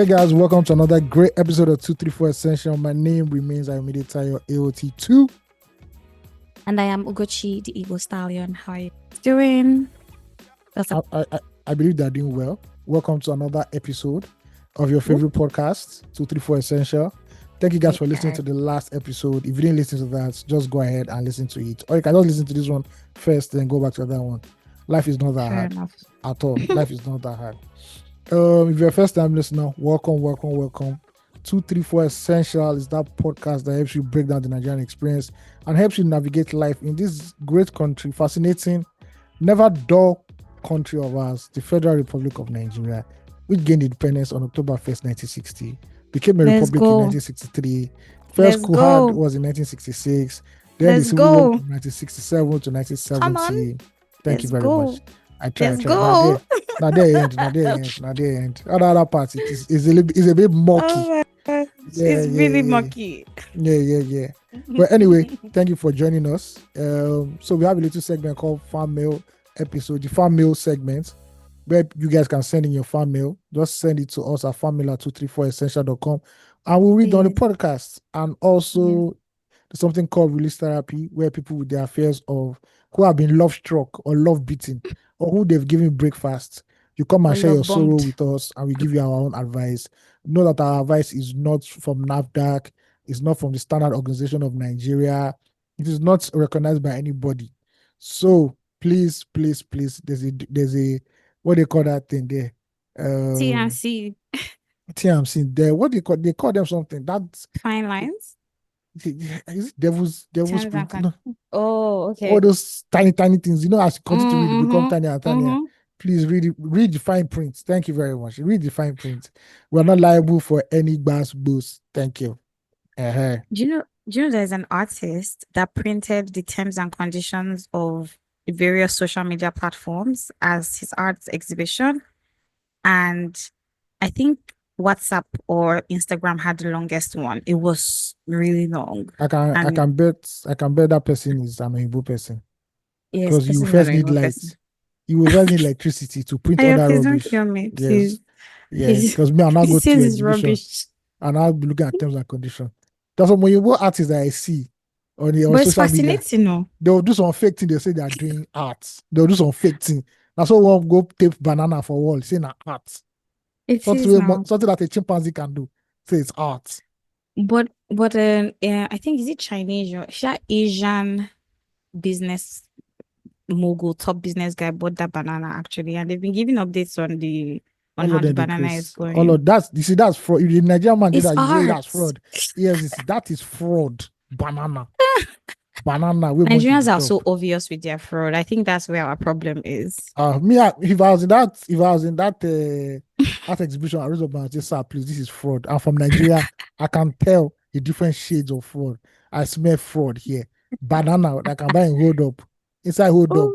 Hey guys, welcome to another great episode of 234 Essential. My name remains Tayo AOT2. And I am Ugochi, the Eagle Stallion. How are you doing? I believe they're doing well. Welcome to another episode of your favorite podcast, 234 Essential. Thank you guys for listening to the last episode. If you didn't listen to that, just go ahead and listen to it. Or you can just listen to this one first, then go back to that one. Life is not that hard at all. Life is not that hard. If you're a first time listener, welcome. 234 Essential is that podcast that helps you break down the Nigerian experience and helps you navigate life in this great country, fascinating, never dull country of ours, the Federal Republic of Nigeria, which gained independence on October 1st, 1960, became a republic in 1963. First coup was in 1966. Then the Civil War from 1967 to 1970. Thank you very much. I try. Now they end. Other part is a bit murky. Oh it's really murky. Yeah. But anyway, thank you for joining us. So we have a little segment called fan mail episode, the fan mail segment, where you guys can send in your fan mail. Just send it to us at fanmail@234essential.com and we'll read on the podcast. And also there's something called release therapy, where people with their affairs of who have been love struck or love beaten or who they've given breakfast, you come and share your sorrow with us and we give you our own advice. Know that our advice is not from NAFDAC, it's not from the Standard Organization of Nigeria, it is not recognized by anybody. So please, there's a what they call that thing there? TMC there. What they call them something. That's fine lines. Is it devil's print? No. Oh, okay. All those tiny things, as you continue to read, you become tinier and tinier. Please read the fine print. Thank you very much. Read the fine print. We're not liable for any bass boost. Thank you. Do you know there's an artist that printed the terms and conditions of the various social media platforms as his art exhibition, and I think WhatsApp or Instagram had the longest one. It was really long. I can bet that person is an Igbo person. Yes, because you first need light. You will first need electricity to print all that rubbish. Don't kill me, please. Yes, because me, I'm not going to this rubbish, and I'll be looking at terms and conditions. That's what when you watch artists that I see on the but social it's fascinating, media. no? They'll do some fake thing. They say they are doing art. They'll do some fake thing. That's why one go tape banana for wall, saying art. Something that a chimpanzee can do. Say it's art. But I think is it Chinese or Asian business mogul, top business guy bought that banana actually, and they've been giving updates on how the banana is going. All of that, you see, that's fraud. The Nigerian man did that. You say that's fraud. Yes, that is fraud. Banana. Nigerians are so obvious with their fraud. I think that's where our problem is. If I was in that art exhibition, I raised up and said, "Sir, please, this is fraud." I'm from Nigeria. I can tell the different shades of fraud. I smell fraud here. Banana that I can buy and hold up. Inside hold up.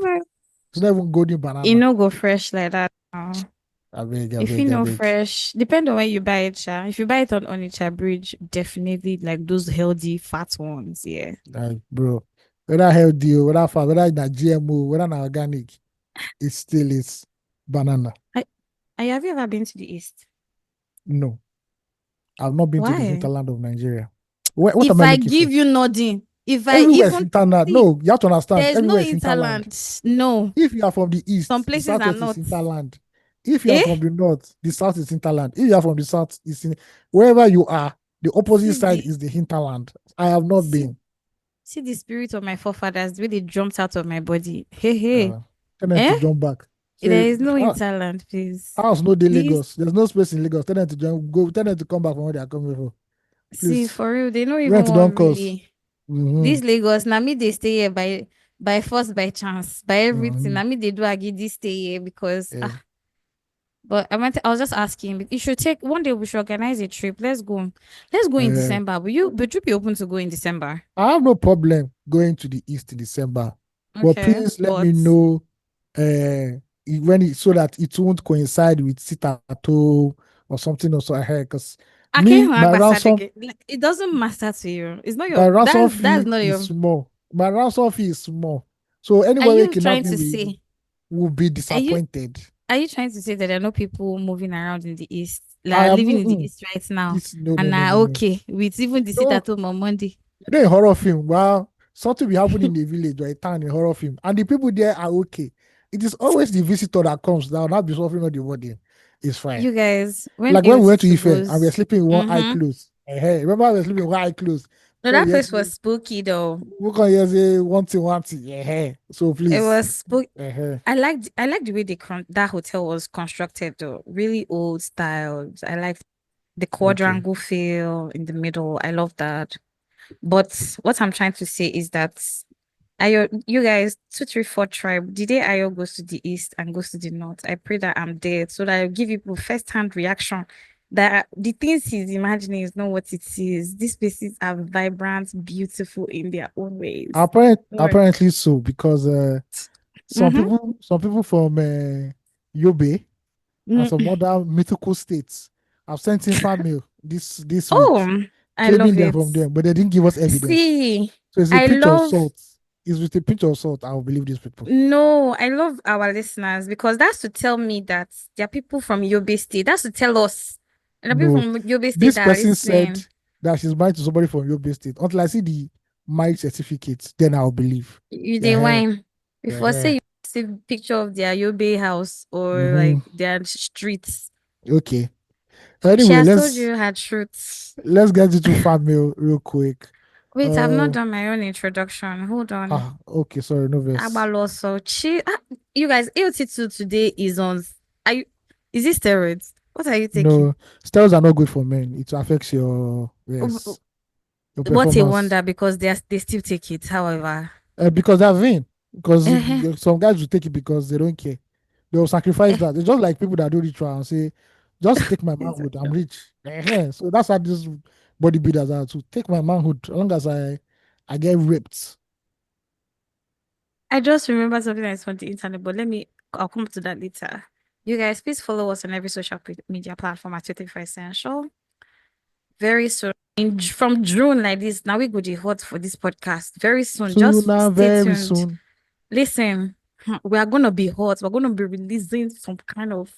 It's not even golden banana. You know, go fresh like that. If you know fresh, depend on where you buy it. If you buy it on Onitsha Bridge, definitely like those healthy fat ones. Yeah. Bro, whether healthy or whether fat, whether not GMO, whether not organic, it still is banana. Have you ever been to the East? No, I've not been to the hinterland of Nigeria. What if I give you nothing? If I even hinterland, no, you have to understand. There's no hinterland. No. If you are from the East, some places are not hinterland. If you are from the North, the South is hinterland. If you are from the South, wherever you are, the opposite side is the hinterland. I have not been. See the spirit of my forefathers really jumped out of my body. Hey. Tell them to jump back. There is no hinterland, please. House no day Lagos. There's no space in Lagos. Tell them to come back from where they are coming from. Please. See, for real, they don't even want really. This Lagos, now me they stay here by force, by chance, by everything. Now me they do agree this stay here because but I was just asking, you should take one day, we should organize a trip. Let's go in December. Would you be open to go in December? I have no problem going to the East in December. But please let me know so that it won't coincide with Sitato or something or so ahead, because it doesn't matter to you. It's not your that's not your small. My ransom fee is small. So anyway, you trying to say will be disappointed. Are you trying to say that there are no people moving around in the East like living in the East right now. No. Okay, with even the sit at home on Monday. You know, a horror film, well, something will happen in the village or a town in a horror film, and the people there are okay. It is always the visitor that comes down, not be suffering all the body. It's fine. You guys, when we went to Ife and we were sleeping with one eye closed. Hey, remember we were sleeping with one eye closed. No, that place was spooky though. We can hear say one thing. Yeah. So please. It was spooky. I liked the way that hotel was constructed though. Really old style. I liked the quadrangle feel in the middle. I love that. But what I'm trying to say is that you guys, 234 tribe, the day Ayo goes to the east and goes to the north, I pray that I'm there so that I'll give you first-hand reaction that the things he's imagining is not what it is. These places are vibrant, beautiful in their own ways. Apparently so, because some people from Yobe and some other mythical states have sent in fan mail this week. I love it. From them, but they didn't give us evidence. See, so it's a pinch of salt. It's with a pinch of salt. I'll believe these people. No, I love our listeners because that's to tell me that there are people from Yobe State. That's to tell us. And the people from Yobe State. This person said that she's married to somebody from Yobe State. Until I see the marriage certificate, then I'll believe. You they whine. Before say you see a picture of their Yobe house or like their streets. Okay. Anyway, she told you had truths. Let's get into fan mail real quick. Wait, I've not done my own introduction. Hold on. Okay, sorry, no verse. You guys, AOT2 today is on. Is it steroids? What are you taking? No, steroids are not good for men. It affects your your what a wonder, because they still take it. However, because they're vain. Because some guys will take it because they don't care. They will sacrifice that. It's just like people that do ritual and say, "Just take my manhood. I'm rich." So that's how this bodybuilders are to take my manhood as long as I get ripped. I just remember something that's on the internet, but I'll come to that later. You guys, please follow us on every social media platform at 234 Essential. Very soon, from June like this, now we go to hot for this podcast. Very soon, just stay tuned. Soon. Listen, we are going to be hot. We're going to be releasing some kind of,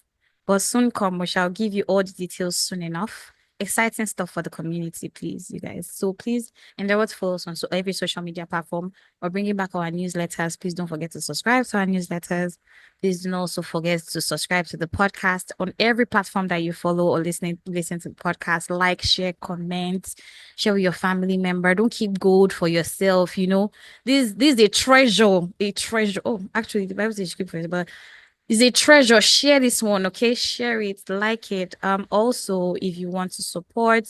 but soon come, we shall give you all the details soon enough. Exciting stuff for the community, please, you guys. So please endeavor to follow us on every social media platform. We're bringing back our newsletters. Please don't forget to subscribe to our newsletters. Please don't also forget to subscribe to the podcast on every platform that you follow or listen to the podcast. Like, share, comment, share with your family member. Don't keep gold for yourself. You know, this is a treasure. A treasure. Oh, actually, the Bible says keep for it, but it's a treasure. Share this one, okay? Share it, like it. Also, if you want to support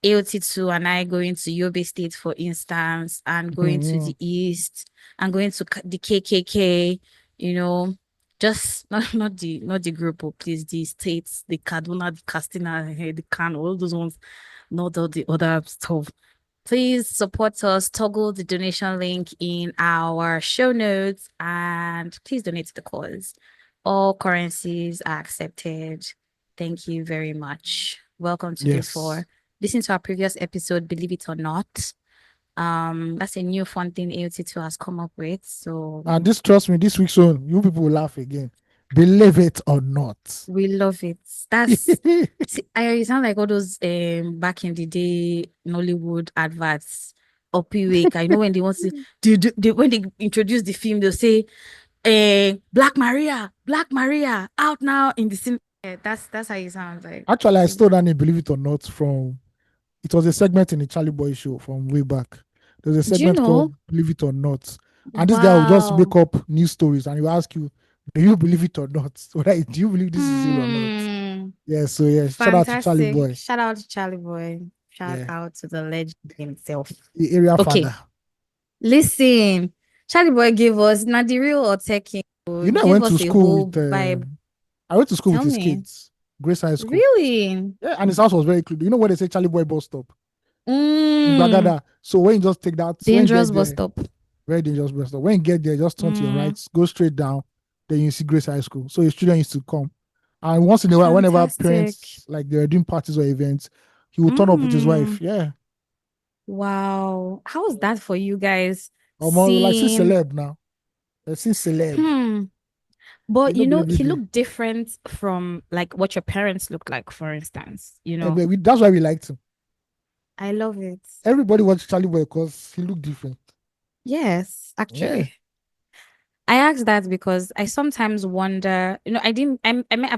AOT2 and I going to Yobe State, for instance, and going to the East and going to the KKK, you know, just not the group, please, the states, the Kaduna, the Katsina, the Kano, all those ones, not all the other stuff. Please support us. Toggle the donation link in our show notes and please donate to the cause. All currencies are accepted. Thank you very much. Welcome to day 4. Listen to our previous episode, Believe It or Not. That's a new fun thing AOT2 has come up with. So and trust me, this week's on, you people will laugh again. Believe it or not. We love it. That's I sound like all those back in the day Nollywood adverts. Week. I know when they want to when they introduce the film, they'll say Black Maria, out now in the cinema. Yeah, that's how it sounds like. Actually, I stole that name, Believe It or Not, from it was a segment in the Charlie Boy show from way back. There's a segment called Believe It or Not. And this guy will just make up news stories and he will ask you, do you believe it or not? Right? Do you believe this is real or not? Yeah, so yeah, fantastic. Shout out to Charlie Boy. Shout out to Charlie Boy. Shout out to the legend himself. The area father. Listen, Charlie Boy gave us not the real or taking. You know, I went to school with his kids. Grace High School. Really? Yeah, and his house was very close. You know where they say Charlie Boy bus stop? In Bagada. So when you just take that dangerous bus stop. Very dangerous bus stop. When you get there, just turn to your right, go straight down, then you see Grace High School. So your students used to come. And once in a while, whenever parents like they're doing parties or events, he would turn up with his wife. Yeah. Wow. How was that for you guys? Like see celeb now. Let's see celeb. But he looked different from like what your parents looked like, for instance. That's why we liked him. I love it. Everybody watched Charlie Boy because he looked different. Yes, actually. Yeah. I asked that because I sometimes wonder, I've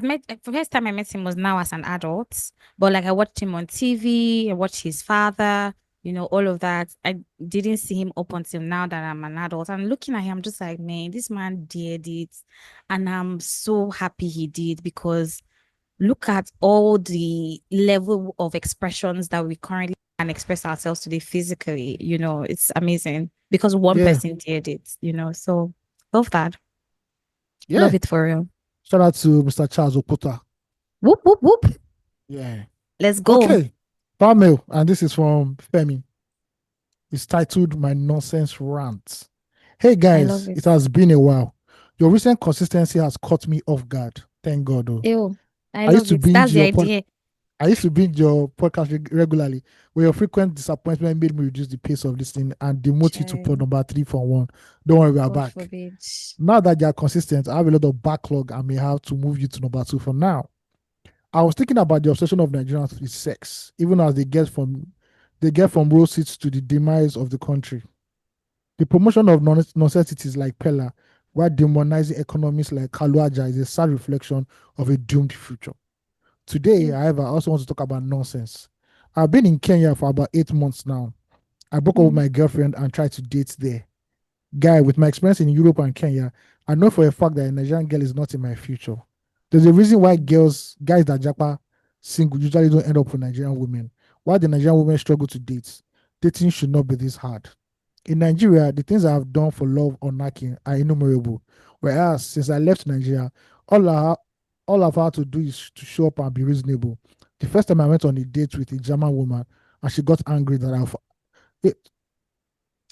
met, the first time I met him was now as an adult, but like I watched him on TV, I watched his father, all of that. I didn't see him up until now that I'm an adult. And looking at him, I'm just like, man, this man did it. And I'm so happy he did, because look at all the level of expressions that we currently can express ourselves today physically. It's amazing because one person did it, so love that. Yeah. Love it for real. Shout out to Mr. Charles Opota. Whoop, whoop, whoop. Yeah. Let's go. Okay. Fanmail, and this is from Femi. It's titled My Nonsense Rant. Hey guys, it has been a while. Your recent consistency has caught me off guard. Thank God. Oh. Ew, I used to binge That's the idea. I used to binge your podcast regularly, where your frequent disappointment made me reduce the pace of listening and demote you to pod number 3 from 1. Don't worry, we are back. Forbid. Now that you are consistent, I have a lot of backlog and may have to move you to number 2 for now. I was thinking about the obsession of Nigerians with sex, even as they get from row seats to the demise of the country. The promotion of necessities like Pella, while demonizing economies like Kaluaja, is a sad reflection of a doomed future. Today, however, I also want to talk about nonsense. I've been in Kenya for about 8 months now. I broke up with my girlfriend and tried to date there. Guy, with my experience in Europe and Kenya, I know for a fact that a Nigerian girl is not in my future. There's a reason why guys that japa single usually don't end up with Nigerian women. Why the Nigerian women struggle to date. Dating should not be this hard. In Nigeria, the things I have done for love or knacking are innumerable. Whereas, since I left Nigeria, all I've had to do is to show up and be reasonable. The first time I went on a date with a German woman and she got angry that let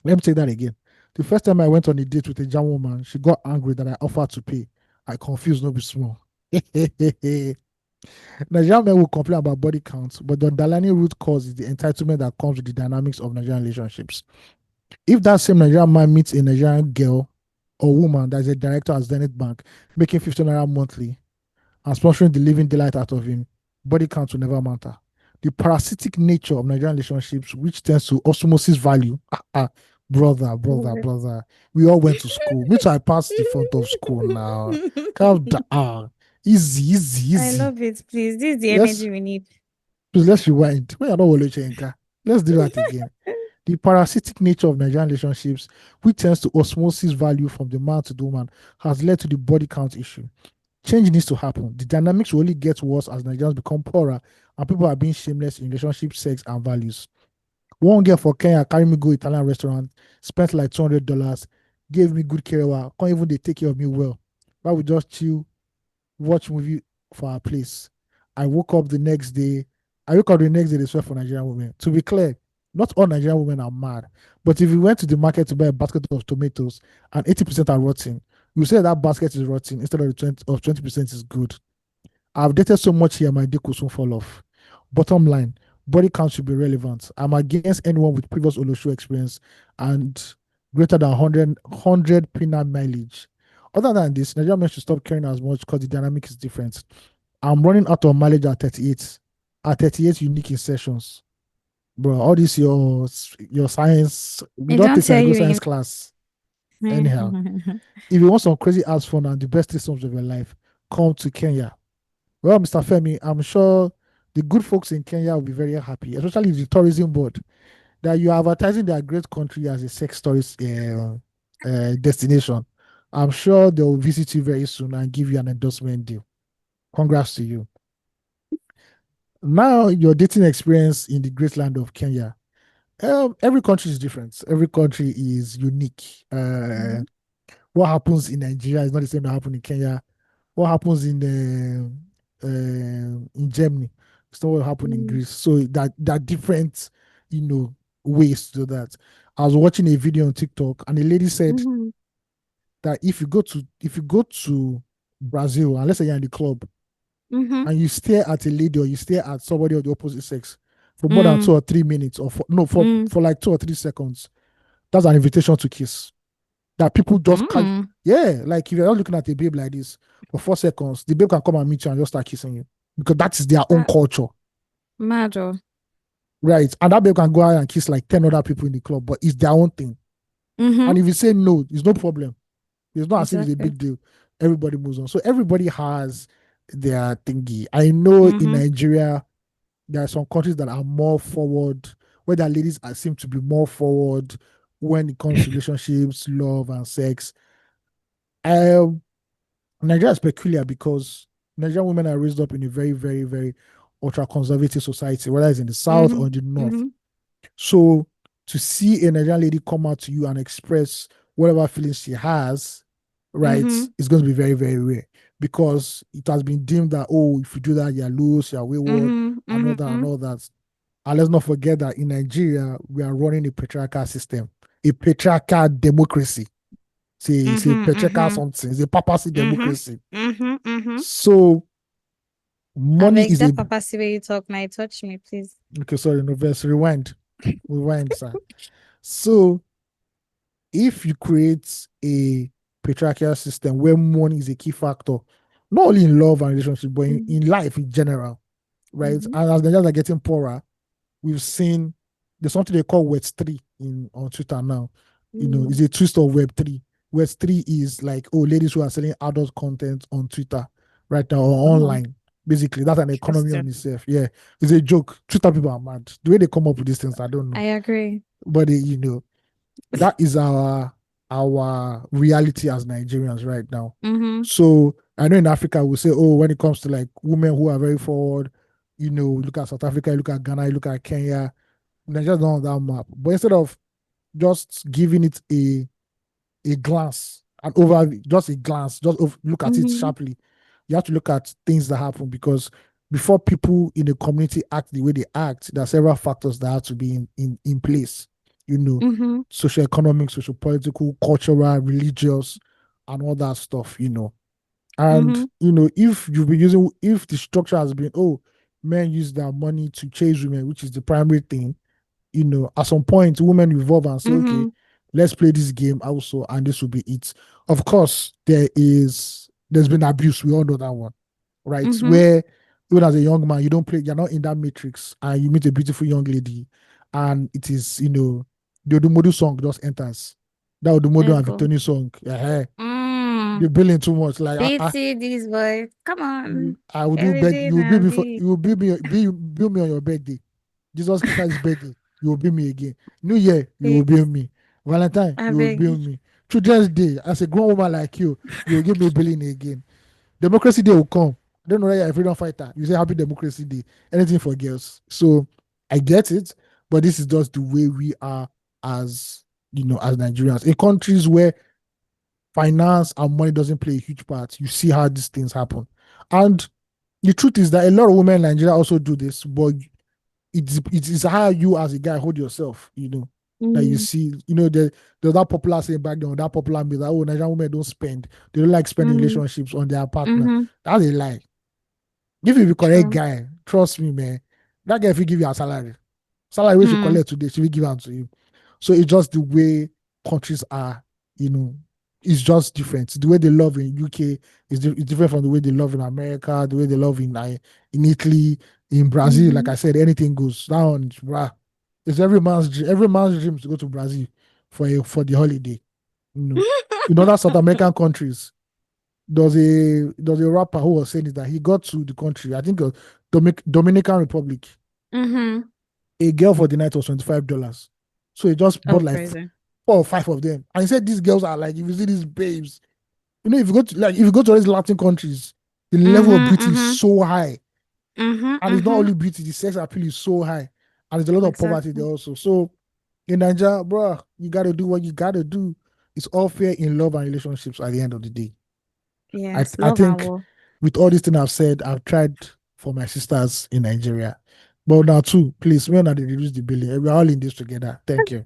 me say that again. The first time I went on a date with a German woman, she got angry that I offered to pay. I confused, no be small. Nigerian men will complain about body counts, but the underlying root cause is the entitlement that comes with the dynamics of Nigerian relationships. If that same Nigerian man meets a Nigerian girl or woman that is a director at Zenith Bank, making 15 naira monthly, and sponsoring the living daylight out of him, body count will never matter. The parasitic nature of Nigerian relationships, which tends to osmosis value, brother. We all went to school. Me too, I passed the front of school now. Calm down. Easy. I love it, please. This is the energy we need. Please, let's rewind. Let's do that again. The parasitic nature of Nigerian relationships, which tends to osmosis value from the man to the woman, has led to the body count issue. Change needs to happen. The dynamics will only get worse as Nigerians become poorer and people are being shameless in relationship, sex, and values. One girl for Kenya carried me go Italian restaurant, spent like $200, gave me good care. Can't even they take care of me well. But we just chill, watch movie for our place. I woke up the next day. They swear for Nigerian women. To be clear, not all Nigerian women are mad. But if you went to the market to buy a basket of tomatoes and 80% are rotten, you say that basket is rotten instead of 20% is good. I've dated so much here, my dick will soon fall off. Bottom line, body count should be relevant. I'm against anyone with previous Olosho experience and greater than 100 penal mileage. Other than this, Nigerian men should stop caring as much because the dynamic is different. I'm running out of mileage at 38. At 38 unique insertions. Bro, all this your science, we don't take a science class. Anyhow, if you want some crazy ass fun and the best systems of your life, come to Kenya. Well, Mr. Femi, I'm sure the good folks in Kenya will be very happy, especially the tourism board, that you are advertising their great country as a sex tourist destination. I'm sure they will visit you very soon and give you an endorsement deal. Congrats to you. Now, your dating experience in the great land of Kenya. Every country is different. Every country is unique. What happens in Nigeria is not the same that happens in Kenya. What happens in Germany, it's not what happened in Greece. So that different, ways to do that. I was watching a video on TikTok, and a lady said that if you go to Brazil, and let's say you're in the club, and you stare at a lady or you stare at somebody of the opposite sex for more than 2 or 3 minutes, or for like 2 or 3 seconds, that's an invitation to kiss. that people just can't. Yeah, like if you're not looking at a babe like this for 4 seconds, the babe can come and meet you and just start kissing you because that is their own culture. Mad. Right. And that babe can go out and kiss like 10 other people in the club, but it's their own thing. And if you say no, it's no problem. It's not as if it's a big deal. Everybody moves on. So everybody has their thingy. I know in Nigeria, there are some countries that are more forward, where their ladies seem to be more forward when it comes to relationships, love, and sex. Nigeria is peculiar because Nigerian women are raised up in a very, very, very ultra conservative society, whether it's in the south or in the north. So to see a Nigerian lady come out to you and express whatever feelings she has, right, is going to be very, very rare because it has been deemed that, oh, if you do that, you're loose, you're wayward, and all that, and all that. And let's not forget that in Nigeria, we are running a patriarchal system, a patriarchal democracy. It's a patriarchal something, it's a papacy democracy. So money is a papacy way you talk now. Touch me, please. Okay, sorry, no verse. Rewind, sir. So if you create a patriarchal system where money is a key factor, not only in love and relationship, but in life in general, right? And as Nigerians are getting poorer, we've seen there's something they call Web3 on Twitter now. It's a twist of Web3. Web3 is like, ladies who are selling adult content on Twitter right now or online. Basically, that's an economy on itself. Yeah, it's a joke. Twitter people are mad. The way they come up with these things, I don't know. I agree. But that is our reality as Nigerians right now. So I know in Africa we say, when it comes to like women who are very forward, look at South Africa, look at Ghana, look at Kenya, Nigeria's not on that map. But instead of just giving it a glance, just a glance, just look at it sharply, you have to look at things that happen because before people in the community act the way they act, there are several factors that have to be in place. Social economic, social political, cultural, religious, and all that stuff, And if the structure has been, men use their money to chase women, which is the primary thing, at some point women evolve and say, okay, let's play this game also, and this will be it. Of course, there's been abuse. We all know that one, right? Where even as a young man, you're not in that matrix, and you meet a beautiful young lady, and it is, the Odumodu song just enters. That Odumodu and Victoni song, you're billing too much. Like these boys, come on. I will do bed. You will bill me on your birthday. Jesus Christ's birthday, you will bill me again. New Year, you will bill me. Valentine, you will bill me. Children's Day, as a grown woman like you will give me billing again. Democracy Day will come. I don't know whether you're a freedom fighter. You say Happy Democracy Day. Anything for girls. So I get it, but this is just the way we are as as Nigerians. In countries where finance and money doesn't play a huge part, you see how these things happen. And the truth is that a lot of women in Nigeria also do this, but it's how you as a guy hold yourself, that you see, there's that popular saying back then, that popular myth that, Nigerian women don't spend. They don't like spending relationships on their partner. That's a lie. If you be correct guy, trust me, man, that guy, if you give you a salary we should collect today, she will give out to you. So it's just the way countries are, it's just different. The way they love in UK is different from the way they love in America, the way they love in Italy, in Brazil. Like I said, anything goes down. It's every man's dream to go to Brazil for the holiday. In other South American countries, there's a rapper who was saying that he got to the country, I think it was Dominican Republic. A girl for the night was $25. So he just bought like crazy. 4 or 5 of them. And he said these girls are like, if you see these babes, if you go to these Latin countries, the level of beauty is so high. And it's not only beauty, the sex appeal is so high. And there's a lot of poverty there also. So in Nigeria, bro, you gotta do what you gotta do. It's all fair in love and relationships at the end of the day. Yes, I think with all these things I've said, I've tried for my sisters in Nigeria. But now too, please, when are they reduce the billing? We're all in this together. Thank you.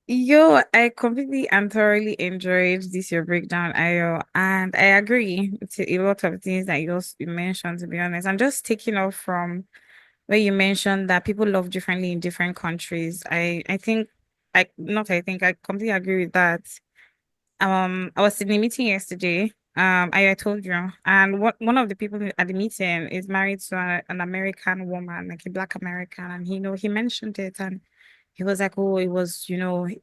Yo, I completely and thoroughly enjoyed your breakdown, Ayo, and I agree to a lot of things that you mentioned, to be honest. I'm just taking off from where you mentioned that people love differently in different countries. I think I completely agree with that. I was in a meeting yesterday. I told you, and one of the people at the meeting is married to an American woman, like a Black American, and he mentioned it, and he was like, "Oh, it was, the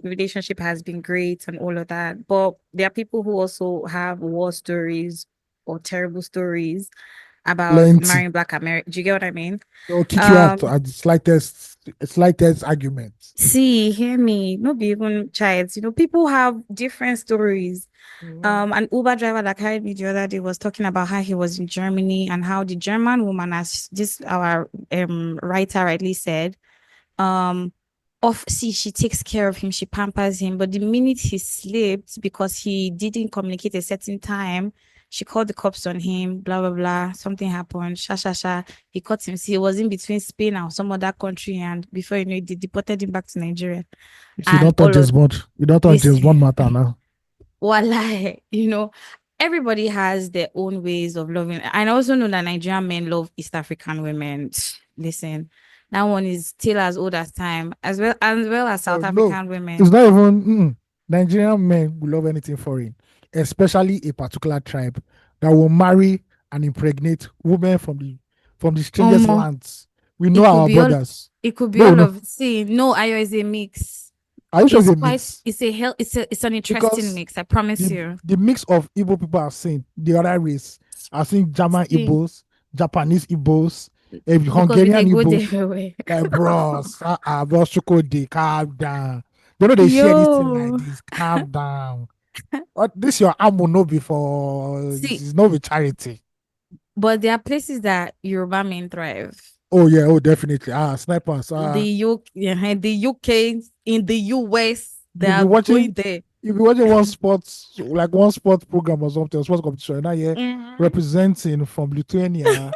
relationship has been great and all of that." But there are people who also have war stories or terrible stories about Plenty. marrying Black American. Do you get what I mean? They'll kick you out at the slightest argument. See, hear me. Not be even child. People have different stories. An Uber driver that carried me the other day was talking about how he was in Germany and how the German woman, as this our writer rightly said, she takes care of him, she pampers him, but the minute he slipped because he didn't communicate a certain time, she called the cops on him, blah blah blah. Something happened, he caught him. See, he was in between Spain and some other country, and before you know it, they deported him back to Nigeria. You don't touch James Bond. You don't touch James Bond matter now. Wallahi, everybody has their own ways of loving. I also know that Nigerian men love East African women. Listen, that one is still as old as time, as well as South African women. It's not even Nigerian men will love anything foreign, especially a particular tribe that will marry and impregnate women from the strangest lands. We know our brothers. It could be all of. See, no, Ayo is a mix. Are you sure it's a mix? It's an interesting mix. I promise you. The mix of Igbo people I've seen, the other race, I've seen German Igbos, Japanese Igbos, Hungarian Igbos. Like bros, bros, Chukode, calm down. They know they share anything like this. Calm down. This your amo no before. This is not with charity. But there are places that Yoruba men thrive. Oh yeah, oh definitely. Snipers. The UK, in the US, they are going there. You'll be watching one sport program or something, sports competition. Now representing from Lithuania.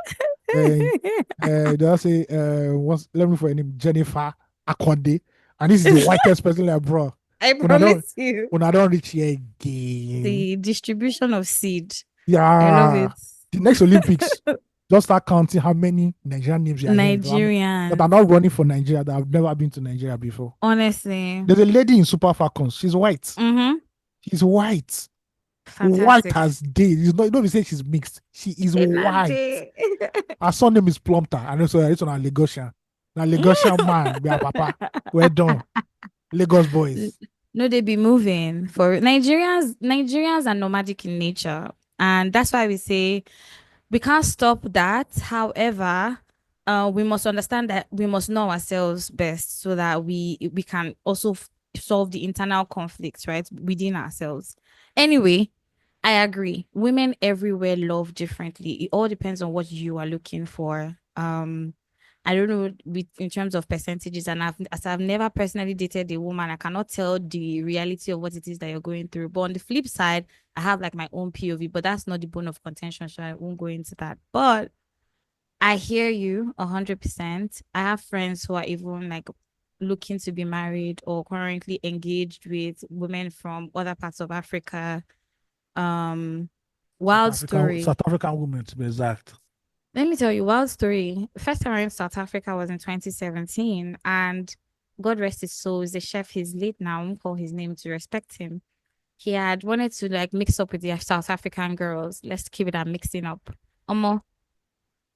They'll say, let me for your name, Jennifer Akonde, and this is the whitest person, like bro. I promise you. When I don't reach here again. The distribution of seed. Yeah, I love it. The next Olympics. Just start counting how many Nigerian names you are Nigerians that are not running for Nigeria that have never been to Nigeria before. Honestly. There's a lady in Super Falcons. She's white. Mm-hmm. She's white. Fantastic. White as day. You don't say she's mixed. She is white. Her son name is Plumter. And also it's on a Lagosian. Now Lagosian man, we are papa. We're done. Lagos boys. No, they be moving. For Nigerians are nomadic in nature. And that's why we say we can't stop that. However, we must understand that we must know ourselves best so that we can also solve the internal conflicts, right, within ourselves. Anyway, I agree. Women everywhere love differently. It all depends on what you are looking for. I don't know in terms of percentages, and I've never personally dated a woman, I cannot tell the reality of what it is that you're going through. But on the flip side, I have like my own POV, but that's not the bone of contention, so I won't go into that. But I hear you 100%. I have friends who are even like looking to be married or currently engaged with women from other parts of Africa. Wild story. South African women, to be exact. Let me tell you, wild story. First time I went to South Africa was in 2017, and God rest his soul, is the chef. He's late now. I won't call his name to respect him. He had wanted to like mix up with the South African girls. Let's keep it at mixing up.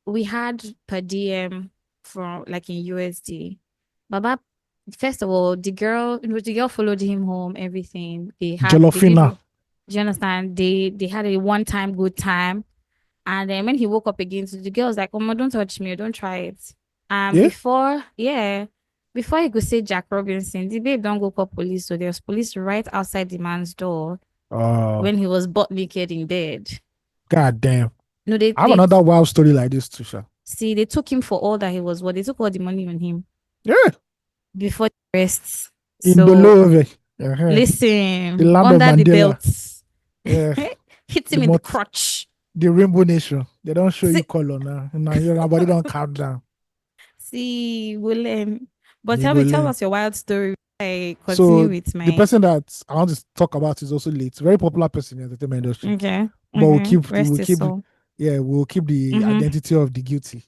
We had per diem from like in USD. Baba, first of all, the girl followed him home. Everything they had. Do you understand? They had a one-time good time. And then when he woke up again, so the girl was like, "Oh, don't touch me, don't try it." Before he could say Jack Robinson, the babe don't go call police. So there was police right outside the man's door when he was butt naked in bed. God damn. No, I have another wild story like this too, sir. See, they took him for all that he was. They took all the money on him. Yeah. Before the arrests. In the low of it. Listen, the land under of the belt. Yeah. Hit him in the crotch. The Rainbow Nation. They don't show you color now. Nobody don't calm down. See, we'll learn. But tell us your wild story. I continue with my... The person that I want to talk about is also late. Very popular person in the entertainment industry. Okay. But we'll keep the identity of the guilty.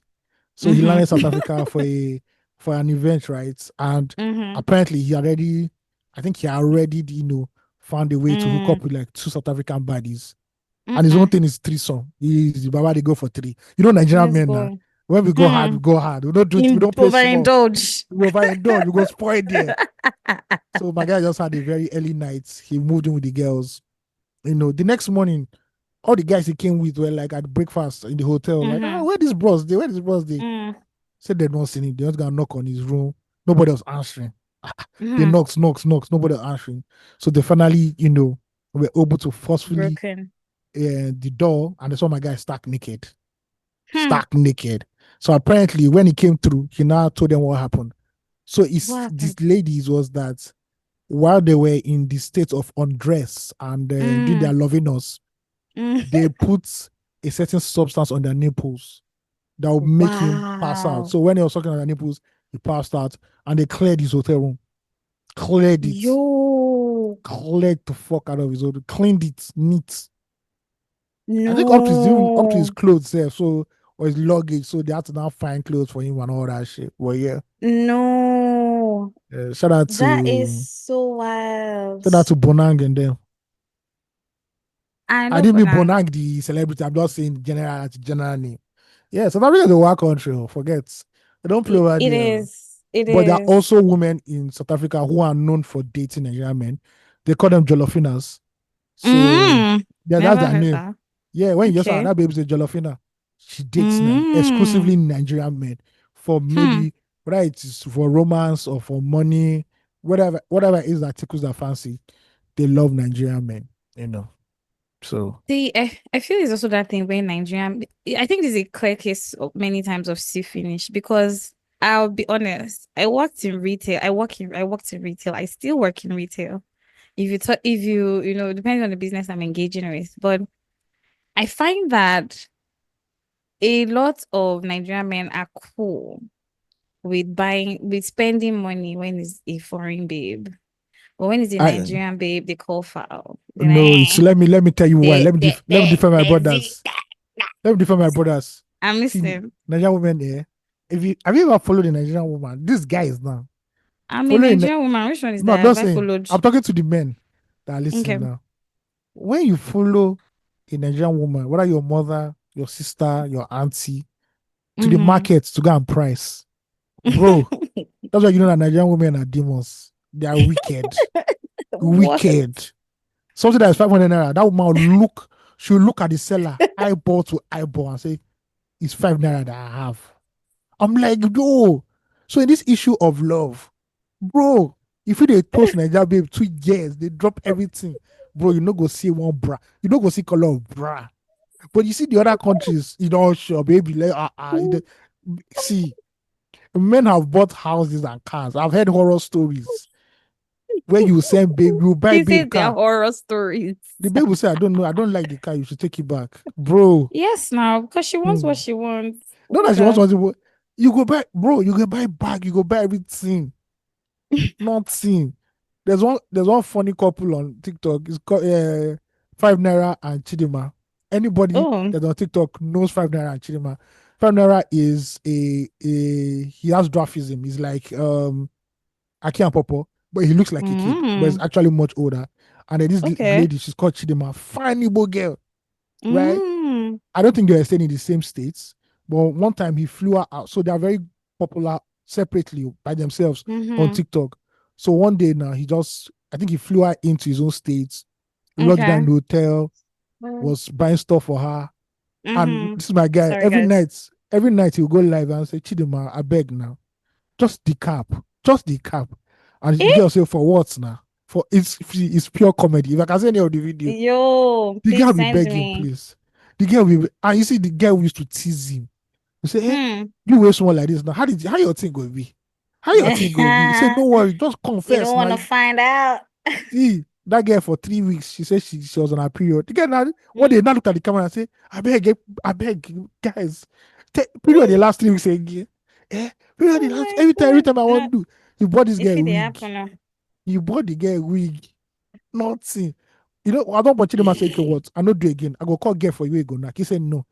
So he landed in South Africa for a for an event, right? And apparently I think he already, found a way to hook up with like 2 South African buddies. And his own thing is threesome. He's the Baba, they go for 3. Nigerian men now. When we go hard, we go hard. We don't play small. Overindulge. We overindulge. We go spoil there. So my guy just had a very early night. He moved in with the girls. The next morning, all the guys he came with were like at breakfast in the hotel. Like, where this bros? Where this bros? Said they don't see him. They just gonna knock on his room. Nobody was answering. They knocks. Nobody was answering. So they finally, were able to forcefully the door, and they saw my guy stark naked. Stark naked. So apparently, when he came through, he now told them what happened. So these ladies was that while they were in the state of undress and did their lovingness, they put a certain substance on their nipples that would make him pass out. So when he was talking on their nipples, he passed out, and they cleared his hotel room. Cleared it. Cleared the fuck out of his hotel. Cleaned it neat. No. I think up to his clothes there, or his luggage, so they had to now find clothes for him and all that shit. Well, yeah. No. Shout out to that is so wild. Shout out to Bonang and them. I didn't mean Bonang the celebrity. I'm just saying general name. Yeah, South Africa is a wild country. Forget. They don't play over there. It but is. there are also women in South Africa who are known for dating Nigerian men. They call them Jolofinas. So yeah, that's their name. That. Yeah, when you just saw that baby's a Jolofina, she dates exclusively Nigerian men for maybe whether it's for romance or for money, whatever it is that tickles their fancy. They love Nigerian men, So see, I feel it's also that thing where Nigerian. I think there's a clear case of many times of see finish, because I'll be honest. I worked in retail. I worked in retail. I still work in retail. If you depending on the business I'm engaging with, but I find that a lot of Nigerian men are cool with spending money when it's a foreign babe. But when it's a Nigerian babe, they call foul. No, let me tell you why. Let me defend my brothers. Let me defend my brothers. I'm listening. Nigerian women, have you ever followed a Nigerian woman? This guy is now. I'm a Nigerian woman. Which one is that? I'm talking to the men that are listening now. When you follow a Nigerian woman, whether your mother, your sister, your auntie, to the market to go and price, bro, that's why you know that Nigerian women are demons. They are wicked. Wicked. Something that is 500 naira, that woman she'll look at the seller eyeball to eyeball and say, it's 5 naira that I have. I'm like, no. So in this issue of love, bro, if they toast Nigeria babe 2 years, they drop everything, bro, you no go see one bra, you no go see color of bra. But you see the other countries, sure, baby, like, see, men have bought houses and cars. I've heard horror stories where you send babe, you buy babe car. Horror stories. The babe will say, I don't know, I don't like the car, you should take it back, bro. Yes, now because she wants what she wants. Not that she wants what you go buy, bro. You go buy bag, you go buy everything. Nothing. There's one funny couple on TikTok. It's called 5 Naira and Chidima. Anybody that's on TikTok knows 5 Naira and Chidima. 5 Naira is he has dwarfism. He's like Aki and Popo, but he looks like a kid, but he's actually much older. And then this lady, she's called Chidima, fine Igbo girl, right? I don't think they were staying in the same states, but one time he flew her out. So they are very popular separately by themselves on TikTok. So one day now, I think he flew her into his own states, lodged her in the hotel, was buying stuff for her. And this is my guy. Every night he'll go live and say, Chidima, I beg now. Just the cap. And the girl say, for what now? For it's pure comedy. If I can say any of the video, the girl will be begging, please. The girl will be, and you see the girl used to tease him. You say, hey, you wear someone like this now. How your thing going to be? How your thing going to be? He said, don't worry, just confess. You don't want to find out. See, that girl for 3 weeks, she said she was on her period. The girl now, one day now look at the camera and say, I beg, guys. Period the last 3 weeks again. Period the last, every time I want to do. You bought this girl wig. You bought the girl wig. Nothing. I don't want you to say, what? I not do again. I go call girl for you. Go knock. He said no.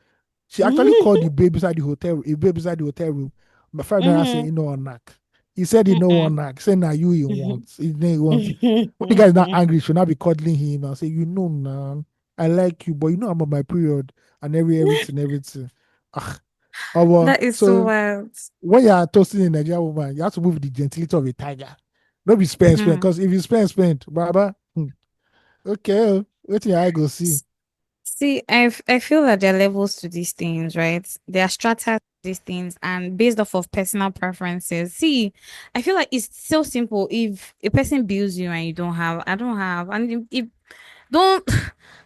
She actually called the babe beside the hotel room. My friend mm-hmm. say, you know, on knack. He said, you know, on knack. Say, now you he wants. He wants. When the guy is not angry, should not be cuddling him and say, you know, man, I like you, but you know, I'm on my period and everything. That is so wild. When you are toasting a Nigerian woman, you have to move with the gentility of a tiger. Don't be spend, because if you spend, Baba, okay, wait till I go see. See, I feel that there are levels to these things, right? There are strata to these things, and based off of personal preferences. See, I feel like it's so simple. If a person bills you and you don't have, I don't have, and if don't,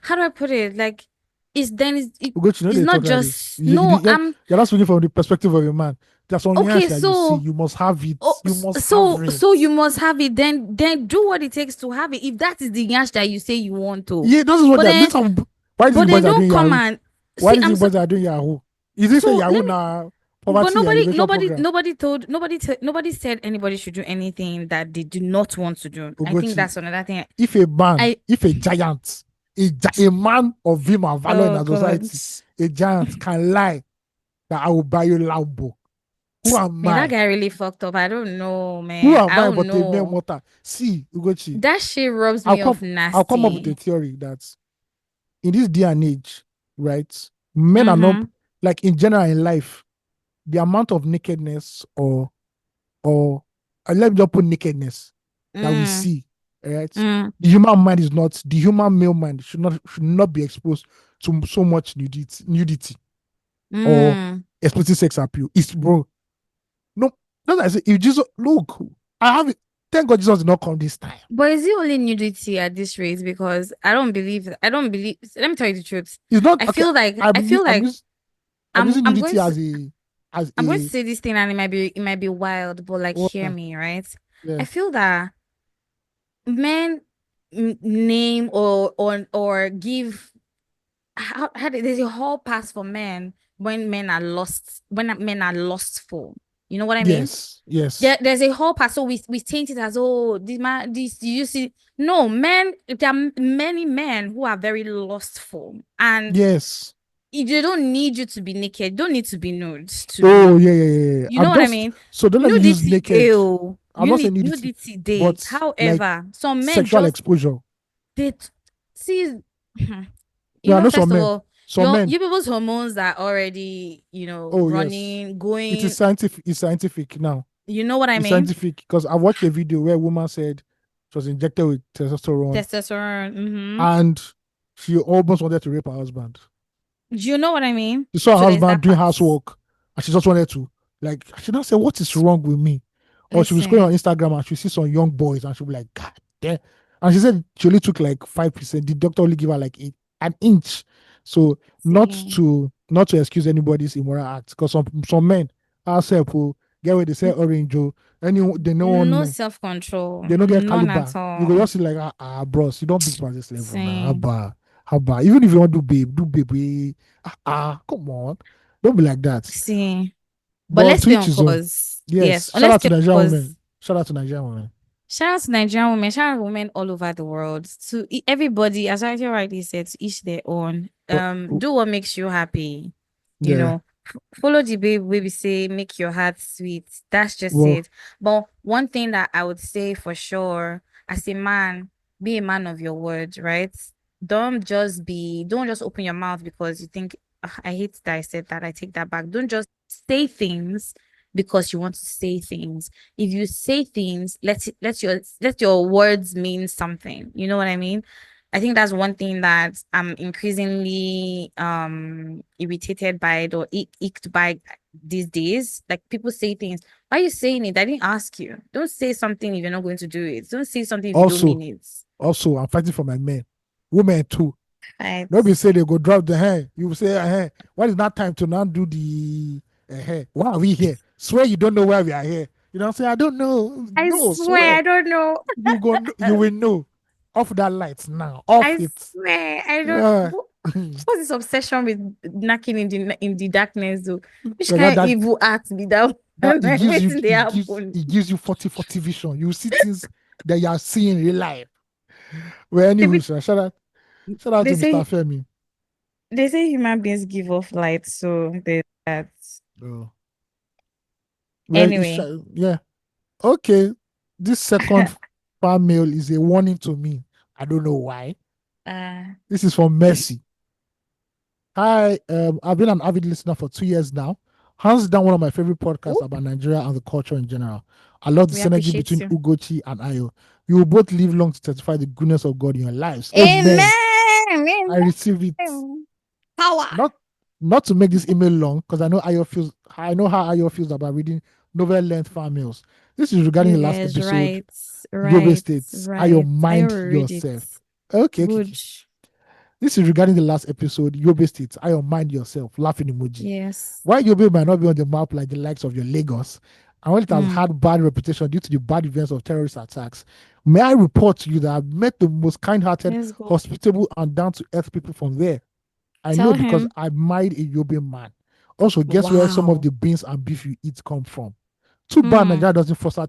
how do I put it? Like, it's not just you're not speaking from the perspective of a man. There's some okay, that you see, you must have it. You must have it. So you must have it. Then do what it takes to have it. If that is the yash that you say you want to. Yeah, that's what that. Why do you boys are doing Yahoo? Why do you boys are doing Yahoo? Is this a Yahoo now? But nobody said anybody should do anything that they do not want to do. Ugochi, I think that's another thing. If a giant, a man of vim and valor in our society, a giant can lie that I will buy you Lambo. Who am I? That guy really fucked up. I don't know, man. Who am I but a mere mortal? See, Ugochi. That shit rubs me off nasty. I'll come up with a theory that in this day and age, right, men are not, like in general in life, the amount of nakedness or let me just put nakedness that we see, right? The human mind is not, the human male mind should not be exposed to so much nudity or explicit sex appeal. It's bro. No, that's I say. If Jesus, look, I have it. Thank God Jesus did not come this time. But is it only nudity at this rate? Because I don't believe. Let me tell you the truth. It's not. I feel like I'm using nudity as I'm going to say this thing, and it might be wild, but like hear me, right? Yeah. I feel that men name or give how there's a whole pass for men when men are lustful. You know what I mean? Yes. There's a whole part. So we taint it as, oh, this you see. No, men, there are many men who are very lustful. And yes, they don't need you to be naked. Don't need to be nude. Yeah. You know what I mean? So don't let me use naked. I'm not saying nudity but however, like some men sexual exposure. They see. First of all, you people's hormones are already, running, going. It is scientific. It's scientific now. You know what I mean? Scientific, because I watched a video where a woman said she was injected with testosterone. And she almost wanted to rape her husband. Do you know what I mean? She saw her husband doing housework and she just wanted to, like, she now said, what is wrong with me? Or she was going on Instagram and she see some young boys and she'll be like, God damn. And she said she only took like 5%. The doctor only give her like an inch. So not to excuse anybody's immoral act, because some men are self get where they say orange they know no self-control. They don't get caliber. You go just see like bros, you don't beat past this level now. How about even if you want to do babe, come on, don't be like that. See, but let's be on pause. Yes. Shout out to Nigerian women. Shout out to Nigerian women. Shout out to Nigerian women. Shout out to women all over the world. To everybody, as I rightly said, to each their own. Do what makes you happy. You know, follow the babe we say, make your heart sweet. That's just it. But one thing that I would say for sure, as a man, be a man of your word, right? Don't just open your mouth because you think, I hate that I said that. I take that back. Don't just say things because you want to say things. If you say things, let your words mean something. You know what I mean? I think that's one thing that I'm increasingly irritated by it or icked by these days. Like, people say things. Why are you saying it? I didn't ask you. Don't say something if you're not going to do it. Don't say something if you don't mean it. Also, I'm fighting for my men. Women too. Right. Nobody say they go drop the hair. You say, what is that time to not do the hair? Why are we here? Swear you don't know why we are here. You know, say I don't know. I swear I don't know. You will know. Off that light now. Off I it. Swear I don't. What's this obsession with knocking in the darkness though? Which kind of evil act be that? It gives you 40/40 vision. You see things that you are seeing in real life. Well, anyway, shout out to Mr. Femi. They say human beings give off light, so there's that. Well, Anyway. yeah. Okay. This second fan mail is a warning to me. I don't know why. This is from Mercy. Hi, I've been an avid listener for 2 years now. Hands down, one of my favorite podcasts about Nigeria and the culture in general. I love the synergy between Ugochi and Ayo. You will both live long to testify the goodness of God in your lives. Amen. I receive it. Power. Not to make this email long, because I know how Ayo feels about reading novel length fan mails. This is regarding the last episode. Yobe states, Ayo, mind yourself. Okay. This is regarding the last episode. Yobe states, Ayo, mind yourself. Laughing emoji. Yes. Why Yobe might not be on the map like the likes of your Lagos, and when it has had bad reputation due to the bad events of terrorist attacks, may I report to you that I've met the most kind-hearted, hospitable, and down-to-earth people from there. I know because I married a Yobe man. Also, guess where some of the beans and beef you eat come from? Too bad Nigeria doesn't foster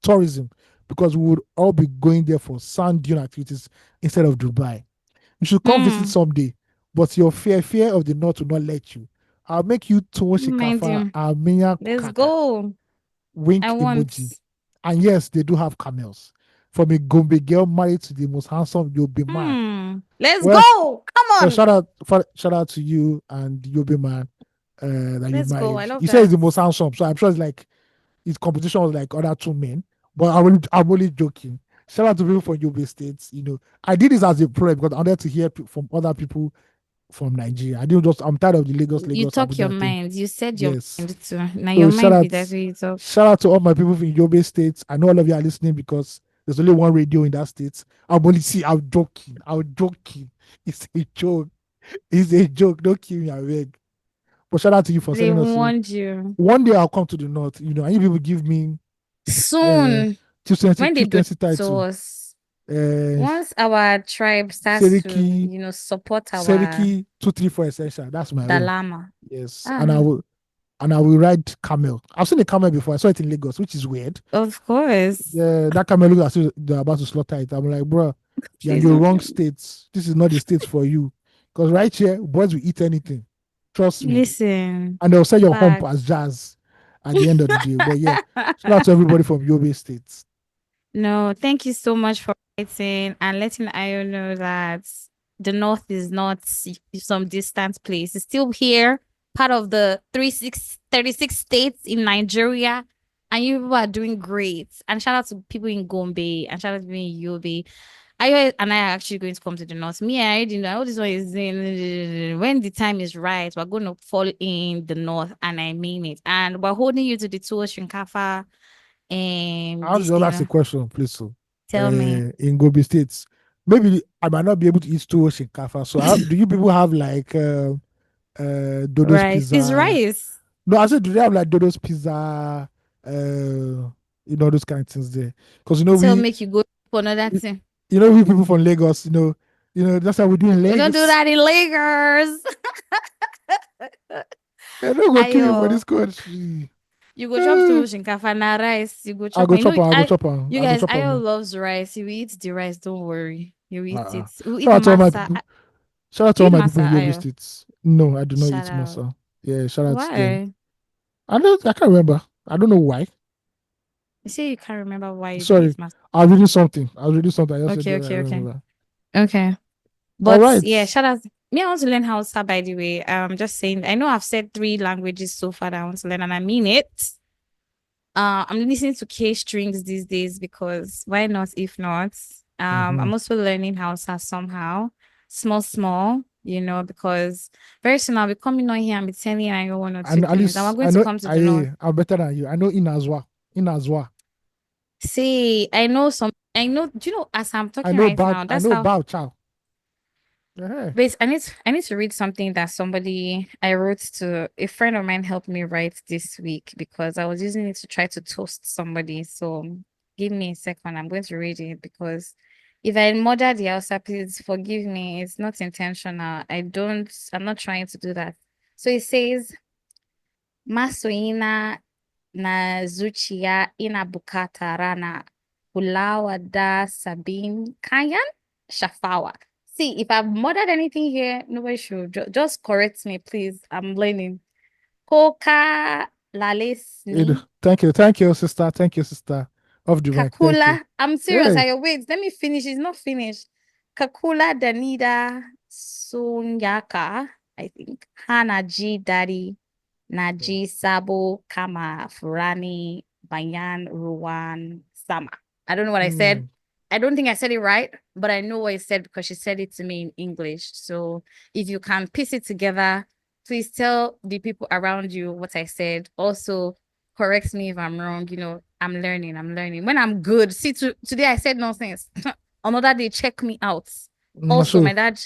tourism, because we would all be going there for sand dune activities instead of Dubai. You should come visit someday, but your fear of the north will not let you. I'll make you Tuwo Shikafa, Armenia Kaka. Let's go. Wink emoji. And yes, they do have camels. From a Gombe girl married to the most handsome Yobe man. Let's go. Come on. So shout out to you and Yobe man that you married. Go. I love he said he's the most handsome, so I'm sure it's like his competition was like other two men. But I'm only joking. Shout out to people from Yobe states. I did this as a prayer because I wanted to hear from other people from Nigeria. I'm tired of the Lagos. You talk your mind. You said your mind too. Now so your mind be that way you talk. Shout out to all my people from Yobe states. I know all of you are listening because there's only one radio in that state. I'm joking. It's a joke. Don't kill me, I beg. But shout out to you for sending us. They warned you. One day I'll come to the north. And you people give me soon. When they do it to us. Once our tribe starts Seriki, to, support our Seriki 234 Essential. That's my Dalama. Yes. And I will ride camel. I've seen a camel before. I saw it in Lagos, which is weird. Of course. Yeah, that camel looks as if they're about to slaughter it. I'm like, bro, you're in the wrong states. This is not the states for you. Because right here, boys will eat anything. Trust me. Listen. And they'll sell your hump as jazz at the end of the day. But yeah, shout out to everybody from Yobe states. No, thank you so much for writing and letting Ayo know that the North is not some distant place. It's still here, part of the 36 states in Nigeria, and you people are doing great. And shout out to people in Gombe and shout out to people in Yobe. Ayo and I are actually going to come to the North. Me, I already know this one is when the time is right, we're going to fall in the North, and I mean it. And we're holding you to the Tuwo Shinkafa. I'll just ask a question, please. So, tell me. In Gobi states, maybe I might not be able to eat Tuwo Shinkafa. So, do you people have like Dodo's rice. pizza? It's rice. No, I said, do they have like Dodo's pizza? Those kind of things there. Because so make you go for another thing. We people from Lagos, that's how we do in Lagos. We don't do that in Lagos. I don't go kill you for this country. You go chop to shinkafa na rice. You go chop. I go chop. You guys, Ayo loves rice. He will eat the rice. Don't worry. He will eat it. We'll eat shout out to all my people in Yobe States. No, I do not eat masa. Yeah, shout out to them. I can't remember. I don't know why. You say you can't remember why you eat masa. I was reading something. Okay. But yeah, shout out. Me, I want to learn Hausa, by the way. Just saying, I know I've said 3 languages so far that I want to learn, and I mean it. I'm listening to K strings these days because why not if not? I'm also learning Hausa somehow, small, because very soon I'll be coming on here and be telling you I go 1 or 2 things. And we're going to come to the north. I'm better than you. I know Inazwa. See, do you know, as I'm talking right now, that's how. Bow Chow. Wait, I need to read something that I wrote to a friend of mine helped me write this week because I was using it to try to toast somebody. So give me a second. I'm going to read it because if I murder the Hausa, please forgive me. It's not intentional. I'm not trying to do that. So it says, Masoina na zuciya ina bukata rana kulawa da sabin kayan shafawa. See, if I've murdered anything here, nobody should. Just correct me, please. I'm learning. Coca Thank you, sister. Thank you, sister. Off the mic. Thank you. Kakula. I'm serious. Wait, let me finish. It's not finished. Kakula Danida Sunyaka, I think. Hanaji Daddy Naji Sabo Kama Furani Bayan Ruwan Sama. I don't know what I said. I don't think I said it right, but I know what I said because she said it to me in English. So if you can piece it together, please tell the people around you what I said. Also, correct me if I'm wrong. I'm learning. When I'm good. See, today I said nonsense. Another day, check me out. Also, my dad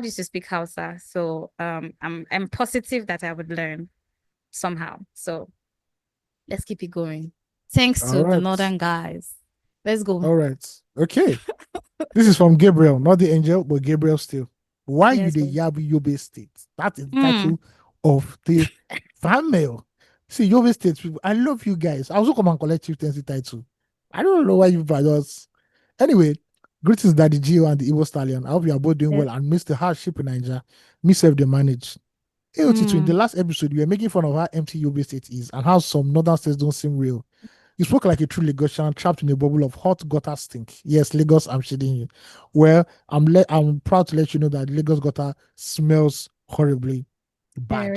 used to speak Hausa, so I'm positive that I would learn somehow. So let's keep it going. Thanks to the northern guys. Let's go. All right. Okay. This is from Gabriel, not the angel, but Gabriel still. Why you the Yabi Yobe State? That is the title of the fan mail. See, Yobe State people, I love you guys. I also come and collect chieftaincy title. I don't know why you brothers. Anyway, greetings, Daddy Gio and the Igbo Stallion. I hope you are both doing well and miss the hardship in Nigeria. Me self the manage. AOT2, in the last episode, we were making fun of how empty Yobe State is and how some northern states don't seem real. You spoke like a true Lagosian trapped in a bubble of hot gutter stink. Yes, Lagos, I'm shitting you. Well, I'm proud to let you know that Lagos gutter smells horribly bad.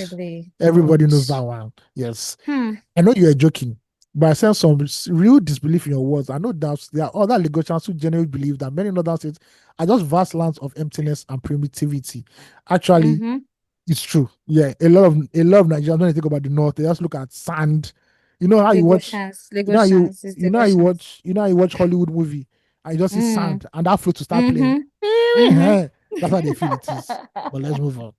Everybody knows that one. Yes. I know you are joking, but I sense some real disbelief in your words. I know that there are other Lagosians who genuinely believe that many northern states are just vast lands of emptiness and primitivity. Actually, it's true. Yeah, a lot of Nigerians, when they think about the north, they just look at sand. You know how you watch Hollywood movie and you just see sand and that float to start playing. That's how they feel it is. But let's move on.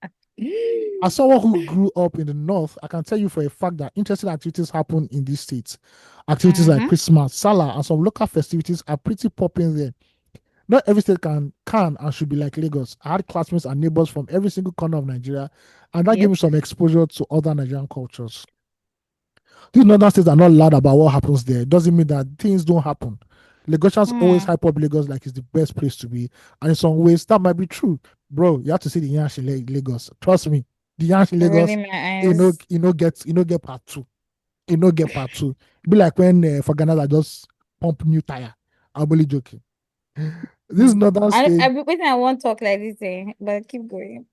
As someone who grew up in the north, I can tell you for a fact that interesting activities happen in these states. Activities like Christmas, Salah, and some local festivities are pretty popping there. Not every state can and should be like Lagos. I had classmates and neighbors from every single corner of Nigeria, and that gave me some exposure to other Nigerian cultures. These northern states are not loud about what happens there. It doesn't mean that things don't happen. Lagosians always hype up Lagos like it's the best place to be. And in some ways, that might be true. Bro, you have to see the Yansh in Lagos. Trust me. The Yansh in Lagos, get part two. Get part two. It'd be like when for Ghana, I just pump new tire. I'm only joking. This northern state. I won't talk like this, but keep going.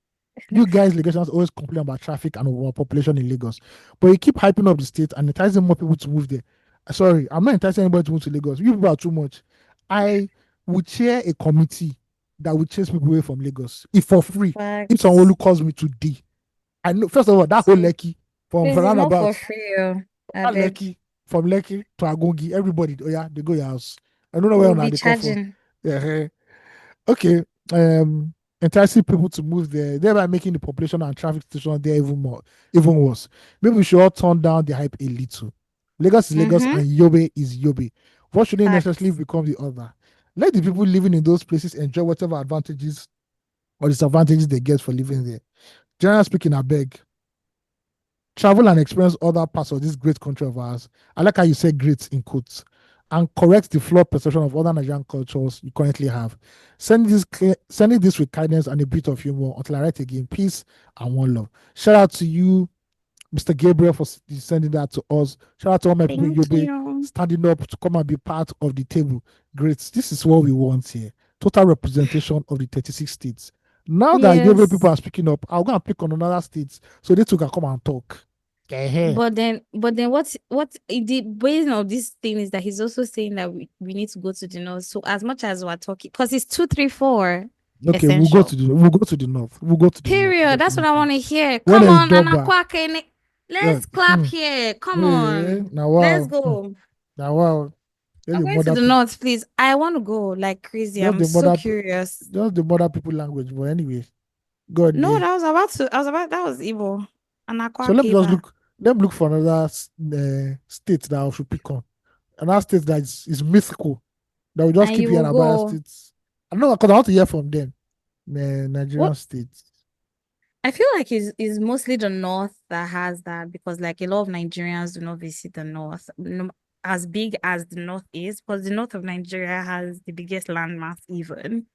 You guys, Lagosians, always complain about traffic and overpopulation in Lagos, but you keep hyping up the state and enticing more people to move there. Sorry, I'm not enticing anybody to move to Lagos. You people are too much. I would chair a committee that would chase people away from Lagos if for free. If someone who calls me today, I know. First of all, that whole Lekki from roundabout, for free, Lekki from Lekki to Agongi, everybody, they go your house. I don't know where they come from. Yeah. Okay. Enticing people to move there, thereby making the population and traffic situation there even worse. Maybe we should all turn down the hype a little. Lagos is Lagos and Yobe is Yobe. What shouldn't necessarily become the other? Let the people living in those places enjoy whatever advantages or disadvantages they get for living there. Generally speaking, I beg. Travel and experience other parts of this great country of ours. I like how you say great in quotes. And correct the flawed perception of other Nigerian cultures you currently have. Sending this with kindness and a bit of humor until I write again. Peace and one love. Shout out to you, Mr. Gabriel, for sending that to us. Shout out to all my people in Yobe standing up to come and be part of the table. Great. This is what we want here. Total representation of the 36 states. Now that Yobe people are speaking up, I'll go and pick on another states so they too can come and talk. But then what the based on this thing is that he's also saying that we need to go to the north. So as much as we're talking, because it's 2, 3, 4. Okay, we'll go to the north. We'll go to the period. North. That's what I want to hear. Come on, Anakwake. Let's clap here. Come on. Now, wow. Let's go. Now, wow. I'm going to the north, please. I want to go like crazy. I'm so curious. Just the mother people language, but anyway. God. No, that was evil. So let me look for another state that I should pick on. Another state that is mythical. That we just keep hearing about states. I know because I want to hear from them. Nigerian states. I feel like it's mostly the north that has that, because like a lot of Nigerians do not visit the north. As big as the north is, because the north of Nigeria has the biggest landmass even.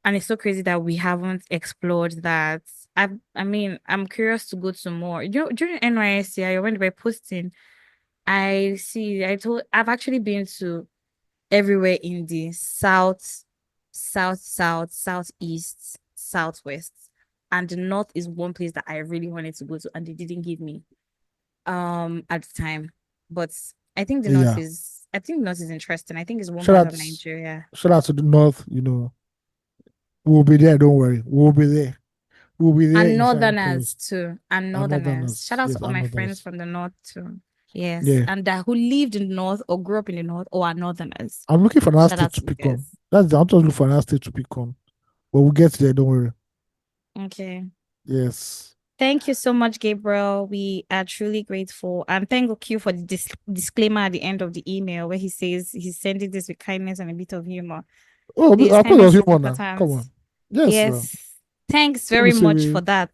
And it's so crazy that we haven't explored that. I mean, I'm curious to go to more. You know, during NYSC, when they were posting, I've actually been to everywhere in the southeast, southwest. And the north is one place that I really wanted to go to, and they didn't give me at the time. But Yeah. I think the north is interesting. I think it's one Shout part of out, Nigeria. shout out to the north. We'll be there. Don't worry. We'll be there. We'll be there, And inshallah. northerners too. And And northerners. Shout northerners. out to Yes, all and my friends northerners. from the north too. Yes. Yeah. And that who lived in the north or grew up in the north or are northerners. I'm looking for another Shout state out to to you pick on. guys. I'm just looking for another state to pick on. But we'll get there. Don't worry. Okay. Yes. Thank you so much, Gabriel. We are truly grateful. And thank you for the disclaimer at the end of the email where he says he's sending this with kindness and a bit of humor. Oh, Please, I thought it kindness was is human now. important. Come on. Yes, now. Yes. Thanks Don't be very say much we for that.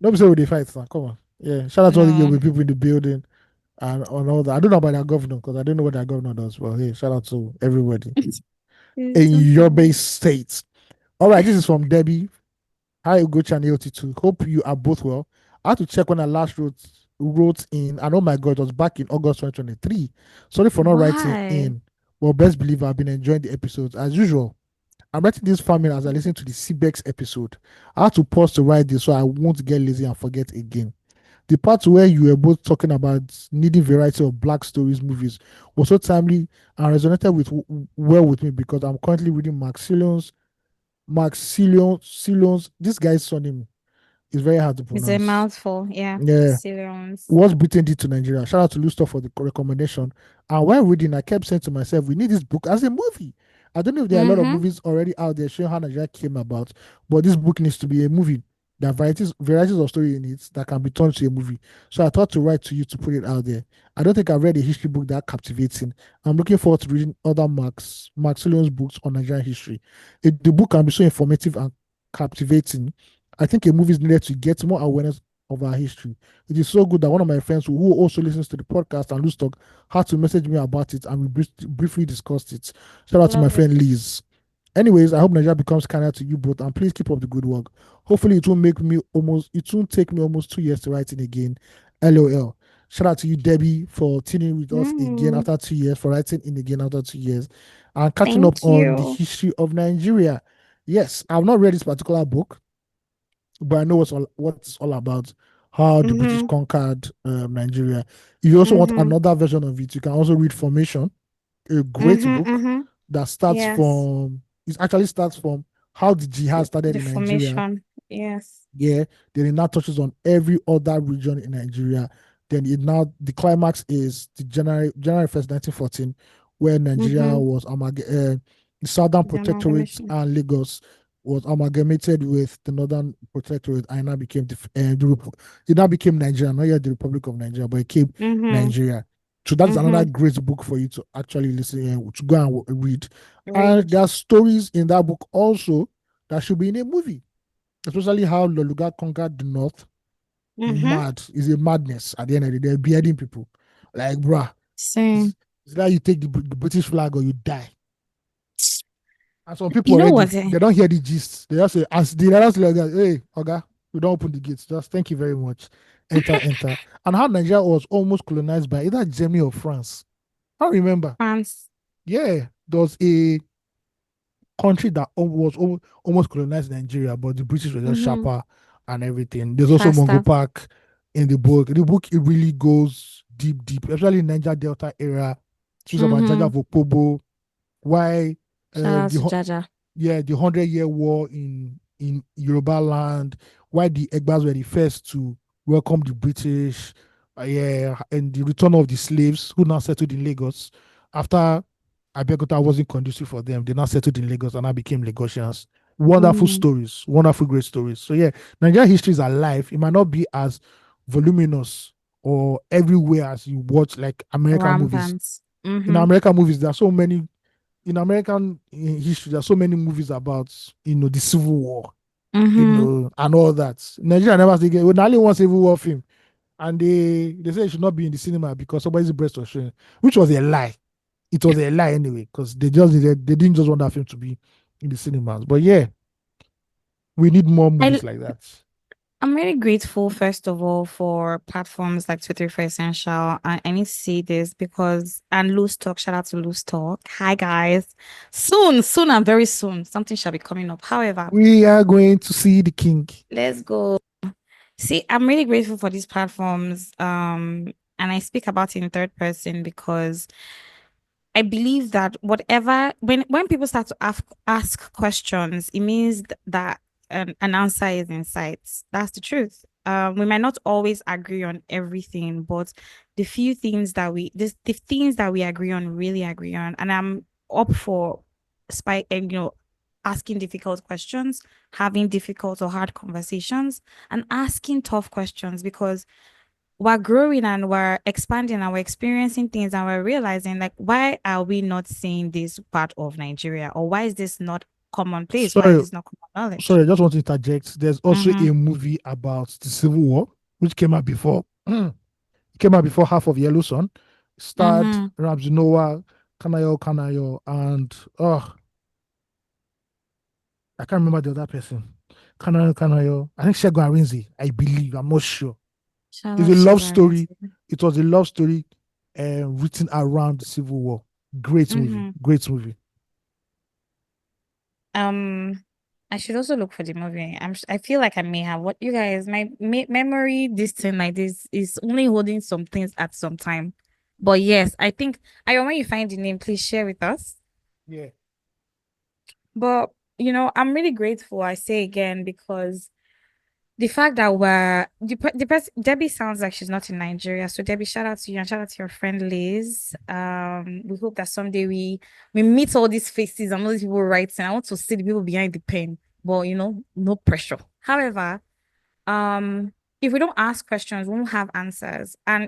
don't be say we dey fight now. Come on. Yeah. Shout out to all the No. Yoruba people in the building and on all that. I don't know about their governor because I don't know what their governor does. Well, hey, shout out to everybody in your base states. All right, this is from Debbie. Hi, Ugochi and AOT2. Hope you are both well. I had to check when I last wrote in, and oh my God, it was back in August 2023. Sorry for not writing in. Well, best believe I've been enjoying the episodes as usual. I'm writing this family as I listen to the CBEX episode. I had to pause to write this so I won't get lazy and forget again. The part where you were both talking about needing variety of black stories movies was so timely and resonated well with me because I'm currently reading Mark Cillion's, this guy's surname is very hard to It's a pronounce. mouthful. Yeah. Yeah. Ceylons. What Britain did to Nigeria. Shout out to Lusto for the recommendation. And while reading, I kept saying to myself, we need this book as a movie. I don't know if there are a lot of movies already out there showing how Nigeria came about, but this book needs to be a movie. There are varieties of story in it that can be turned to a movie. So I thought to write to you to put it out there. I don't think I've read a history book that captivating. I'm looking forward to reading other Mark Cillion's books on Nigerian history. The book can be so informative and captivating. I think a movie is needed to get more awareness of our history. It is so good that one of my friends who also listens to the podcast and Loose Talk had to message me about it and we briefly discussed it. Shout out to my friend Liz. Anyways, I hope Nigeria becomes kinder to you both and please keep up the good work. Hopefully it won't take me almost 2 years to write in again. LOL. Shout out to you, Debbie, for tuning with us again after 2 years, for writing in again after 2 years, and catching up on the history of Nigeria. Yes, I've not read this particular book, but I know what it's all about, how the British conquered Nigeria. If you also want another version of it, you can also read Formation, a great book that starts from, it actually starts from how the jihad started in Nigeria. Formation. Yes. Yeah. Then it now touches on every other region in Nigeria. Then the climax is the January 1st, 1914, where Nigeria was the Southern Protectorate and Lagos was amalgamated with the Northern Protectorate and now became it now became Nigeria, not yet the Republic of Nigeria, but it became Nigeria. So that's another great book for you to actually listen to go and read. And there are stories in that book also that should be in a movie, especially how Loluga conquered the North. Mad is a madness at the end of the day. They're beheading people, like bruh. It's like you take the British flag or you die. And some people they don't hear the gist. They just say, as the others like that, hey, okay, we don't open the gates. Just thank you very much. Enter. And how Nigeria was almost colonized by either Germany or France. I remember. France. Yeah, there was a country that was almost colonized Nigeria, but the British were just sharper and everything. There's also Mongo Park in the book. The book, it really goes deep, especially in Niger Delta era. It's about Jaja Vopobo, why the 100-year war in Yoruba land, why the Egbas were the first to welcome the British, and the return of the slaves who now settled in Lagos after Abeokuta wasn't conducive for them. They now settled in Lagos and now became Lagosians. Wonderful stories, wonderful, great stories. So yeah, Nigerian history is alive. It might not be as voluminous or everywhere as you watch like American movies. In American movies, there are so many. In American history, there are so many movies about the Civil War, and all that. Nigeria never say we only one Civil War film, and they say it should not be in the cinema because somebody's breast was showing, which was a lie. It was a lie anyway because they didn't just want that film to be in the cinemas. But yeah, We need more movies like that. I'm really grateful, first of all, for platforms like 234 Essential. I need to say this because, and Loose Talk, shout out to Loose Talk. Hi, guys. Soon and very soon, something shall be coming up. However, we are going to see the king. Let's go. See, I'm really grateful for these platforms. And I speak about it in third person because I believe that whatever when people start to ask questions, it means that an answer is in sight. That's the truth. We might not always agree on everything, but the things that we agree on, really agree on, and I'm up for asking difficult questions, having difficult or hard conversations, and asking tough questions because we're growing and we're expanding and we're experiencing things and we're realizing like, why are we not seeing this part of Nigeria, or why is this not commonplace? Why is this not common knowledge? Sorry, I just want to interject. There's also a movie about the Civil War which came out before. It came out before half of Yellow Sun. Starred Ramsey Noah, Kanayo, and I can't remember the other person. Kanayo. I think Segun Arinze, I believe. I'm not sure. It's a love story. It was a love story written around the Civil War. Great movie. Great movie. I should also look for the movie. I feel like I may have. What you guys, my memory, this thing like this is only holding some things at some time. But yes, I think when you find the name, please share with us. Yeah. But I'm really grateful. I say again because the fact that Debbie sounds like she's not in Nigeria. So Debbie, shout out to you and shout out to your friend Liz. We hope that someday we meet all these faces and all these people writing. I want to see the people behind the pen, but no pressure. However, if we don't ask questions, we won't have answers. And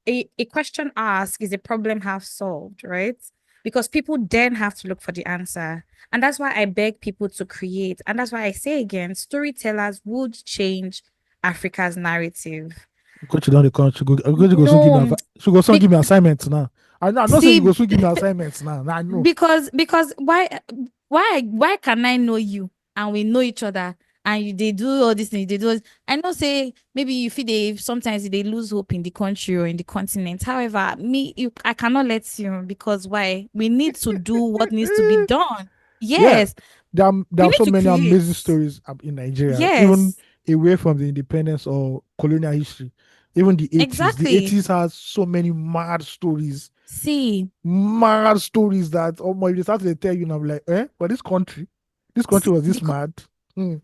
a question asked is a problem half solved, right? Because people then have to look for the answer. And that's why I beg people to create. And that's why I say again, storytellers would change Africa's narrative. Coach down the country. She go soon give me assignments now. I'm not saying you go soon give me assignments now. I know. Because why can I know you and we know each other and they do all these things, they do. I know say maybe you feel sometimes they lose hope in the country or in the continent. However, I cannot let you, because why? We need to do what needs to be done. Yes. Yeah. There are so many amazing stories in Nigeria. Yes. Even away from the independence or colonial history. Even the 80s. Exactly. The 80s has so many mad stories. Mad stories that if they start to tell you, and I'm like, but this country was this mad.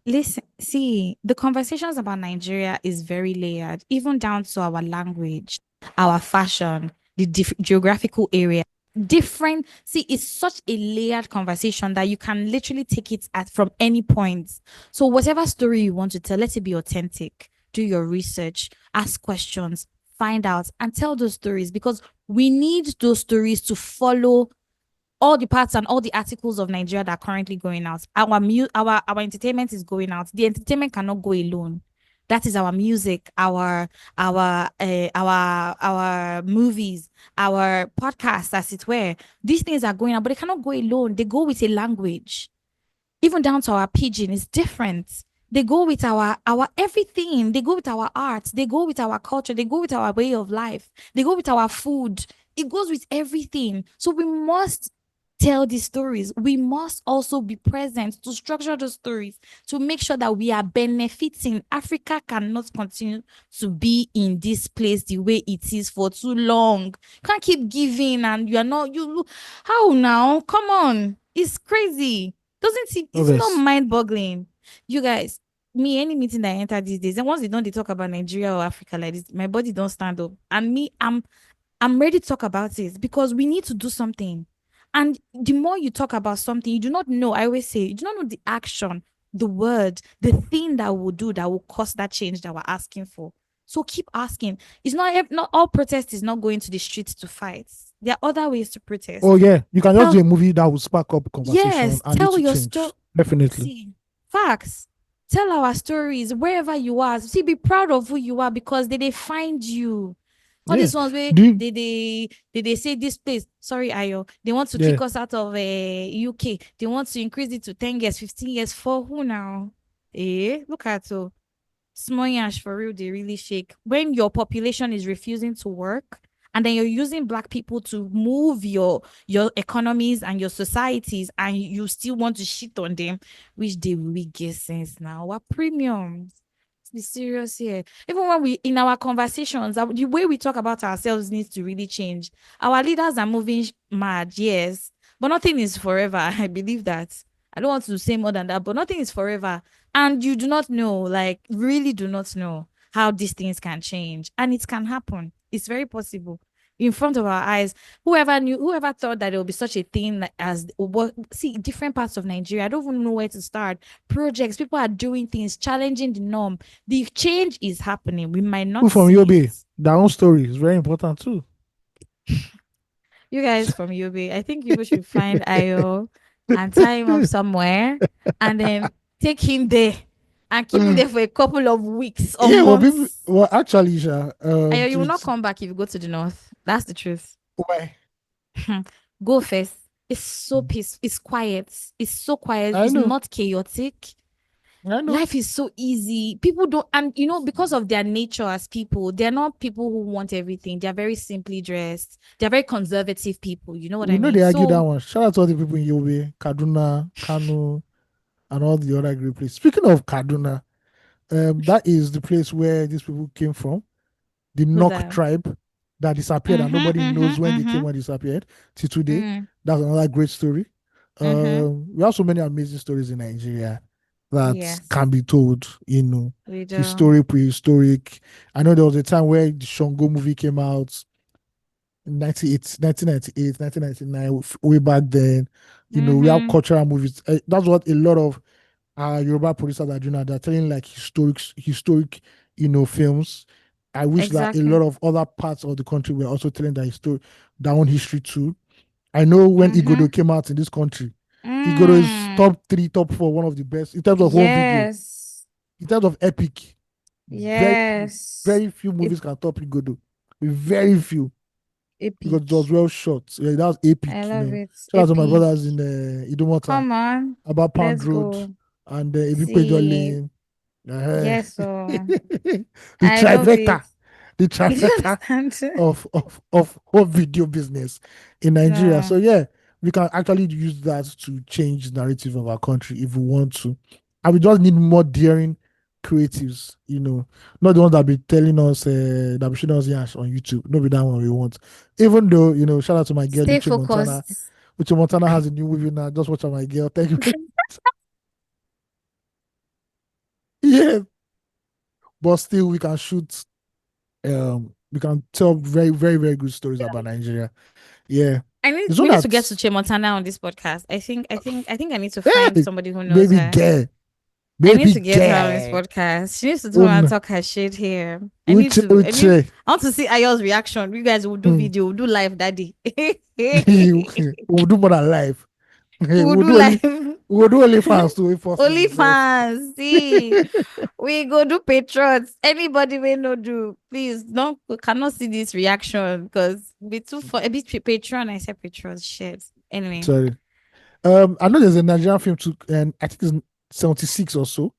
Listen, the conversations about Nigeria is very layered, even down to our language, our fashion, the geographical area. It's such a layered conversation that you can literally take it from any point. So whatever story you want to tell, let it be authentic. Do your research, ask questions, find out, and tell those stories, because we need those stories to follow all the parts and all the articles of Nigeria that are currently going out. Our entertainment is going out. The entertainment cannot go alone. That is our music, our movies, our podcasts, as it were. These things are going out, but they cannot go alone. They go with a language. Even down to our pidgin is different. They go with our everything. They go with our art. They go with our culture. They go with our way of life. They go with our food. It goes with everything. So we must tell these stories. We must also be present to structure those stories to make sure that we are benefiting. Africa cannot continue to be in this place the way it is for too long. Can't keep giving and how now? Come on. It's crazy. It's not mind-boggling. You guys, any meeting that I enter these days, and once they talk about Nigeria or Africa like this, my body don't stand up. And I'm ready to talk about it because we need to do something. And the more you talk about something, you do not know, I always say, you do not know the action, the word, the thing that will do that will cause that change that we're asking for. So keep asking. It's not all protest is not going to the streets to fight. There are other ways to protest. Oh yeah, you can just do a movie that will spark up conversation. Yes, and tell your story. Definitely. Facts. Tell our stories wherever you are. Be proud of who you are, because they find you. All these ones where they say this place, sorry, Ayo, they want to kick us out of UK. They want to increase it to 10 years, 15 years. For who now? Look at so small yash for real, they really shake. When your population is refusing to work and then you're using black people to move your economies and your societies and you still want to shit on them, which they will get sense now. What premiums? Let's be serious here. Even when we in our conversations, the way we talk about ourselves needs to really change. Our leaders are moving mad, yes, but nothing is forever. I believe that. I don't want to say more than that, but nothing is forever. And you do not know, like, really do not know how these things can change. And it can happen. It's very possible in front of our eyes. Whoever thought that there would be such a thing as what, see, different parts of Nigeria. I don't even know where to start. Projects, people are doing things, challenging the norm. The change is happening. We might not Who from see Yobe? it. Their own story is very important too. You guys from Yobe, I think people should find Ayo and tie him up somewhere and then take him there and keep him there for a couple of weeks or Yeah, months. well, actually, Ayo, you will not come back if you go to the north. That's the truth. why? Go first. It's so peaceful. It's quiet. It's so quiet. I It's know. not chaotic. I know. Life is so easy. People don't, and because of their nature as people, they're not people who want everything. They're very simply dressed. They're very conservative people. You know what We I know mean? they argue that So, one. Shout out to all the people in Yobe, Kaduna, Kano, and all the other great places. Speaking of Kaduna, that is the place where these people came from. The who Nok that? tribe that disappeared and nobody knows when they came, Mm-hmm. when they disappeared till today. Mm, That's another great story. mm-hmm. We have so many amazing stories in Nigeria that Yes, can be told, we do. historic, prehistoric. I know there was a time where the Shango movie came out in 1998, 1999, way back then. We have Mm-hmm. cultural movies. That's what a lot of Yoruba producers are doing now. They're telling like historic, films. I wish that a lot Exactly. of other parts of the country were also telling their own history too. I know when Mm-hmm. Igodo came out in this country, Igodo is Mm. top three, top four, one of the best in terms of home video, Yes. in terms of epic. Very few, Yes. very few It, movies can top Igodo. Very few because it was epic. well shot. Yeah, that was I epic. love it. Shout out to my Epic. brothers in Idumota, Come on. about Pound Let's Road go. and Ibipejo See. Lane. Uh, Yes, so the I love it. trifecta, the You trifecta understand? of whole video business in Nigeria. No. So yeah, we can actually use that to change the narrative of our country if we want to. And we just need more daring creatives, not the ones that be telling us that be showing us yash on YouTube. Not be that one we want. Even though, shout out to my girl Stay Uche Montana. focused. Uche Montana has a new movie now. Just watch out, my girl. Thank you. Yeah. But still we can shoot we can tell very, very, very good stories about Nigeria. Yeah. I need It's we not need to get that to Che Montana on this podcast. I think I need to find hey, somebody who knows baby her. girl, I need baby to get her on this girl. podcast. She needs to come and Un, talk her shit here. I need uche, to. uche. I want to see Ayo's reaction. You guys will do Hmm. video, we'll do live, daddy. We'll do more than live. Hey, We'll we'll do do only live. we'll do only fans too if Only possible. Safe. fans. See, we go do patrons. Anybody may not do. Please, don't we cannot see this reaction because be too for a bit patron. I said patrons. Shit. Anyway. Sorry. I know there's a Nigerian film too, and I think it's 76 or so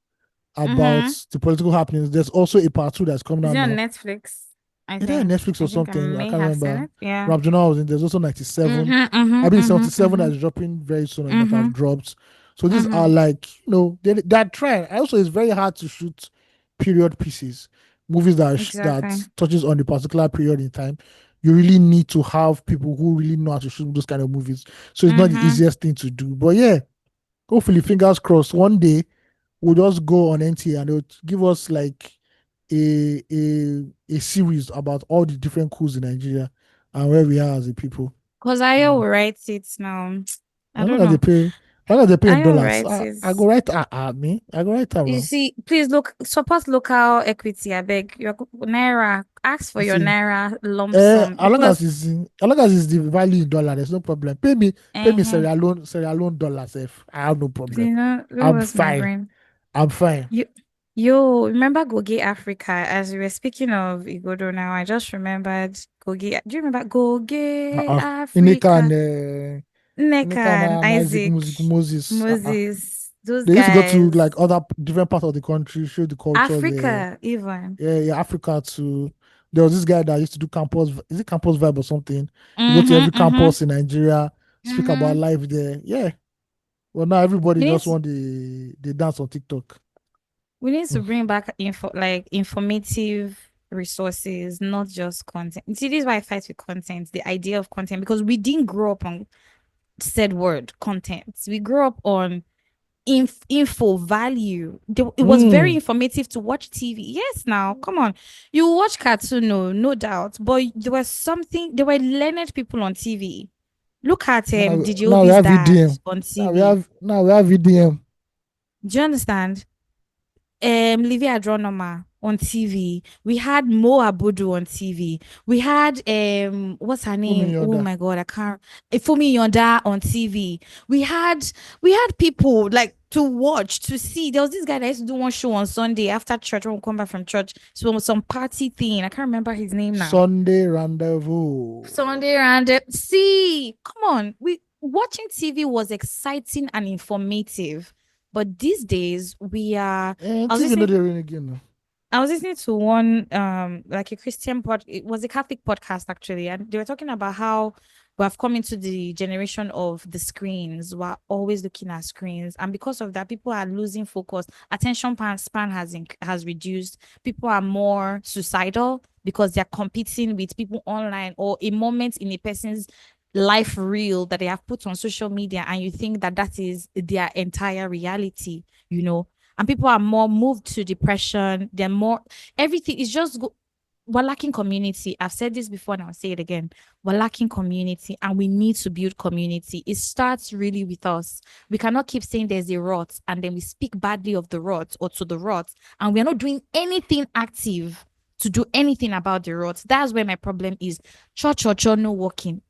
about Mm-hmm. the political happenings. There's also a part two that's coming Is out it on now. Netflix? I Either on think. Netflix or I think I something. I may can't have seen remember. it. Yeah. Rap Journal was in. There's also 97. Mm-hmm. I Mm-hmm. mean, Mm-hmm. 77 Mm-hmm. that's dropping very soon or might Mm-hmm. have dropped. So these are Mm-hmm. like, they're trying. Also, it's very hard to shoot period pieces, movies that Exactly. touches on a particular period in time. You really need to have people who really know how to shoot those kind of movies. So it's not the Mm-hmm. easiest thing to do. But yeah, hopefully, fingers crossed, one day we'll just go on NTA and they'll give us like a series about all the different coups in Nigeria and where we are as a people. Because I Mm. will write it now. I As long don't as they know. pay, as long as they pay in I will dollars, write I it. go right me. I go right You now. see, please look support local equity. I beg your naira. Ask for You your see, naira lump sum because as long as it's the value in dollar, there's no problem. Pay me uh Sierra Leone dollars. If I have no problem, please don't I'm waste my fine. brain. I'm fine. You remember Gogi Africa? As we were speaking of Igodo now, I just remembered Gogi. Do you remember Gogi Ineka and Africa? Ineka Neka and and Isaac Isaac Music Moses. Moses. Those They used to go to guys. like other different parts of the country, show the culture there. Africa, even. Yeah, Africa too. There was this guy that used to do campus. Is it campus vibe or something? You go to Mm-hmm, every mm-hmm, campus in Nigeria, speak about mm-hmm. life there. Yeah. Well, now everybody We need just to, want the dance on TikTok. we need to Mm. bring back informative resources, not just content. See, this is why I fight with content, the idea of content, because we didn't grow up on said word content. We grew up on info value. It was very Mm. informative to watch TV. Yes, now come on, you watch cartoon, no doubt, but there were learned people on TV. Look at Did Now we Obi's have dad VDM. on TV. Now we have VDM. Do you understand? Livy Adronoma on TV. We had Mo Abudu on TV. We had what's her Fumi name? Oh Yonda. my god, I can't. Fumi Yonda on TV. We had people like to watch to see. There was this guy that used to do one show on Sunday after church when we come back from church. So some party thing. I can't remember his name now. Sunday Rendezvous. Sunday and see, come on. We watching TV was exciting and informative. But these days we are And I was TV no listening dey rain again. I was listening to one like a Christian it was a Catholic podcast actually, and they were talking about how we have come into the generation of the screens. We're always looking at screens, and because of that, people are losing focus. Attention span has reduced. People are more suicidal because they're competing with people online or a moment in a person's life reel that they have put on social media, and you think that that is their entire reality. And people are more moved to depression. They're more everything is we're lacking community. I've said this before and I'll say it again. We're lacking community and we need to build community. It starts really with us. We cannot keep saying there's a rot and then we speak badly of the rot or to the rot and we're not doing anything active to do anything about the rot. That's where my problem is. Church, no working.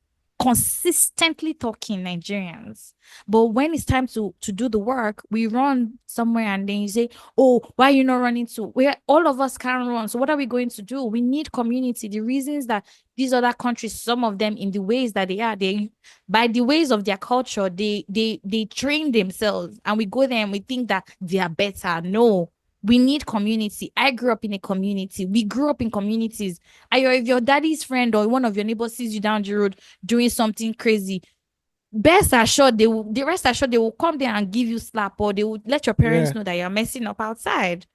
Consistently talking Nigerians. But when it's time to do the work, we run somewhere and then you say, oh, why are you not running to where all of us can run? So what are we going to do? We need community. The reasons that these other countries, some of them in the ways that they are, they by the ways of their culture, they train themselves and we go there and we think that they are better. No, we need community. I grew up in a community. We grew up in communities. If your daddy's friend or one of your neighbors sees you down the road doing something crazy, best assured the rest assured they will come there and give you slap or they will let your parents Yeah. know that you're messing up outside.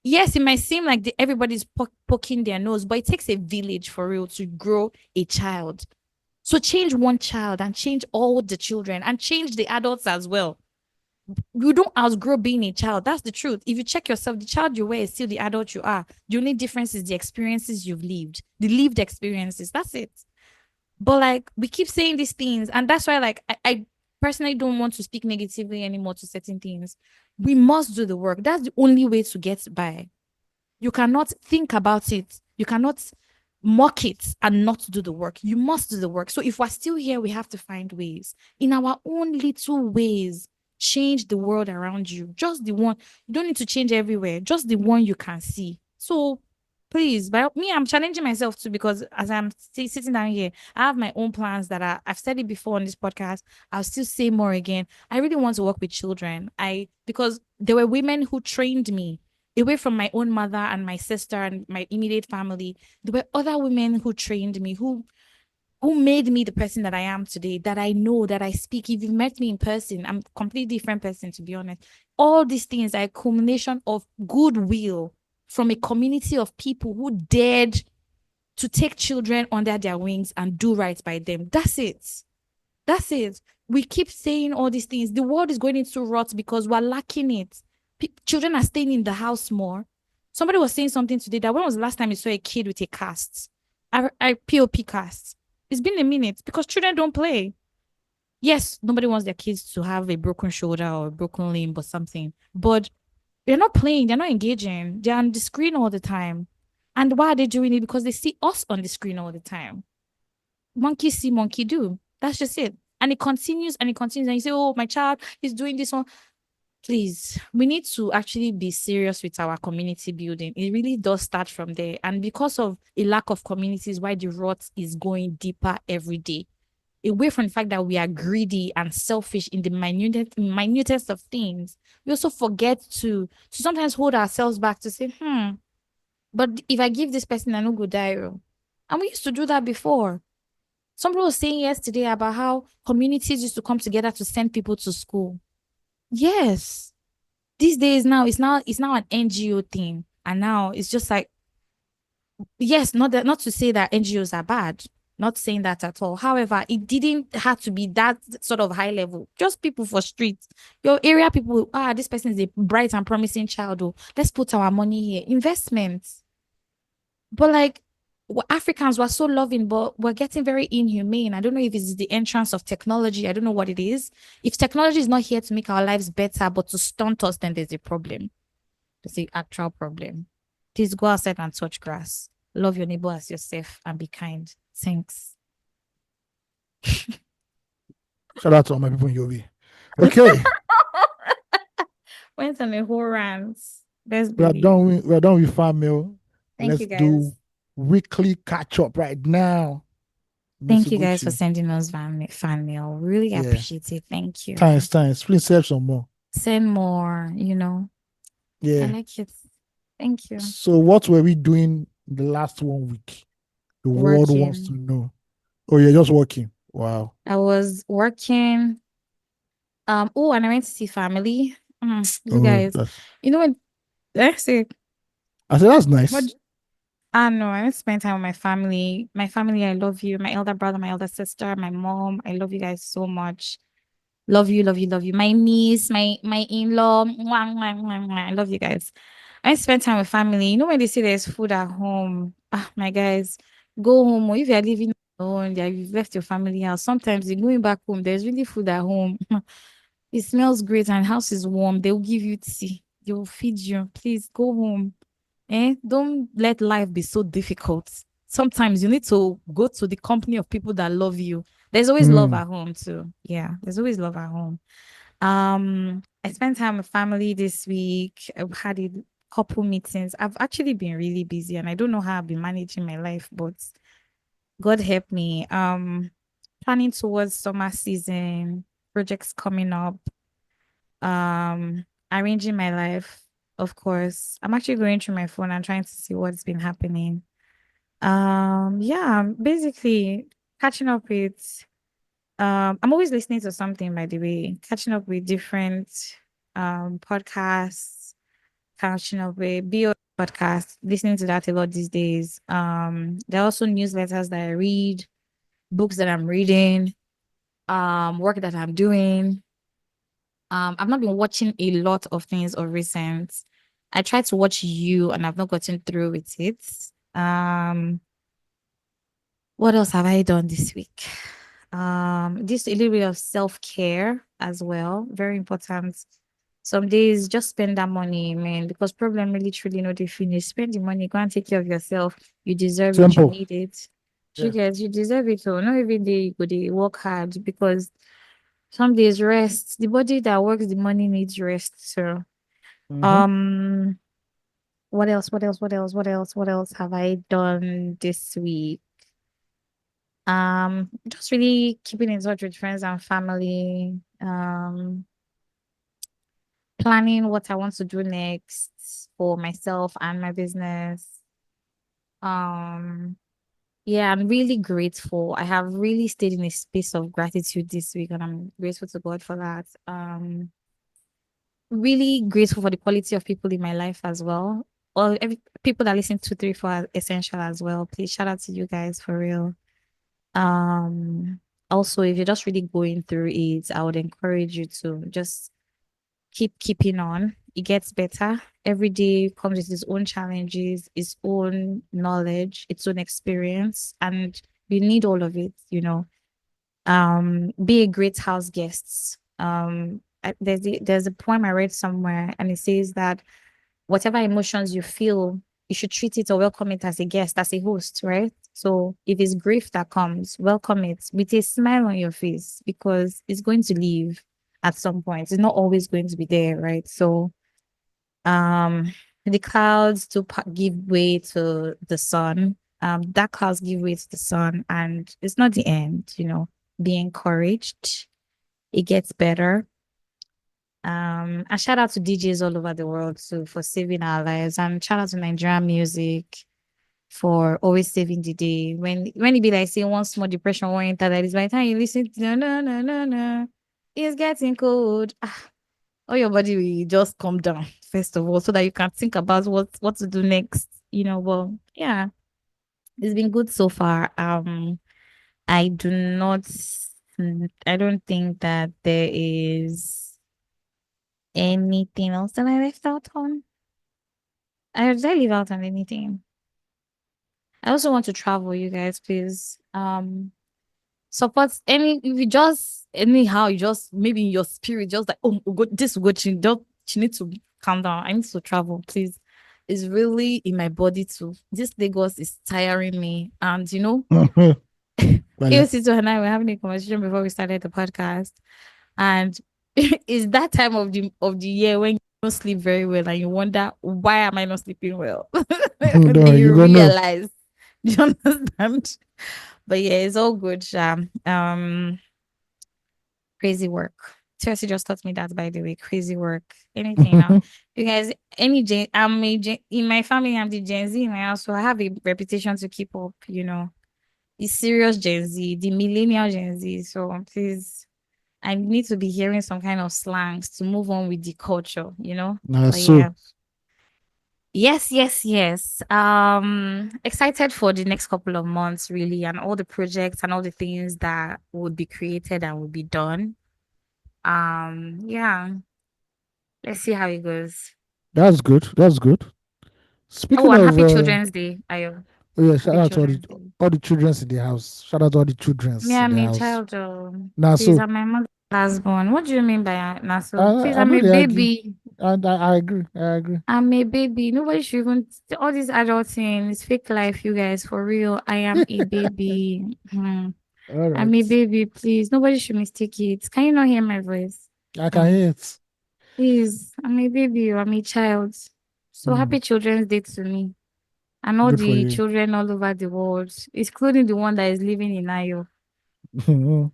Yes, it might seem like everybody's poking their nose, but it takes a village for real to grow a child. So change one child and change all the children and change the adults as well. You don't outgrow being a child. That's the truth. If you check yourself, the child you were is still the adult you are. The only difference is the experiences you've lived, the lived experiences. That's it. But like we keep saying these things, and that's why like I personally don't want to speak negatively anymore to certain things. We must do the work. That's the only way to get by. You cannot think about it. You cannot mock it and not do the work. You must do the work. So if we're still here, we have to find ways in our own little ways. Change the world around you. Just the one. You don't need to change everywhere. Just the one you can see. So please, but me, I'm challenging myself too because as I'm sitting down here, I have my own plans that I've said it before on this podcast. I'll still say more again. I really want to work with children. Because there were women who trained me away from my own mother and my sister and my immediate family. There were other women who trained me, who made me the person that I am today, that I know, that I speak. If you've met me in person, I'm a completely different person, to be honest. All these things are a culmination of goodwill from a community of people who dared to take children under their wings and do right by them. That's it. That's it. We keep saying all these things. The world is going into rot because we're lacking it. Children are staying in the house more. Somebody was saying something today that when was the last time you saw a kid with a cast? I POP cast. It's been a minute because children don't play. Yes, nobody wants their kids to have a broken shoulder or a broken limb or something, but they're not playing, they're not engaging, they're on the screen all the time. And why are they doing it? Because they see us on the screen all the time. Monkey see, monkey do. That's just it. And it continues and it continues. And you say, oh, my child is doing this one. Please, we need to actually be serious with our community building. It really does start from there. And because of a lack of communities, why the rot is going deeper every day. away from the fact that we are greedy and selfish in the minutest of things, we also forget to sometimes hold ourselves back to say, but if I give this person, I no go die. And we used to do that before. Somebody was saying yesterday about how communities used to come together to send people to school. Yes. These days now, it's now an NGO thing. And now it's just like, yes, not to say that NGOs are bad. Not saying that at all. However, it didn't have to be that sort of high level. Just people for streets. Your area people, this person is a bright and promising child. Oh, let's put our money here. Investments. But like, Africans were so loving, but we're getting very inhumane. I don't know if it's the entrance of technology. I don't know what it is. If technology is not here to make our lives better, but to stunt us, then there's a problem. There's the actual problem. Please go outside and touch grass. Love your neighbor as yourself and be kind. Thanks. Shout out to all my people in Yobi. Okay. Went on a whole rant. We're done with fan mail. Let's do weekly catch up right now. Thank you guys for sending us fan mail. Really appreciate it. Thank you. Thanks. Please send some more. Send more, Yeah. I like it. Thank you. So what were we doing the last 1 week? The world wants to know. Oh, you're just working. Wow. I was working. And I went to see family. You guys, when I said that's nice. No, I went to spend time with my family. My family, I love you. My elder brother, my elder sister, my mom. I love you guys so much. Love you. My niece, my in-law. I love you guys. I spend time with family. When they say there's food at home, my guys, go home. Or if you're living alone, you've left your family house. Sometimes you're going back home. There's really food at home. It smells great and house is warm. They'll give you tea. They will feed you. Please go home. Don't let life be so difficult. Sometimes you need to go to the company of people that love you. There's always love at home too. Yeah, there's always love at home. I spent time with family this week. I've had a couple meetings. I've actually been really busy and I don't know how I've been managing my life, but God help me. Planning towards summer season, projects coming up. Arranging my life, of course. I'm actually going through my phone and trying to see what's been happening. Basically catching up with I'm always listening to something, by the way, catching up with different podcasts, catching up with BO podcasts, listening to that a lot these days. There are also newsletters that I read, books that I'm reading, work that I'm doing. I've not been watching a lot of things of recent. I tried to watch You and I've not gotten through with it. What else have I done this week? Just a little bit of self-care as well. Very important. Some days just spend that money, man, because problem really truly not finish. Spend the money, go and take care of yourself. You deserve it, you need it. You guys, you deserve it. So not every day you go work hard because some days rest. The body that works the money needs rest. So what else have I done this week? Just really keeping in touch with friends and family. Planning what I want to do next for myself and my business. Yeah, I'm really grateful. I have really stayed in a space of gratitude this week, and I'm grateful to God for that. Really grateful for the quality of people in my life as well. Or people that listen to 3 4 Essential as well. Please shout out to you guys for real. Also, if you're just really going through it, I would encourage you to just keeping on. It gets better. Every day comes with its own challenges, its own knowledge, its own experience, and you need all of it, Be a great house guest. There's a poem I read somewhere and it says that whatever emotions you feel, you should treat it or welcome it as a guest, as a host, right? So if it's grief that comes, welcome it with a smile on your face because it's going to leave at some point. It's not always going to be there, right? So the clouds to give way to the sun. Dark clouds give way to the sun and it's not the end, be encouraged. It gets better. And shout out to DJs all over the world too for saving our lives. And shout out to Nigerian music for always saving the day. When it be like say one small depression one enter that is by the time you listen to no, it's getting cold. All your body will just calm down first of all, so that you can think about what to do next. Well, yeah, it's been good so far. I do not. I don't think that there is anything else that I left out on. Did I leave out on anything? I also want to travel, you guys, please. Support if you just anyhow, you just maybe in your spirit, just like, oh, this will go, she need to calm down. I need to travel, please. It's really in my body too. This Lagos is tiring me. And AOT2 and I were having a conversation before we started the podcast. And it's that time of the year when you don't sleep very well and you wonder, why am I not sleeping well? Then you realize. Do you understand? But yeah, it's all good. Crazy work. Chelsea just taught me that, by the way. Crazy work. Anything now. You guys, in my family, I'm the Gen Z, and I also have a reputation to keep up, The serious Gen Z, the millennial Gen Z. So please, I need to be hearing some kind of slangs to move on with the culture, But yeah. Yes. Excited for the next couple of months, really, and all the projects and all the things that would be created and will be done. Yeah. Let's see how it goes. That's good. Speaking and of happy Children's Day, Ayo. Oh yeah, shout out to all the childrens in the house. Shout out to all the childrens in the I'm a house. child. Nah, please, I'm my mother's last born. What do you mean by Naso? Please, I'm know a baby. I agree. I'm a baby. Nobody should even all these adult things. Fake life, you guys. For real, I am a baby. All right. I'm a baby. Please, nobody should mistake it. Can you not hear my voice? I can hear it. Please, I'm a baby. I'm a child. So happy Children's Day to me. And all the children all over the world, including the one that is living in Ayo.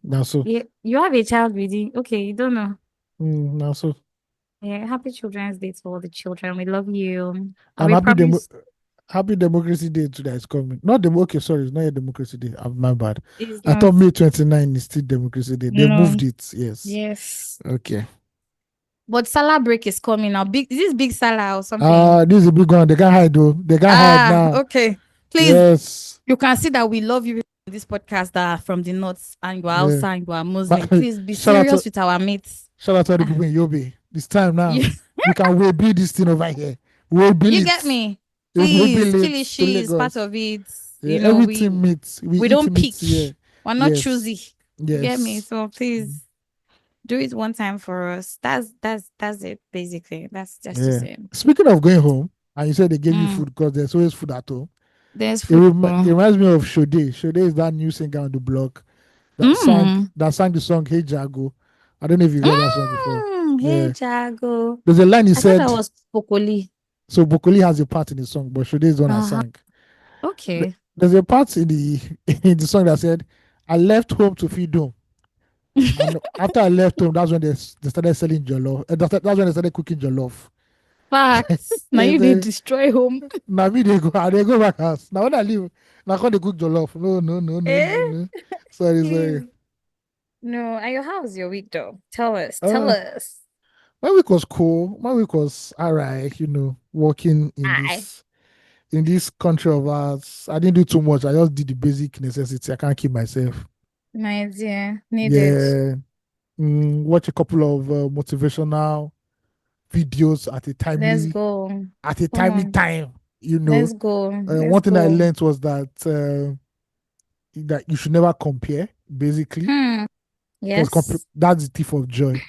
That's so. Yeah, you have a child with you. Okay, you don't know. That's so. Yeah, happy Children's Day to all the children. We love you. I'm happy Democracy Day today is coming. Okay, sorry, it's not a Democracy Day. My bad. I thought May 29 is still Democracy Day. They moved it. Yes. Okay. But Salah break is coming now. Is this big Salah or something? This is a big one. They can't hide though. They can't hide now. Okay. Please. Yes. You can see that we love you in this podcast that are from the north and you are outside, you are Muslim. Please be serious with our mates. Shout out to all the people in Yobe. This time now. We can build this thing over here. We'll build it. You get me? Please, Kilishi is part of it. Yeah, everything meets. We don't pick. We're not choosy. Yes. You get me? So please do it one time for us. That's it, basically. That's just the same. Speaking of going home, and you said they gave you food because there's always food at home. There's food. It reminds me of Shode. Shode is that new singer on the block that sang the song Hey Jago. I don't know if you've heard that song before. Hey Jago. There's a line he said. That was Bokoli. So Bokoli has a part in the song, but Shode is the one that sang. Okay. There's a part in the song that said, I left home to feed home. And after I left home, that's when they started selling jollof. That's when they started cooking jollof. Facts. Now you did destroy home. Now me they go back house. Now when I leave, now they cook jollof. No. Sorry. No, and how's your week though? Tell us. My week was cool. My week was alright, working in this country of ours. I didn't do too much. I just did the basic necessity. I can't keep myself. My dear, needed. Watch a couple of motivational videos at a timely. Let's go. At a timely time, Let's go. One thing I learned was that you should never compare. Basically, yes, that's the thief of joy.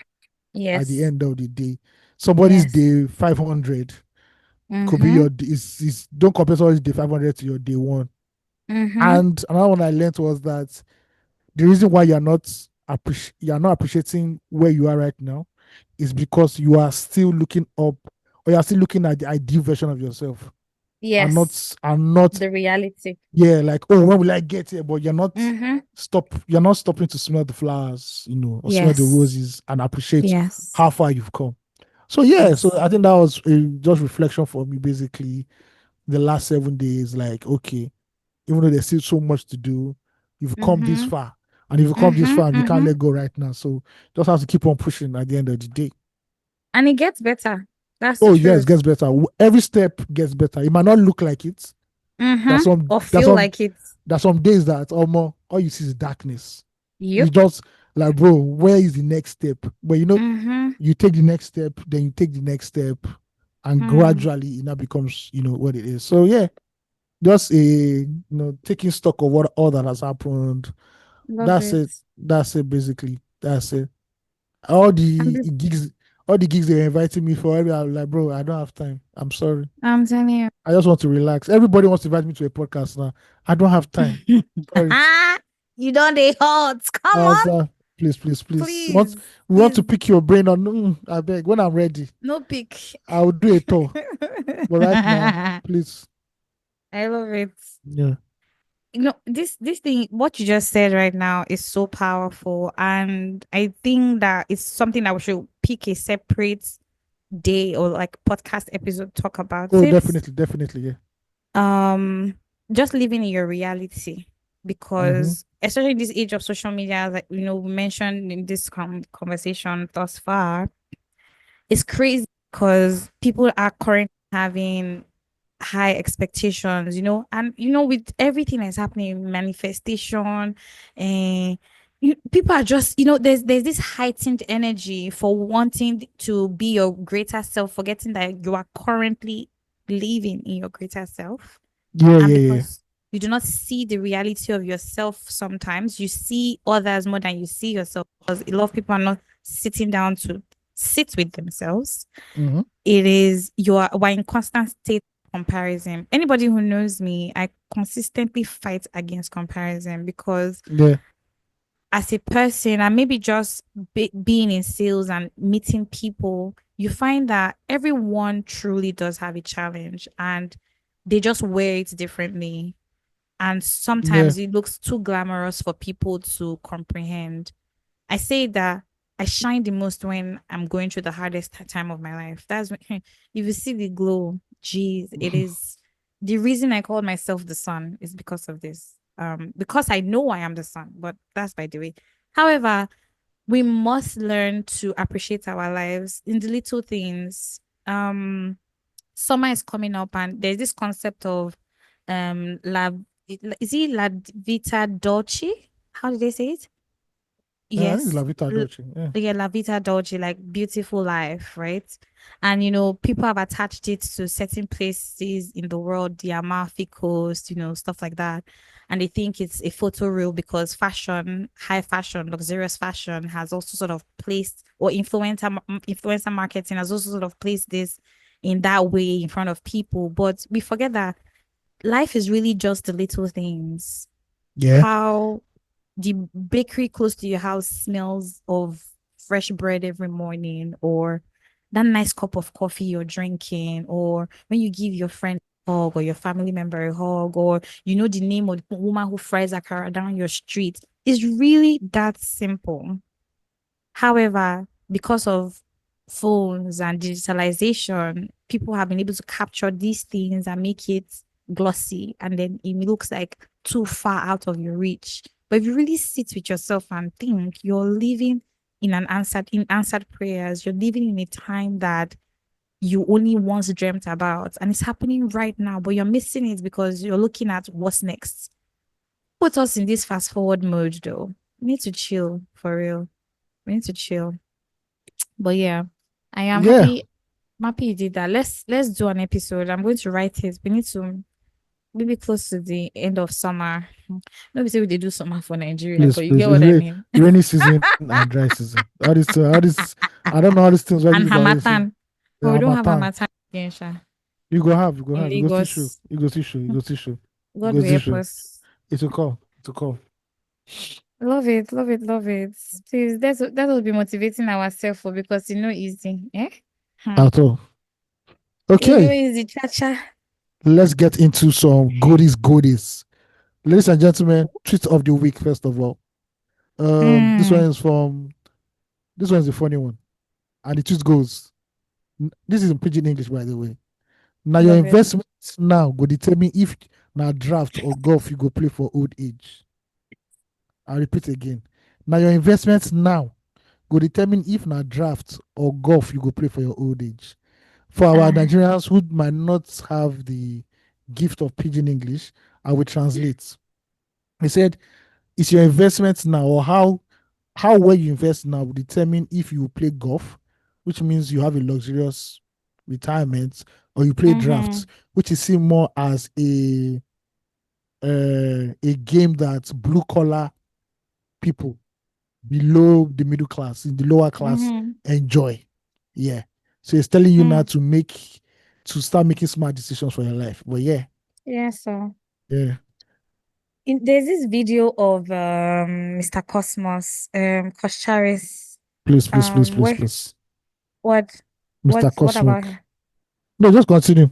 Yes. At the end of the day, somebody's day 500 could be your. Don't compare somebody's day 500 to your day 1. And another one I learned was that the reason why you're not appreciating where you are right now is because you are still looking up, or you are still looking at the ideal version of yourself. Yes. are not the reality. Yeah, like, oh, when will I get here? But you're not stopping to smell the flowers, or smell the Yes. roses and appreciate Yes. how far you've come. So yeah, so Yes. I think that was just reflection for me basically the last 7 days. Like, okay, even though there's still so much to do, you've come this Mm-hmm. far. And if you come this Mm-hmm. far, you can't Mm-hmm. let go right now. So just have to keep on pushing at the end of the day. And it gets better. That's the Oh yes, it truth. gets better. Every step gets better. It might not look like it. Mm-hmm. There's some Or there's feel some like it. there's some days that all you see is darkness. You Yep. just like, bro, where is the next step? But Mm-hmm. you take the next step, then you take the next step, and Mm. gradually it now becomes, what it is. So yeah, just taking stock of what all that has happened. Love That's it. it. That's it basically. That's it. All the gigs, all the gigs they were inviting me for, I'm like, bro, I don't have time. I'm sorry. I'm telling you. I just want to relax. Everybody wants to invite me to a podcast now. I don't have time. Sorry. You don't they hot. Come on. Please, please, please. Please. We want to Please. pick your brain on. I beg. When I'm ready, No pick. I will do a tour. But right now, please. I love it. Yeah. This thing, what you just said right now is so powerful. And I think that it's something that we should pick a separate day or like podcast episode talk about Oh, it. definitely, definitely. Yeah. um just living in your reality, Mm-hmm. because especially in this age of social media, like we mentioned in this conversation thus far, it's crazy because people are currently having high expectations, and with everything that's happening, manifestation, and people are just, there's this heightened energy for wanting to be your greater self, forgetting that you are currently living in your greater self. Yeah, And yeah, yeah. because you do not see the reality of yourself, sometimes you see others more than you see yourself, because a lot of people are not sitting down to sit with themselves. Mm-hmm. It is we're in constant state of comparison. Anybody who knows me, I consistently fight against comparison, because Yeah. as a person, and maybe just being in sales and meeting people, you find that everyone truly does have a challenge, and they just wear it differently. And Yeah. sometimes it looks too glamorous for people to comprehend. I say that I shine the most when I'm going through the hardest time of my life. That's when if you see the glow, geez, it is the reason I called myself the sun is because of this. Because I know I am the sun, but that's by the way. However, we must learn to appreciate our lives in the little things. Summer is coming up, and there's this concept of la is it la vita dolce? How did they say it? Yeah, I think it's Yes. La Vita Dolce. Yeah. Yeah, La Vita Dolce, like beautiful life, right? And people have attached it to certain places in the world, the Amalfi Coast, stuff like that. And they think it's a photo reel because fashion, high fashion, luxurious fashion has also sort of placed, or influencer marketing has also sort of placed this in that way in front of people. But we forget that life is really just the little things. Yeah. How the bakery close to your house smells of fresh bread every morning, or that nice cup of coffee you're drinking, or when you give your friend a hug or your family member a hug, or the name of the woman who fries akara down your street, is really that simple. However, because of phones and digitalization, people have been able to capture these things and make it glossy, and then it looks like too far out of your reach. But if you really sit with yourself and think, you're living in answered prayers, you're living in a time that you only once dreamt about, and it's happening right now, but you're missing it because you're looking at what's next. Put us in this fast forward mode though. We need to chill for real. We need to chill. But yeah, I am Yeah. happy. I'm happy you did that. Let's do an episode. I'm going to write it. We need to maybe close to the end of summer. Nobody say we do summer for Nigeria, Please, but you please. get what I mean. Rainy season and dry season. All this. I don't know all these things. Why And people are saying, Hamatan. But we yeah, don't have Hamatan. Hamatan again, Sha. You go In have. You go see show. Lagos. You go see show. You go see show. You God go will see help show. us. It's a call. It's a call. Love it, love it, love it. Please, that will be motivating ourselves for, because easy. Eh? Hmm. At all. It's no Okay. easy, cha cha. let's get into some goodies. Ladies and gentlemen, tweet of the week, first of all. This one is the funny one. And the tweet goes, this is in pidgin English, by the way. Now your investments now go determine if now draft or golf you go play for old age. I'll repeat again. Now your investments now go determine if now draft or golf you go play for your old age. For our Nigerians who might not have the gift of pidgin English, I will translate. He said, it's your investments now, or how well you invest now will determine if you play golf, which means you have a luxurious retirement, or you play drafts, which is seen more as a game that blue collar people below the middle class, in the lower class, enjoy. Yeah. So it's telling you now to start making smart decisions for your life. But yeah. Yeah, so. Yeah. There's this video of Mr. Cosmos, Kosharis. Please. What? Mr. Cosmos. What about her? No, just continue.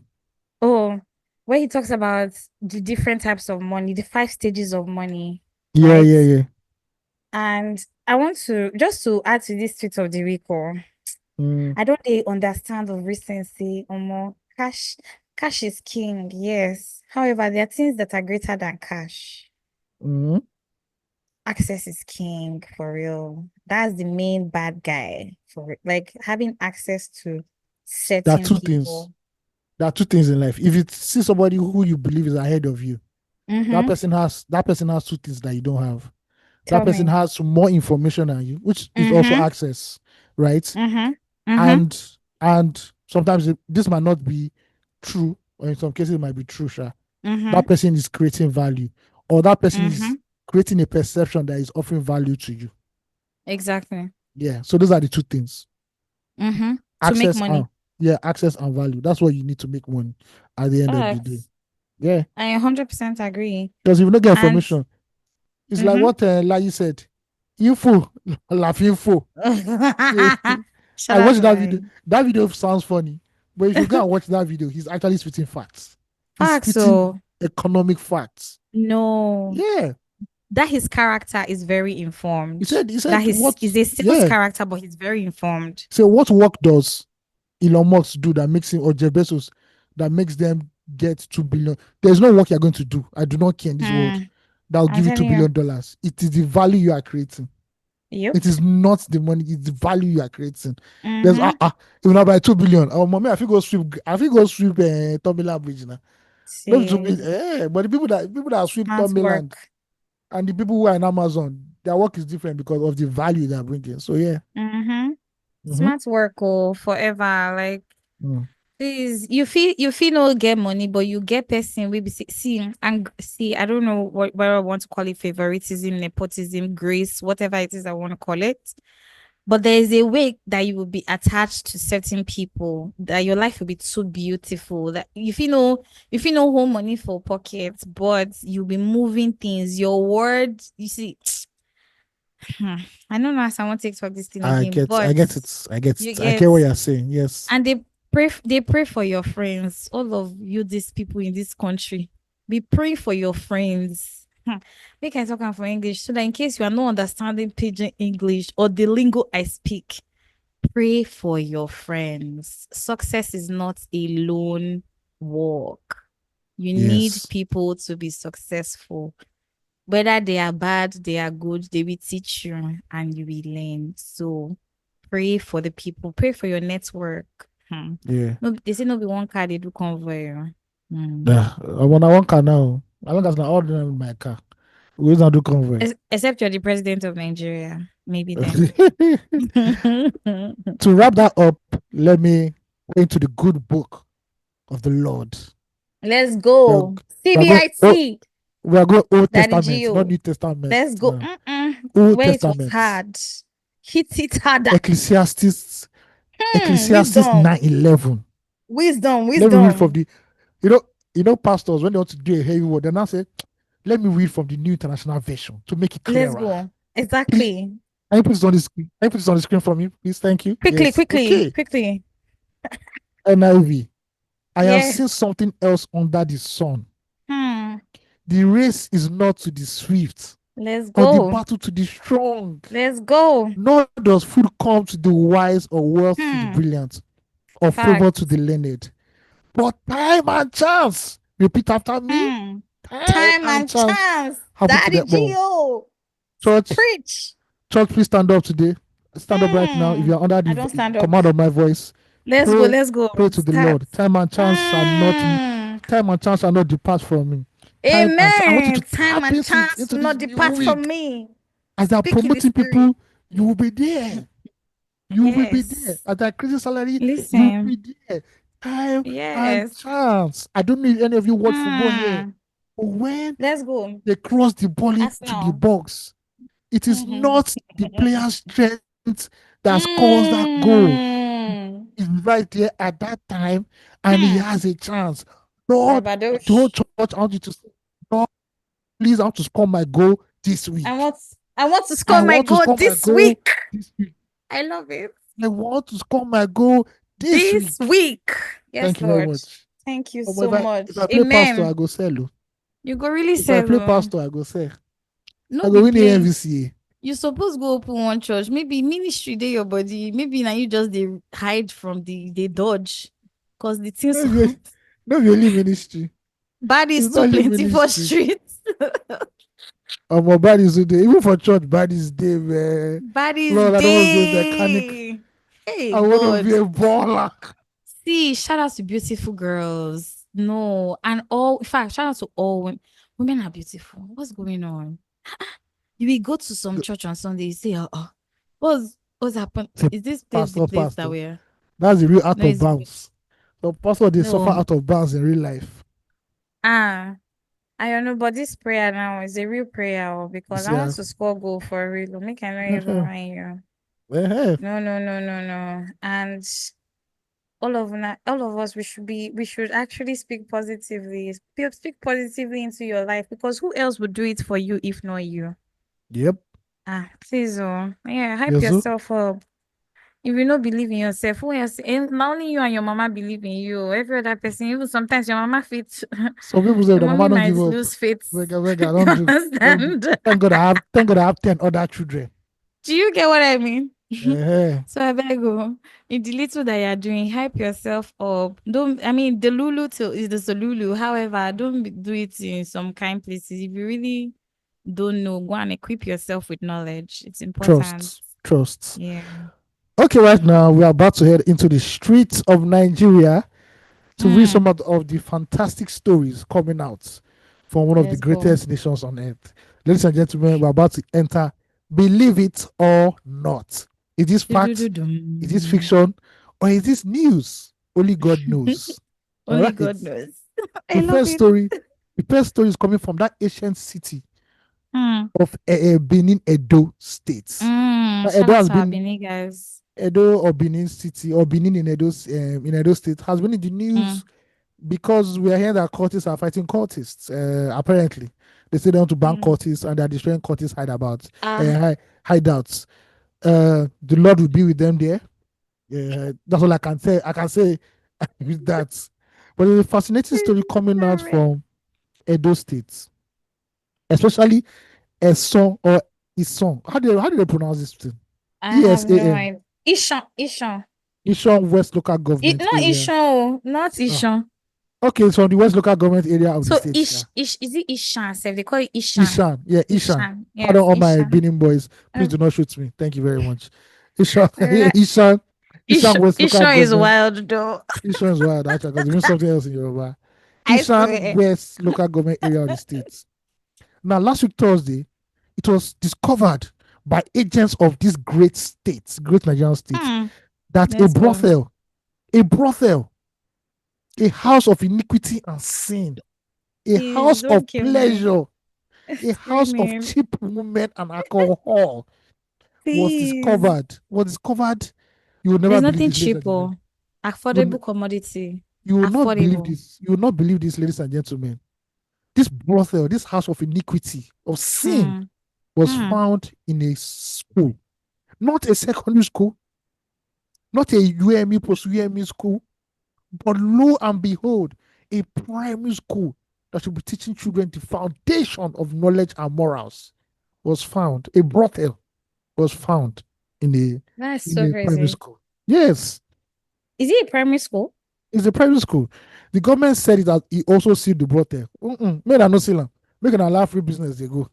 Oh, where he talks about the different types of money, the 5 stages of money. Yeah, right? Yeah. And I want to add to this tweet of the week. I don't understand of recency or more. Cash is king, yes. However, there are things that are greater than cash. Access is king, for real. That's the main bad guy, for like having access to certain people. There are two things in life. If you see somebody who you believe is ahead of you, that person has 2 things that you don't have. That person has more information than you, which is also access, right? And sometimes this might not be true, or in some cases it might be true, sure. That person is creating value, or that person is creating a perception that is offering value to you. Exactly. Yeah. So those are the 2 things. Access, to make money. Access and value. That's what you need to make money at the end of the day. Yeah. I 100% agree. Because if you don't get information, it's like what Lai said. Info, laugh info. I watched that video. That video sounds funny. But if you go and watch that video, he's actually spitting facts. He's spitting economic facts. No. Yeah. That his character is very informed. He said that he's a sales character, but he's very informed. So what work does Elon Musk do that makes him, or Jeff Bezos, that makes them get 2 billion? There's no work you're going to do. I do not care in this world that will give you $2 billion. It is the value you are creating. Yep. It is not the money, it's the value you are creating. There's even about 2 billion. Oh, mommy, I think go sweep Tomila Bridge now. But the people that sweep Tomiland and the people who are in Amazon, their work is different because of the value they are bringing. So yeah. Smart work forever. Like please, you feel no get money, but you get person we see. I don't know what I want to call it, favoritism, nepotism, grace, whatever it is I want to call it. But there is a way that you will be attached to certain people, that your life will be too beautiful. That if you know hold money for pockets, but you'll be moving things. Your word, you see. I don't know how someone takes for this thing again. I get it. I get what you're saying. Yes. And they pray for your friends. All of you, these people in this country, be praying for your friends. Make I talk for English, so that in case you are not understanding pidgin English or the lingo I speak, pray for your friends. Success is not a lone walk. You need people to be successful. Whether they are bad, they are good, they will teach you and you will learn. So pray for the people, pray for your network. Yeah. No, they say no be one car, they do convoy. Yeah, I want one car now. I don't have all them in my car. We don't do convoy. Except you're the president of Nigeria. Maybe then. To wrap that up, let me go into the good book of the Lord. Let's go. CBIT. We are going Old Testament, not New Testament. Let's go. Old Where Testament. It was hard. Hit it harder. Ecclesiastes 9:11. Wisdom. Let me read from the, you know, pastors, when they want to do a heavy word, they now say, let me read from the New International Version to make it clearer. Let's go. Exactly. Can you put this on the screen? Can you put this on the screen for me, please? Thank you. Quickly. NIV. I have seen something else under the sun. The race is not to the swift. Let's go. Or the battle to the strong. Let's go. Nor does food come to the wise or wealth to the brilliant or favor to the learned. But time and chance. Repeat after me. Time and chance. Daddy Gio. Church, preach. Church, please stand up today. Stand up right now. If you're under the command of my voice, let's go. Pray to the Lord. Time and chance shall not depart from me. Amen. I want you to time and chance will not depart from me. As they are promoting people, you will be there. You will be there. At that crazy salary, you will be there. Time and chance. I don't know if any of you watch football here. But when let's go, they cross the ball into the box, it is not the player's strength that scores that goal. It's right there at that time, and he has a chance. Lord, the whole church, I want you to say, Lord, please, I want to score my goal this week. I want to score my goal this week. I love it. I want to score my goal this week. Yes, thank you very much. Thank you so much. If I play pastor, I go sell. You go really sell. If I play pastor, I go sell. I go win the NVCA. You suppose go open one church. Maybe ministry dey your body. Maybe now you just they hide from the dodge. Because the things no really ministry. Bad is so plenty for streets. My bad is there. Even for church, bad is there, man. Bad is Lord, there. I don't want to be a mechanic. Hey, I want to be a baller. See, shout out to beautiful girls. No, and all, in fact, shout out to all women. Women are beautiful. What's going on? You will go to some church on Sunday, you say, what's happened? Is this place the place that we're... That's the real out of bounds. The pastor, they suffer out of bounds in real life. I don't know, but this prayer now is a real prayer because I want to score goal for real. Make I know even mind you. No. And all of us, we should actually speak positively. Speak positively into your life, because who else would do it for you if not you? Yep. Please, hype yourself up. If you don't believe in yourself, who else? And not only you and your mama believe in you, every other person, even sometimes your mama faith. Some people say the mama don't give up. Lose faith. Don't do. Thank God I have 10 other children. Do you get what I mean? So I better go. In the little that you're doing, hype yourself up. The Lulu is the Lulu. However, don't do it in some kind places. If you really don't know, go and equip yourself with knowledge. It's important. Trust. Yeah. Okay, right now we are about to head into the streets of Nigeria to read some of the fantastic stories coming out from one of the greatest nations on earth. Ladies and gentlemen, we're about to enter Believe It or Not. Is this fact? Is this fiction? Or is this news? Only God knows. Only God knows. The first story is coming from that ancient city of Benin, Edo State. Edo has been Benin, guys. Edo or Benin City or Benin in Edo State has been in the news because we are hearing that cultists are fighting cultists. Apparently, they say they want to ban cultists and they are destroying cultists hideouts. The Lord will be with them there. That's all I can say. I can say with that. But there's a fascinating story coming out from Edo State, especially Eson or Ison. How do they pronounce this thing? ESAN. Ishon West Local Government. Not Ishon, not Ishon. Okay, so the West Local Government area of the state. So is it Ishan? They call it Ishan. Ishan, yeah, Ishan. Pardon all my Benin boys. Please do not shoot me. Thank you very much. Ishan, Ishan West Local Government. Is wild though. Ishan is wild actually because there's something else in Yoruba. Ishan West Local Government area of the state. Now, last week Thursday, it was discovered by agents of this great Nigerian state, that a brothel, a house of iniquity and sin, a house of pleasure, a house of cheap women and alcohol was discovered. You will never believe this. There's nothing cheap or affordable commodity. You will not believe this. You will not believe this, ladies and gentlemen. This brothel, this house of iniquity, of sin, was found in a school, not a secondary school, not a UME, post-UME school, But lo and behold, a primary school that should be teaching children the foundation of knowledge and morals was found. A brothel was found That's in so a primary crazy. school. Yes. Is it a primary school? It's a primary school. The government said it that he also sealed the brothel. Make that no seal. Make an allow free business they go.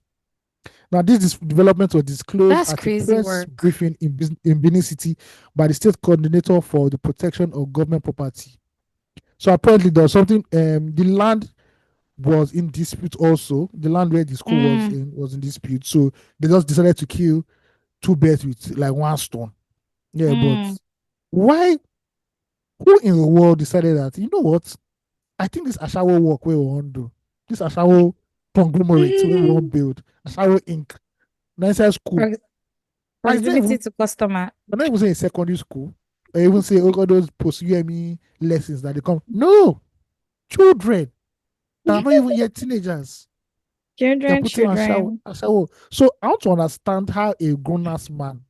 Now, this development was disclosed That's at a crazy press work. briefing in Benin City by the state coordinator for the protection of government property. So apparently there was something. The land was in dispute. Also, the land where the school was in dispute. So they just decided to kill two birds with like one stone. Yeah, but why? Who in the world decided that? You know what? I think this Ashawo work we want to do. This Ashawo conglomerate we want build. Ashawo Inc. Nicer school. Proximity to customer. I'm not even saying secondary school. I even say all those post UME lessons that they come. No, children. They're not even yet teenagers. They're putting Children. Ashawo. So I want to understand how a grown-ass man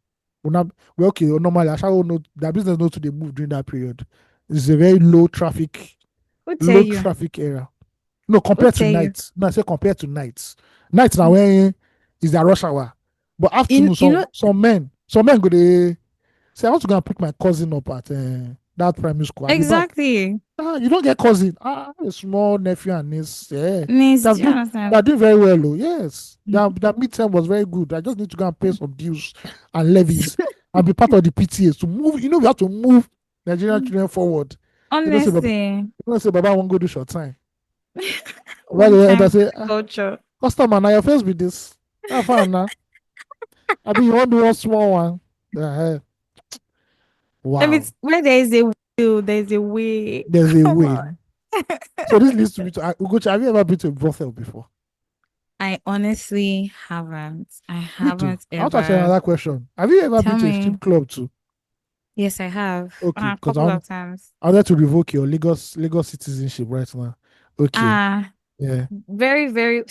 will not. Well, okay, normally Ashawo know their business knows to they move during that period. It's a very low traffic area. No, compared to nights. No, I say compared to nights. Nights now when is the rush hour. But afternoon, some men go they say I want to go and pick my cousin up at that primary school. Exactly. You don't get cousin. A small nephew and niece. Yeah. Niece, do you understand? They're doing very well, though. Yes. That midterm was very good. I just need to go and pay some dues and levies and be part of the PTAs to move. You know, we have to move Nigerian children forward. Honestly. You don't say, Baba won't go do short time. Why do you say, culture? Customer, now your face with this. Have fun now. I mean, you want to do one small one. Wow. I mean, where there is a will, there's a way. There's a way. So this leads to me to Ugochi. Have you ever been to a brothel before? I honestly haven't. I haven't ever. I'll ask you another question. Have you ever been to a strip club too? Yes, I have. Okay, a couple of times. I'm there to revoke your Lagos citizenship right now. Okay. Yeah. Very, very.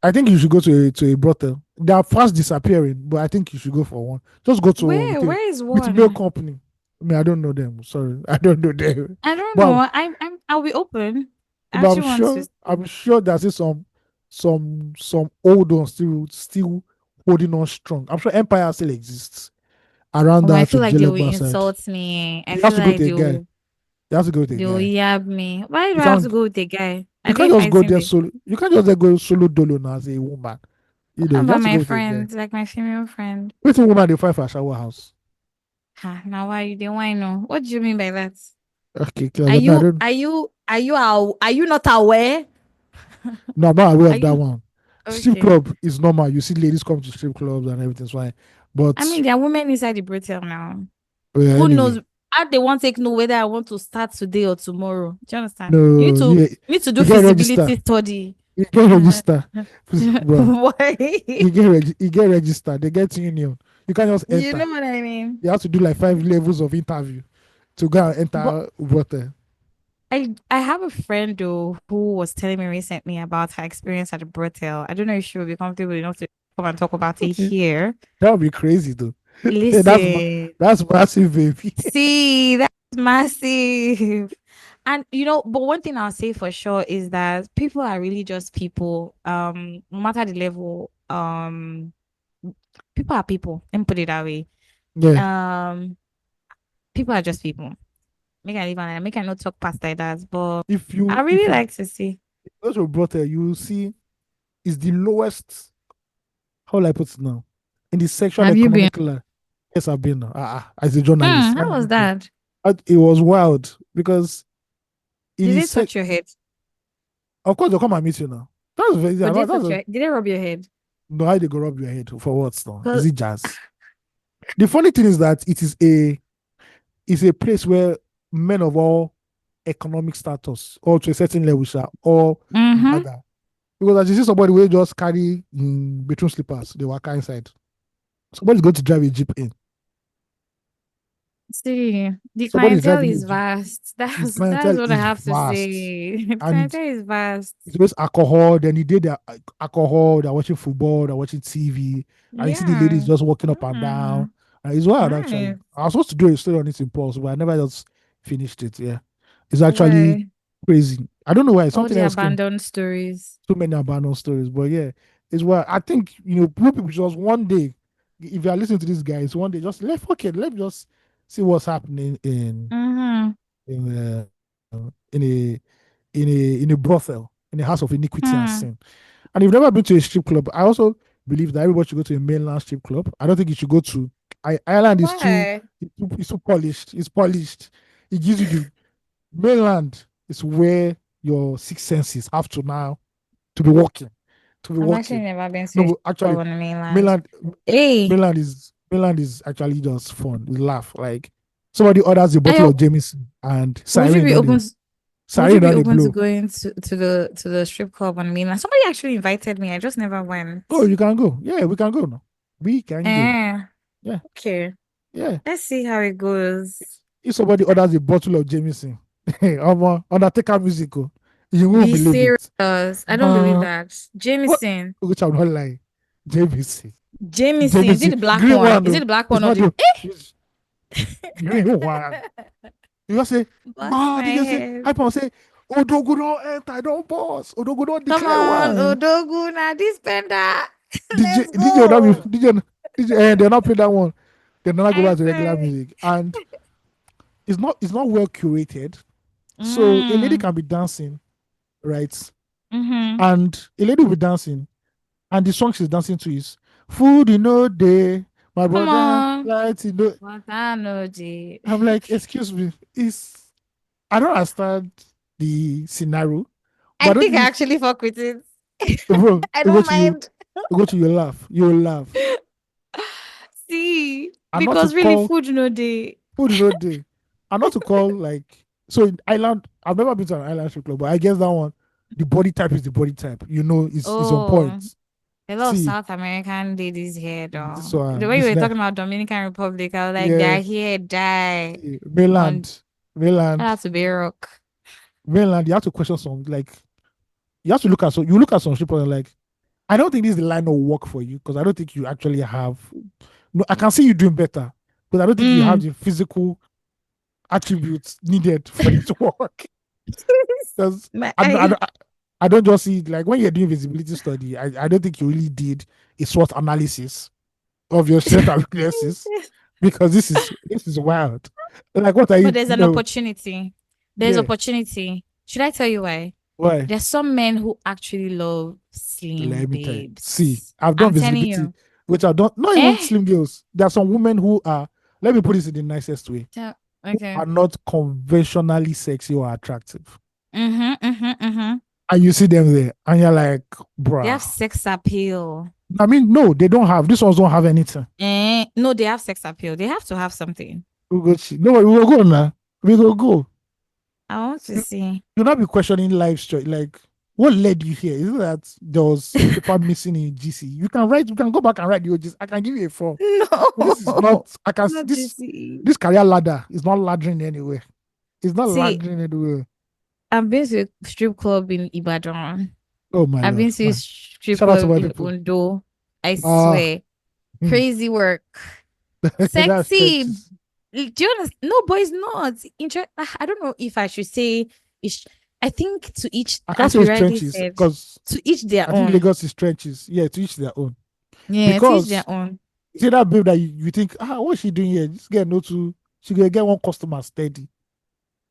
I think you should go to a brothel. They are fast disappearing, but I think you should go for one. Just go to one. Where is one? With no company. I mean, I don't know them. Sorry, I don't know them. I don't know. I'll be open. But I'm sure there's some old ones still holding on strong. I'm sure Empire still exists around that. I feel like they will insult me. I feel like they will. You have to go with a guy. They'll yab me. Why do I have to go with a guy? You can't just go there solo. You can't just go solo dolo now as a woman. You know, about my friends, like my female friend. Which woman they find for a shower house? Now why you don't want to know? What do you mean by that? Okay, are you not aware? No, I'm not aware of that one. Okay. Strip club is normal. You see ladies come to strip clubs and everything's fine. But I mean, there are women inside the brothel now. Who knows? How they want to know whether I want to start today or tomorrow. Do you understand? No, you need to do feasibility study. You get register. Why? You get registered. They get union. You can't just enter. You know what I mean? You have to do like 5 levels of interview to go and enter brothel. I have a friend though who was telling me recently about her experience at the brothel. I don't know if she will be comfortable enough to come and talk about it here. That would be crazy though. Listen, that's massive, baby. See, that's massive. And but one thing I'll say for sure is that people are really just people. No matter the level, people are people. Let me put it that way. Yeah. People are just people. Make I not talk past like that. But I really like to see. Those who brought her, you will see, is the lowest. How will I put it now? In the sexual economic ladder. Yes, I've been as a journalist. How was that? It was wild because did they touch your head? Of course, they'll come and meet you now. That's very. Did they rub your head? No, how they go rub your head for what now? Is it jazz? The funny thing is that it's a place where men of all economic status, or to a certain level, all other. Because as you see somebody will just carry bedroom slippers, they walk inside. Somebody's going to drive a jeep in. See, the clientele is vast. That's what I have to say. The clientele is vast. It's always alcohol. Then you did the alcohol. They're watching football. They're watching TV. And you see the ladies just walking up and down. And it's wild, actually. I was supposed to do a story on this impulse, but I never just finished it. Yeah. is actually crazy. I don't know why. Something all the else abandoned stories. So many abandoned stories, but yeah, it's where I think people just one day, if you are listening to these guys, one day just let's just see what's happening in in a in a brothel, in a house of iniquity and sin. And if you've never been to a strip club, I also believe that everybody should go to a mainland strip club. I don't think you should go to Ireland. Is too polished. It's polished. It gives you the mainland is where your six senses have to now to be working. I've actually never been to no, actually, on the mainland. Mainland is actually just fun. We laugh. Like somebody orders a bottle of Jameson and would you be open to going to the strip club on mainland? Somebody actually invited me. I just never went. Oh, you can go. Yeah, we can go now. We can go. Yeah. Okay. Yeah. Let's see how it goes. If somebody orders a bottle of Jameson, Undertaker musical, you won't believe serious. It. I don't believe that. Jameson. Which I'm not lying. Jameson. Is it the black one? Is it the black one or the green one? You just say, man, you just say, I say, Odogu don't enter, I don't boss. Odogu don't declare. Come on, Odogu, now this bender. DJ, they're not play that one. They're not go back to regular music. And it's not well curated. So a lady can be dancing, right? And a lady will be dancing, and the song she's dancing to is Food Day. My brother, light I'm like, excuse me, I don't understand the scenario. I think I actually fuck with it. Bro, I don't mind. You laugh. See, and because really food day. And not to call like so in Ireland, I've never been to an Ireland strip club, but I guess that one, the body type is the body type. It's on point. A lot of South American ladies here, though. The way you were talking about Dominican Republic, I was like, their hair dye. Mainland. Shout out to Bayrock. Mainland, you have to question some, like, you have to look at some strip clubs like, I don't think this is the line of work for you because I don't think you actually have. No, I can see you doing better, but I don't think you have the physical attributes needed for it to work. Because I don't just see like when you're doing visibility study, I don't think you really did a SWOT analysis of your strength and weaknesses because this is wild. Like what are you? But there's an opportunity. There's opportunity. Should I tell you why? Why? There's some men who actually love slim babes. See, I've done visibility, which I don't. Not even slim girls. There are some women who are. Let me put this in the nicest way. Okay. Are not conventionally sexy or attractive. And you see them there, and you're like, bruh. They have sex appeal. I mean, no, they don't have. These ones don't have anything. No, they have sex appeal. They have to have something. Ugochi. No, we will go now. We will go. I want to see. You'll not be questioning life straight. Like, what led you here? Is it that there was paper missing in GC? You can go back and write the OGs. I can give you a form. No. This is not, I can not this career ladder is not laddering anywhere. It's not laddering anywhere. I've been to a strip club in Ibadan. Oh my I've been to a strip club in Ondo. I swear. Crazy work. Sexy. Do you understand? No, but it's not. I don't know if I should say I think to each I can't say it's trenches because to each their own. I think Lagos is trenches. Yeah, to each their own. Yeah, because to each their own. You see that babe that you think, what's she doing here? This girl she gonna get one customer steady.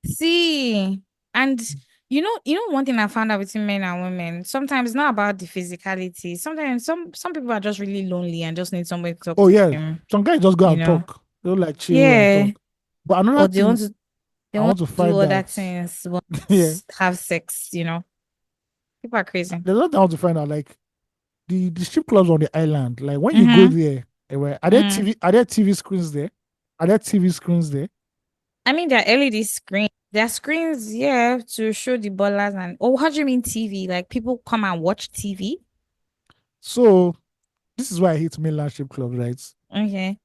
See, and you know one thing I found out between men and women, sometimes it's not about the physicality. Sometimes some people are just really lonely and just need somebody to talk to. Oh yeah, some guys just go and talk. They don't like chill and talk. But another thing, they want to find do other things. Have sex, People are crazy. There's nothing I want to find out. Like the strip clubs on the island. Like when you go there, are there TV screens there? Are there TV screens there? I mean, there are LED screens. There are screens, to show the ballers and. Oh, how do you mean TV? Like people come and watch TV? So this is why I hate mainland strip clubs, right? Okay.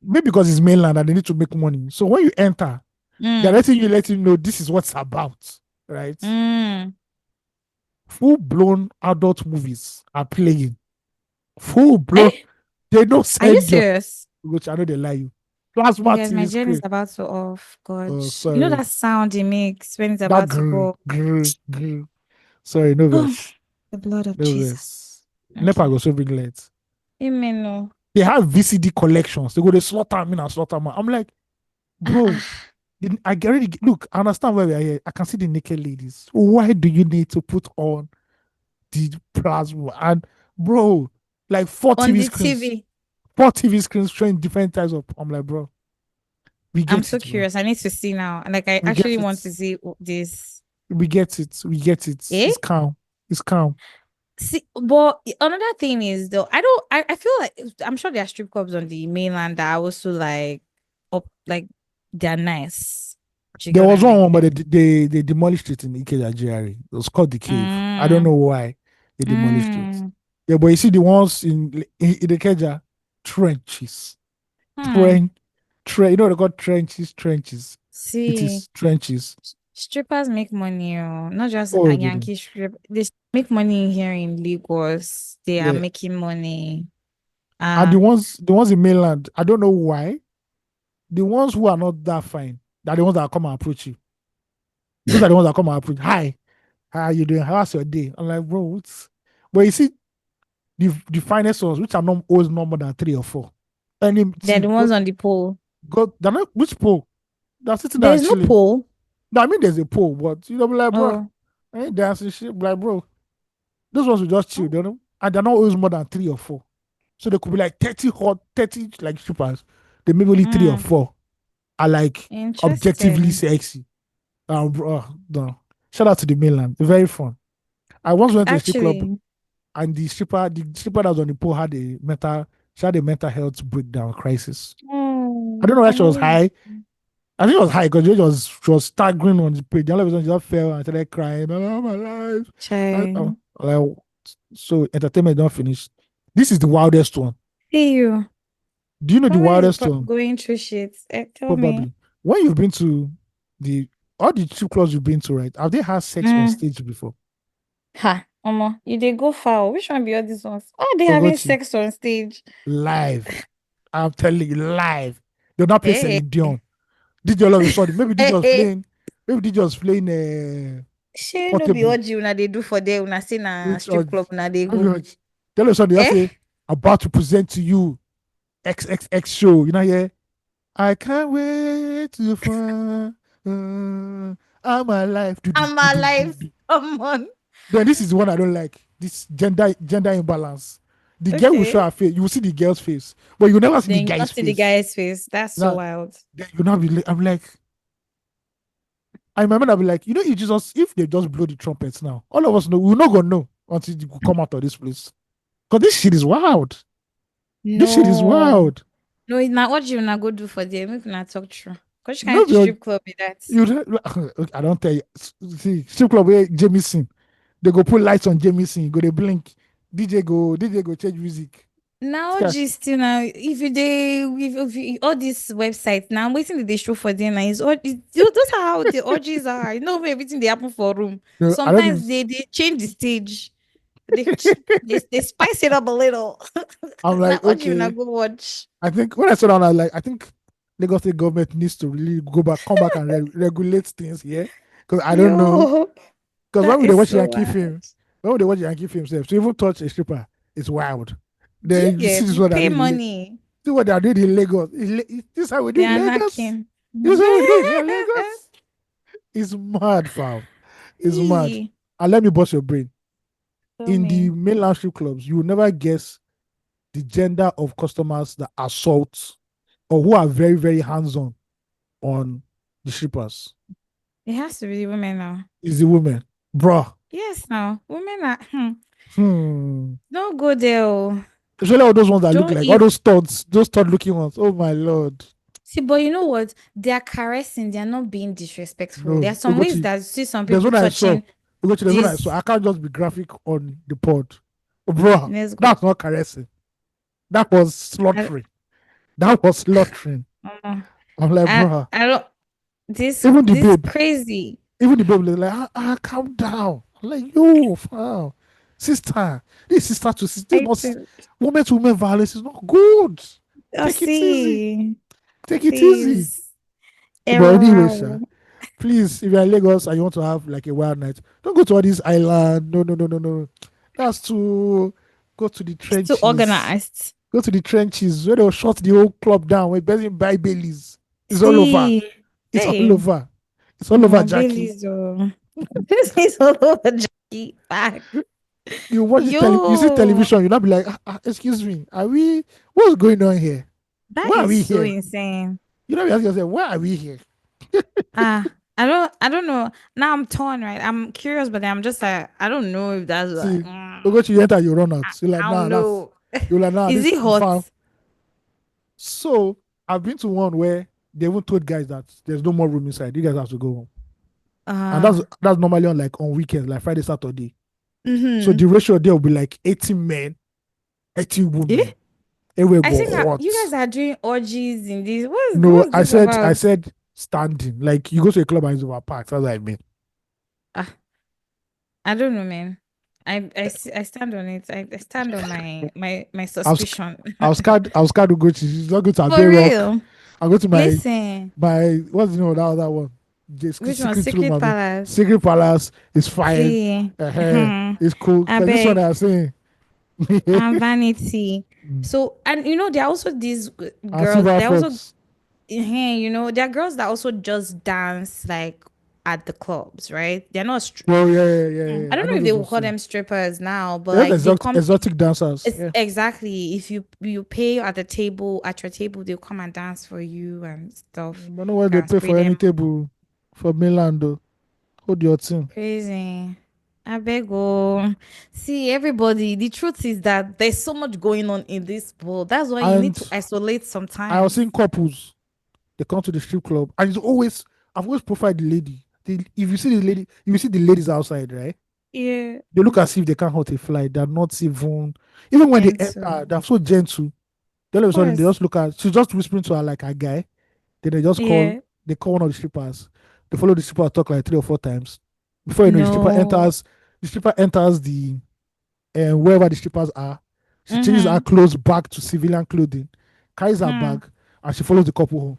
Maybe because it's mainland and they need to make money. So when you enter, they're letting you know this is what's about, right? Full-blown adult movies are playing. Full-blown. They don't send Are you serious? Which I know they lie you. Plasma Yes, my TV gen is screen. about to off. God. Oh, You know sorry. that sound it makes when it's That about to go. grr. Sorry, no Oh, verse. the blood of No Jesus. verse. Okay. Nepa go so big late. Amen. No. They have VCD collections. They go to slaughter me and slaughter man. I'm like, bro, I get ready. Look, I understand why we are here. I can see the naked ladies. Why do you need to put on the plasma? And bro, like On the TV. 4 TV screens showing different types of. I'm like, bro, we I'm get so it, bro. curious. I need to see now. Like I We actually get it. want to see this. We get it. We get it. Eh? It's calm. It's calm. See, but another thing is though, I feel like I'm sure there are strip clubs on the mainland that are also like up like they're nice. Do you There get what was I mean? one, but they demolished it in Ikeja GRE. It was called the Cave. I don't Mm, know why they demolished it. mm, Yeah, but you see the ones in Ikeja, trenches, hmm. trench, you know they call trenches. It See, is trenches. strippers make money, not just a Oh, did it? Yankee strip. They make money here in Lagos. They are Yeah, making money. and Uh the ones in mainland, I don't know why. The ones who are not that fine, they're the ones that come and approach you. Those are the ones that come and approach. Hi, how are you doing? How's your day? I'm like, bro, but you see, the finest ones, which are not always no more than 3 or 4. And they're see, the ones on the pole. they're not which pole? They're sitting there There's no chilling. pole. No, I mean, there's a pole, but you know, be like, bro, Oh. I ain't dancing shit. Be like, bro, those ones will just chill, you know, and they're not always more than 3 or 4. So they could be like 30 like strippers. They maybe only 3 or 4 are like objectively Interesting. sexy. Bro, no. Shout out to the mainland. Very fun. I once went to a strip club Actually, and the stripper that was on the pole she had a mental health breakdown crisis. I don't know why I'm she was always high. I think it was high because she was staggering on the page. The other person just fell and started crying. Oh my life. trying. Like, so entertainment don't finish. This is the wildest one. See you. Do you know the Somebody is wildest one? going through shit. Tell me. Probably. When you've been to the all the strip clubs you've been to, right? Have they had sex on Mm. stage before? Ha, Omo, you they go foul. Which one be all these ones? Oh, they having Ugochi, sex on stage. live. I'm telling you, live. They'll not play Hey, Celine Dion. DJ all of a sudden. Maybe DJ was hey. playing. Maybe DJ was playing She no be Portable. orgy una they do for there. Una say na Which strip club una they go. Tell all of a sudden they just Eh? say about to present to you XXX show. You know, yeah. I can't wait to find I'm alive. Do, do, I'm do, do, do, alive. do. Come on. Then this is the one I don't like. This gender imbalance. The girl will show Okay. her face. You will see the girl's face, but you will never see the Then you guy's not see the face. guy's face. That's so Now, wild. then you not be. I'm like, I remember I'll be like, you know, if they just blow the trumpets now, all of us know we're not gonna know until you come out of this place. Because this shit is wild. This shit is No. wild. No, it's not what you not go do for them. Make una talk true. Cause you No, can't strip club with that. I don't tell you. See, strip club where Jamieson, they go put lights on Jamieson, go they blink. DJ go change music. Now just you know, if you, all these websites now, I'm waiting that they show for them. Now is all those are how the orgies are. You know everything they happen for room. No, I don't Sometimes even. they change the stage. They spice it up a little. I'm Now like, orgy you not okay. go watch. I think when I saw that, I was like, I think Lagos State government needs to really come back and regulate things here. Because I don't know. Yo, Because that when they is watch so Yankee wild. film, when they watch Yankee film, to even touch a stripper, it's wild. Do you Then you see get this you what I pay did. money? See what I did in Lagos. This is how we do They in are Lagos. knocking. This is how we do it here in Lagos. It's mad, fam. It's mad. Yee. And let me bust your brain. Tell In the me. mainland strip clubs, you will never guess the gender of customers that assault or who are very, very hands-on on the strippers. It has to be the women now. Is the women. Bruh. Yes, now women are. Hmm. Don't go there. Oh. Especially all those ones that look Don't like all if those stud looking ones. Oh my lord. see, but you know what? They are caressing. They are not being disrespectful. There No. are some ways that see some There's people one I saw. touching There's one I saw. this. I can't just be graphic on the pod. Bruh. Let's go. That's not caressing. That was I, slaughtering. That was slaughtering. uh, I'm like, bruh. I don't. This Even the this babe. crazy. Even the babe is like, calm down. I'm like, yo, wow. Sister. This sister to sister. I This not think. woman to woman violence is not good. I Take it easy. see. Take it easy. But anyway, sir, please, if you're in Lagos and you want to have like a wild night, don't go to all these island. No. That's too. Go to the trenches. It's too organized. Go to the trenches where they'll shut the whole club down. Where person buy Baileys. It's all over. It's all over. It's all over, Jackie. It's all over, Jackie. Back. You watch you see television, you'll not be like, excuse me, what's going on here? Why are we here? Insane. You know, you ask yourself, why are we here? I don't know. Now I'm torn, right? I'm curious, but I'm just like, I don't know if that's like. Ugochi, you enter, you run out. You're like, nah, no. You're like, nah. Is it hot? Fun. So I've been to one where they even told guys that there's no more room inside. You guys have to go home. And that's normally on weekends, like Friday, Saturday. Mm-hmm. So the ratio there will be like 80 men, 80 women. I think you guys are doing orgies in this. I said standing. Like you go to a club and it's over parks. That's what I mean. I don't know, man. I stand on it. I stand on my suspicion. I was scared to go to. She's not going to For real. I'll go to my what's the name of that other one? Which one? Secret Palace. Secret Palace is fine. It's cool. This one I'm saying. And Vanity. So, and you know, there are also these girls. There also, you know, there are girls that also just dance like at the clubs, right? They're not. Yeah. I don't know if they will call them strippers now, but like exotic dancers. Exactly. If you pay at your table, they'll come and dance for you and stuff. I don't know why they pay for any table for mainland though. Hold your thing. Crazy. I beg you. See, everybody, the truth is that there's so much going on in this world. That's why you need to isolate sometimes. I was seeing couples, they come to the strip club, and I've always profiled the lady. If you see the lady, you see the ladies outside, right? Yeah. They look as if they can't hurt a fly. They're not even when they enter, they're so gentle. Then all of a sudden, they just look at, she's just whispering to her like a guy. Then they just call one of the strippers. They follow the stripper, talk like 3 or 4 times. Before you know, the stripper enters the wherever the strippers are. She changes her clothes back to civilian clothing, carries her bag, and she follows the couple home.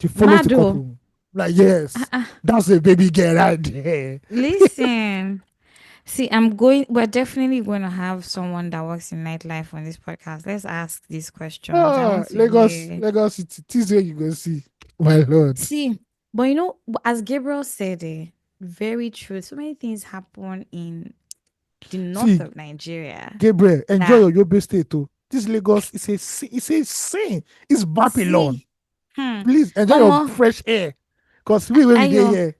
She follows the couple home. Like, yes, that's a baby girl right there. Listen, see, we're definitely going to have someone that works in nightlife on this podcast. Let's ask these questions. Lagos City, this way you go see, my lord. See, but you know, as Gabriel said, very true. So many things happen in the north of Nigeria. Gabriel, enjoy your Yobe state too. This Lagos is a sin. It's Babylon. Please enjoy your fresh air. Because we will be here.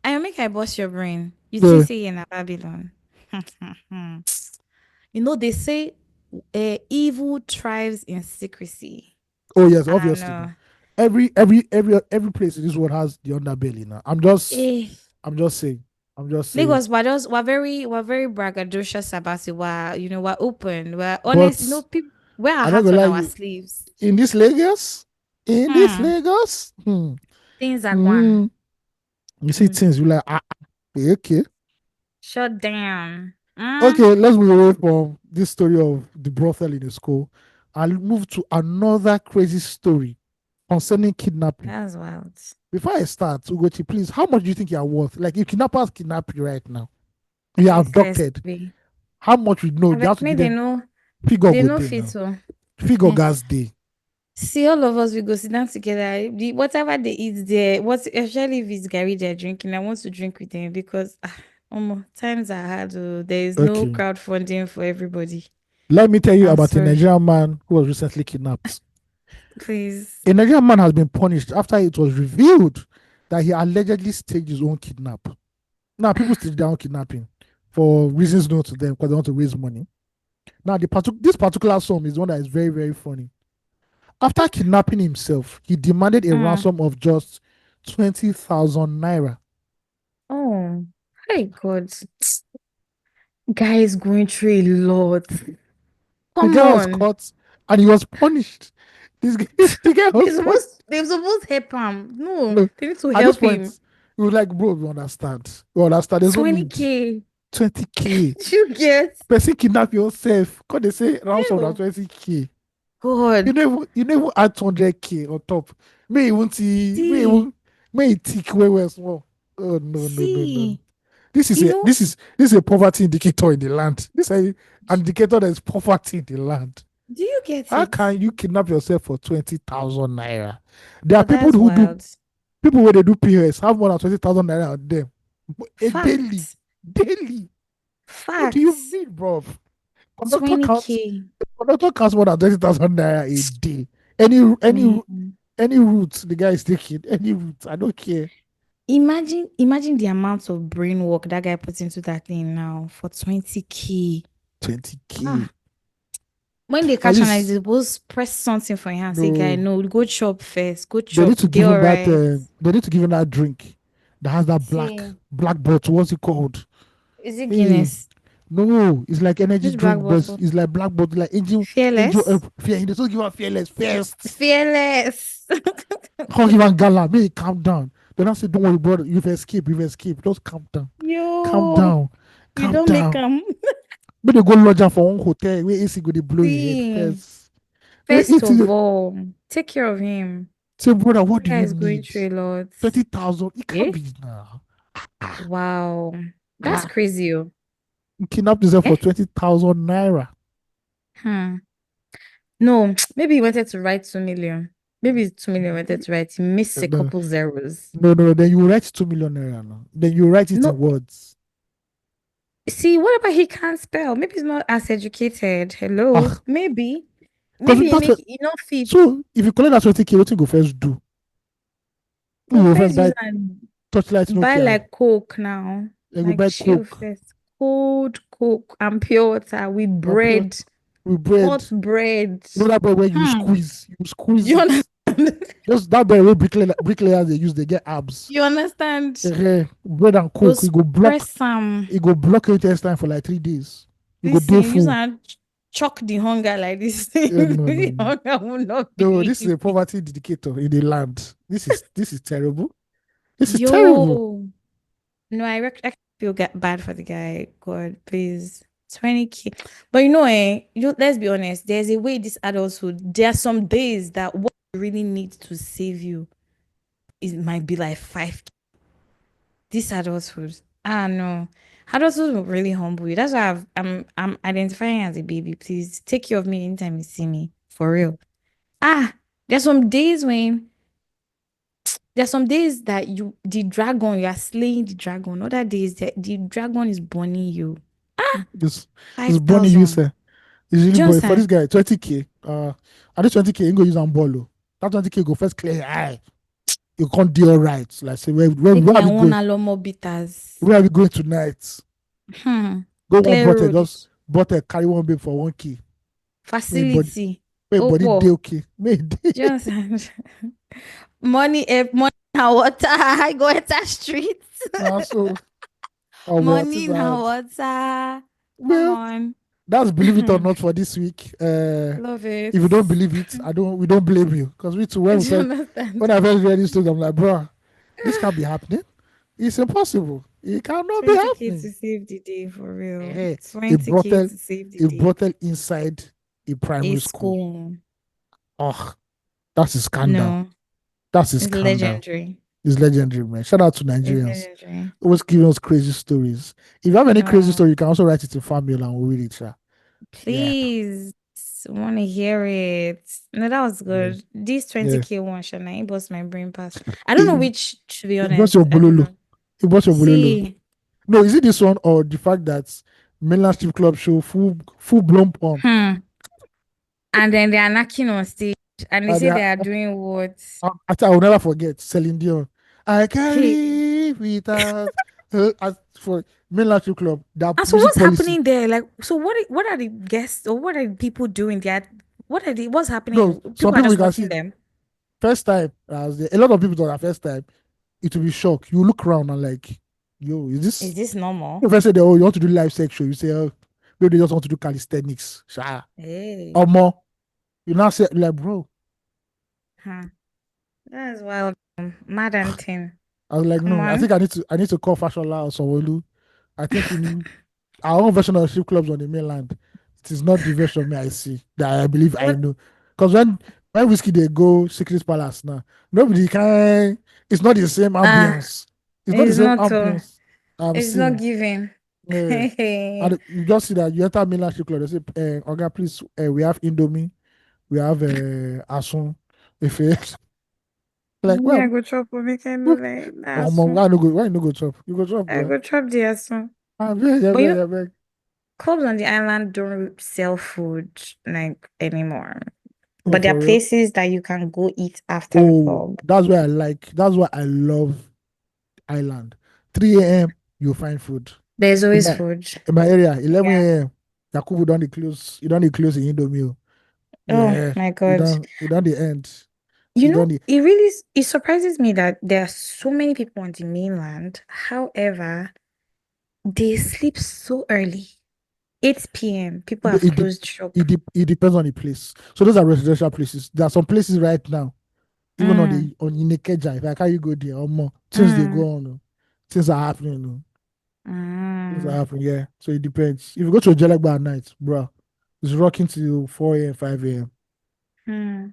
I make I bust your brain. You still say in Babylon. You know, they say evil thrives in secrecy. Oh yes, obviously. Every place in this world has the underbelly now. I'm just saying. Lagos, we're very braggadocious about it. We're open. We're honest. You know, people wear our hats on our sleeves. In this Lagos, things are gone. You see things, you're like, okay. Shut down. Okay, let's move away from this story of the brothel in the school and move to another crazy story concerning kidnapping. That's wild. Before I start, Ugochi, please, how much do you think you are worth? Like, if kidnappers kidnap you right now, you are abducted. How much we know? They know. Figure gas day. See, all of us, we go sit down together. Whatever they eat there, especially if it's Gary they're drinking, I want to drink with them because times are hard. There is no crowdfunding for everybody. Let me tell you about a Nigerian man who was recently kidnapped. Please. A Nigerian man has been punished after it was revealed that he allegedly staged his own kidnap. Now, people stage their own kidnapping for reasons known to them because they want to raise money. Now, this particular sum is one that is very, very funny. After kidnapping himself, he demanded a ransom of just 20,000 naira. Oh, hey God. Guy is going through a lot. The guy was caught and he was punished. The guy was They're supposed to help him. No, they need to help him. He was like, bro, we understand. There's 20K. 20K. You get? Person kidnap yourself. Because they say ransom of 20K. God. You never add 200K on top. May you want See. may it tick where small. Oh no. See. This is You know, this is a poverty indicator in the land. This is an indicator that is poverty in the land. do you get How it? can you kidnap yourself for 20,000 naira? There are But people that's who do wild. people where they do POS have more than 20,000 naira on them. Daily. Facts. Daily. What do you Facts. mean, bro? Conductor counts 20K. conductor counts more than 20,000 naira a day. Man. Any route the guy is taking, any route, I don't care. Imagine the amount of brain work that guy puts into that thing now for 20K. 20K. Ah. When they At catch an least idea, suppose press something for your hand. Say, guy, no, no, go chop first. Go they need chop. to They give him all that. right. They need to give him that drink that has that See, black bottle. What's it called? is it Hey, Guinness? no, it's like energy Which black drink, but bottle? it's like black bottle, like angel. Fearless. Fear. They don't give her fearless first. Fearless. Can't give her gala. May calm down. Then I say, don't worry, brother. You've escaped. Just calm down. Calm Yo, down. you Calm don't make down. them. But they go lodge her for one hotel where AC go they blow your head See, first. Where first AC of all, take care of him. say, brother, what That do guy you is going need? through a lot. 30,000. It can't Eh? be now. Ah, Wow. That's ah. crazy. Oh. You kidnapped yourself Eh? for 20,000 naira. Hmm. No, maybe he wanted to write 2 million. Maybe it's 2 million wanted to write. He missed a No, couple zeros. no. Then you write 2 million naira now. Then you write it in No, words. see, what about he can't spell? Maybe he's not as educated. Hello? Ah, Maybe. because Maybe he that's make what. enough fit. So if you collect that 20K, what you go first do? You Go go first first use buy and torchlight buy Nokia. like Coke now. Then go Like buy chill Coke. first. Cold Coke and pure water with Or pure bread. with bread. Hot bread. You know that bread where Hmm. you squeeze You it. understand? Just that bread where bricklayers they use, they get abs. You understand? Bread and Coke, Those press some it go block your intestine for like 3 days. You go this day thing, use full. and chuck the hunger like this. No. The hunger will not No, be. this is a poverty indicator in the land. This is terrible. This is terrible. Yo. No, I feel bad for the guy. God, please. 20K. But let's be honest. There's a way this adulthood, there are some days that what you really need to save you it might be like 5K. This adulthood. Ah no. Adulthood will really humble you. That's why I'm identifying as a baby. Please take care of me anytime you see me. For real. Ah, there's some days when there's some days that the dragon, you are slaying the dragon. Other days that the dragon is burning you. Ah, This Bonnie 5,000. user is really Do you boy for this understand? guy 20K. At this 20K, you go use and bolo. That 20K go first clear your eye. You can't do all right. Like say Make where me are a we one going? alomo bitters. Where are we going tonight? Go one Clear bottle, road. just bottle carry one babe for 1K. Facility. May body day Opo. okay. May day. Do you understand? Money and water. I go enter streets. So what is Money and that? water. Come Well, on. that's believe it or not for this week. Love it. If you don't believe it, we don't blame you. Because we too Do you understand? when I first read this story, I'm like, bro, this can't be happening. It's impossible. It cannot be 20K happening. to save the day for real. Eh, a 20K bottle, to save the a day. bottle inside a A primary school. school. Oh, that's a scandal. No. That's a It's scandal. legendary. It's legendary, man. Shout out to It's Nigerians. legendary. Always giving us crazy stories. If you have any crazy No. story, you can also write it in fanmail and we'll read it. Yeah. Please. Want to hear it. No, that was Yeah. good. This Yeah. 20K one, Shana, it bust my brain pass. I don't know which, to be What's your honest. I don't bololo? know. What's your bololo? See. No, is it this one or the fact that mainland strip club show full blown porn? And then they are knocking on stage and they say they are doing what? I will never forget Celine Dion. I Hey. carry without for mainland strip club. That And so music what's policy. happening there? Like, so what are the guests or what are the people doing there? What's happening? No, People some are people you just can watching see them. first time. A lot of people that are first time. It will be shock. You look around and like, yo, Is this normal? If I say, oh, you want to do live sex show, you say, oh, maybe they just want to do calisthenics. Hey. Or more. You now say, like, bro. That's wild. Mad and thing. I was like, Come no, on. I think I need to call Fashola or Sowolu. I think we need our own version of strip clubs on the mainland. It is not the version of me I see that I believe I know. Because when whiskey they go Secret Palace now, nobody can. It's not the same ambience. It's not the It's same not ambience I'm it's not seeing. giving. Yeah. And you just see that you enter Milan Street Club, they say, Oga, please, we have Indomie, we have Asun. If it's like, Me, I well, go chop for make I know oh, like why asun. no go, why you no go chop? You go chop, I bro. go chop the asun. I beg, I But beg, I beg. clubs on the island don't sell food like anymore. Oh, But there are for real? places that you can go eat after the Oh, club. that's why I love Island. 3 a.m. you'll find food. There's In always my, food. in my area, 11 Yeah. a.m. Yakubu done the close. You done the close in Indomie. Oh Yeah, my God. you done the end. You You know, done the it surprises me that there are so many people on the mainland. However, they sleep so early. 8 p.m. People have it, de- closed shop. it depends on the place. So those are residential places. There are some places right now, even Mm, on Inekeja, if I carry you go there or more, things they mm, go on. Things are happening. Things are mm, happening, yeah. So it depends. If you go to a Jelagba at night, bro, it's rocking till 4 a.m., 5 a.m. mm.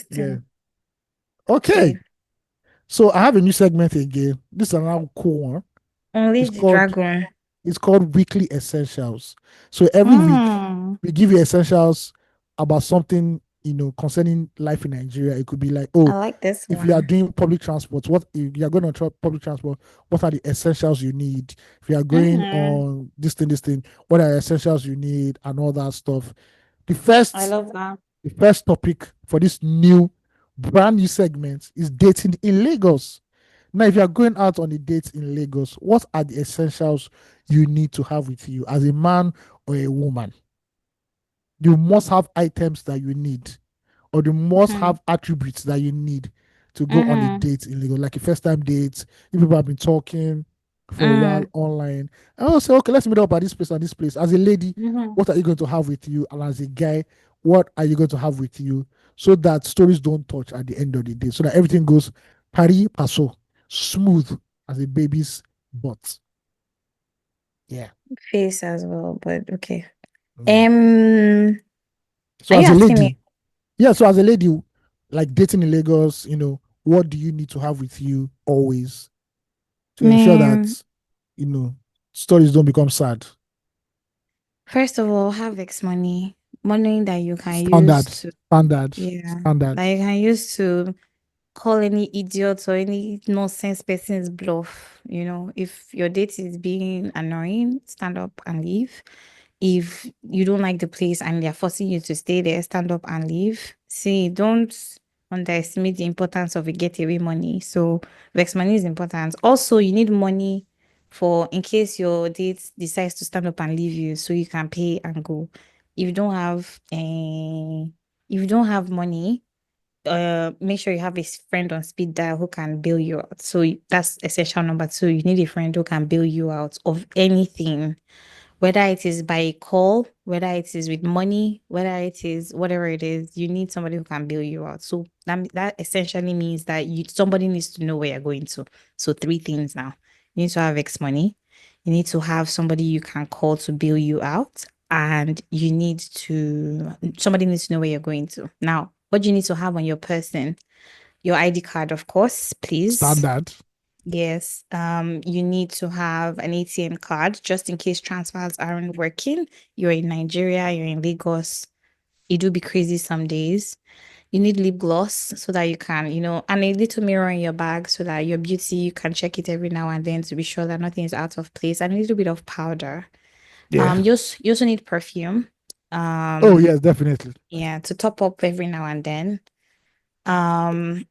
Yeah. Interesting. Okay. Okay. So I have a new segment again. This is another cool one. Only It's the called dragon. it's called Weekly Essentials. So every week Mm, we give you essentials about something, concerning life in Nigeria. It could be like, I oh, like this if you are one. doing public transport, what if you are going on public transport, what are the essentials you need? If you are going Mm-hmm. on this thing, what are the essentials you need and all that stuff. The I first love that. the first topic for this new brand new segment is dating in Lagos. Now, if you are going out on a date in Lagos, what are the essentials you need to have with you as a man or a woman? You must have items that you need, or you must Mm-hmm. have attributes that you need to go on a Mm-hmm. date in Lagos, like a first time date. If people have been talking for a while Mm, online, and I'll say, okay, let's meet up at this place and this place. As a lady, mm-hmm. what are you going to have with you? And as a guy, what are you going to have with you? So that stories don't touch at the end of the day, so that everything goes pari paso, smooth as a baby's butt. Yeah. Face as well, but okay. Yeah. Um, So are you as a asking me? lady, yeah, so as a lady, like dating in Lagos, what do you need to have with you always to ensure Man, that, you know, stories don't become sad? first of all, have X money. Money that you can use Standard, to, standard, yeah, standard. that you can use to call any idiot or any nonsense person's bluff. If your date is being annoying, stand up and leave. If you don't like the place and they're forcing you to stay there, stand up and leave. See, don't underestimate the importance of a getaway money. So, Vex money is important. Also, you need money for in case your date decides to stand up and leave you, so you can pay and go. If you don't have, if you don't have money, make sure you have a friend on speed dial who can bail you out. So that's essential number two. You need a friend who can bail you out of anything, whether it is by a call, whether it is with money, whether it is whatever it is. You need somebody who can bail you out. So that essentially means that somebody needs to know where you're going to. So three things now. You need to have X money. You need to have somebody you can call to bail you out, and somebody needs to know where you're going to. Now, what do you need to have on your person? Your ID card, of course, please. Standard. Yes. You need to have an ATM card just in case transfers aren't working. You're in Nigeria, you're in Lagos. It do be crazy some days. You need lip gloss so that you can, and a little mirror in your bag so that your beauty, you can check it every now and then to be sure that nothing is out of place, and a little bit of powder. Yeah. You also need perfume. Oh, Um, yes, definitely. yeah, to top up every now and then. Um,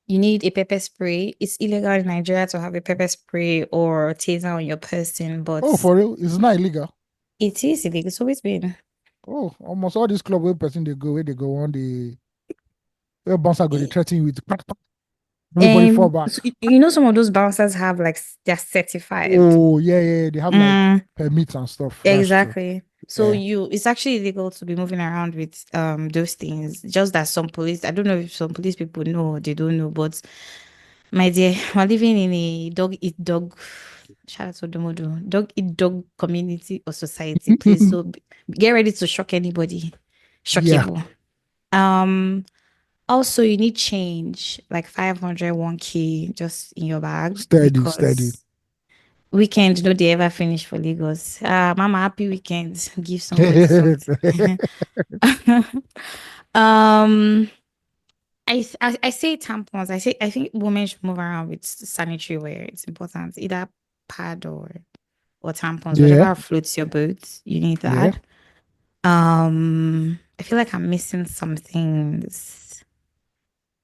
You need a pepper spray. It's illegal in Nigeria to have a pepper spray or taser on your person, Oh, but for real? It's not illegal. it is illegal. It's always been. Oh, almost all this club where person where they go on the where bouncer go, they threaten you with everybody fall back. So some of those bouncers have like they're certified. Oh, yeah, yeah. They have like Mm, permits and stuff. That's true. exactly. So Yeah. it's actually illegal to be moving around with those things. Just that some police, I don't know if some police people know or they don't know, but my dear, we're living in a dog eat dog. Shout out to Domodo. Dog eat dog community or society, please. So get ready to shock anybody. Yeah. Shockable. Also, you need change, like 500, 1K just in your bag Steady. because weekend, no, they ever finish for Lagos. Mama, happy weekend. Give somebody something. um, I say tampons. I think women should move around with sanitary wear. It's important. Either pad or tampons, Yeah, whatever floats your boat. You need yeah. that. I feel like I'm missing some things.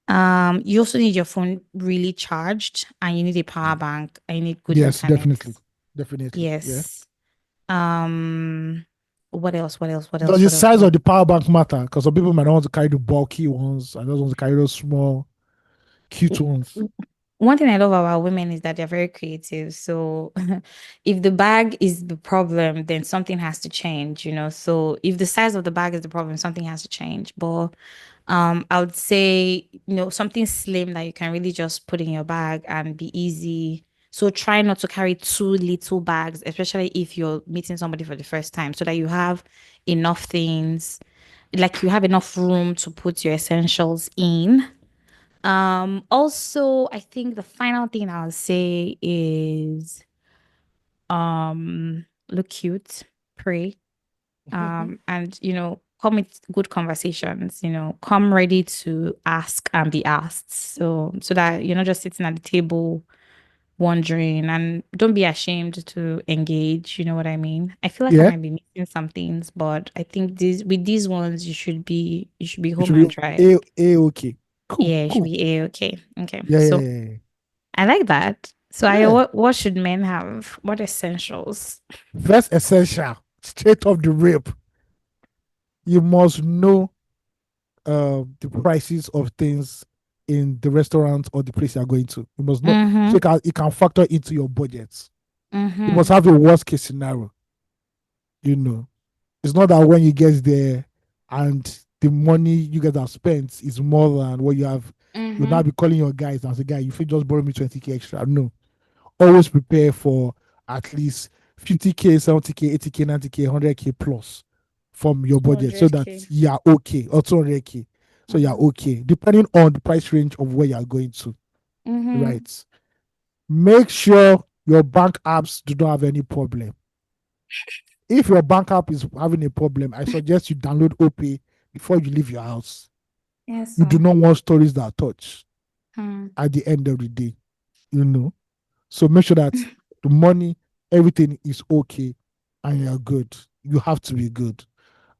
You also need your phone really charged, and you need a power bank. I need good Yes, internet. definitely. Yeah. Yes. Um, what else? What else? What Does else? the What else? size What of the power bank matter? Because some people might not want to carry the bulky ones. I just want to carry those small, cute ones. One thing I love about women is that they're very creative. So if the bag is the problem, then something has to change, you know. So if the size of the bag is the problem, something has to change. But I would say, something slim that you can really just put in your bag and be easy. So try not to carry too little bags, especially if you're meeting somebody for the first time, so that you have enough things, like you have enough room to put your essentials in. Also, I think the final thing I'll say is look cute, pray, and come with good conversations, come ready to ask and be asked. So that you're not just sitting at the table wondering, and don't be ashamed to engage, you know what I mean? I feel like I Yeah. might be missing some things, but I think these ones you should be It home should and be dry. okay. Yeah, it should Cool. be A-okay. Okay. So Yeah. I like that. So Yeah. what should men have? What essentials? First essential, straight off the rip, you must know the prices of things in the restaurant or the place you're going to. You must know so Mm-hmm. it can factor into your budget. You must Mm-hmm. have a worst case scenario, you know. It's not that when you get there and the money you guys have spent is more than what you have, you'll Mm-hmm. not be calling your guys and say, guy, you should just borrow me 20K extra. No. Always prepare for at least 50K, 70K, 80K, 90K, 100K plus from your budget so that 200K. you're okay, or 200K. So you're Mm-hmm. okay, depending on the price range of where you're going to. Mm-hmm. Right. Make sure your bank apps do not have any problem. If your bank app is having a problem, I suggest you download OPay before you leave your house. Yes, You do sir. not want stories that touch Hmm. at the end of the day, you know. So make sure that the money, everything is okay and you're good. You have to be good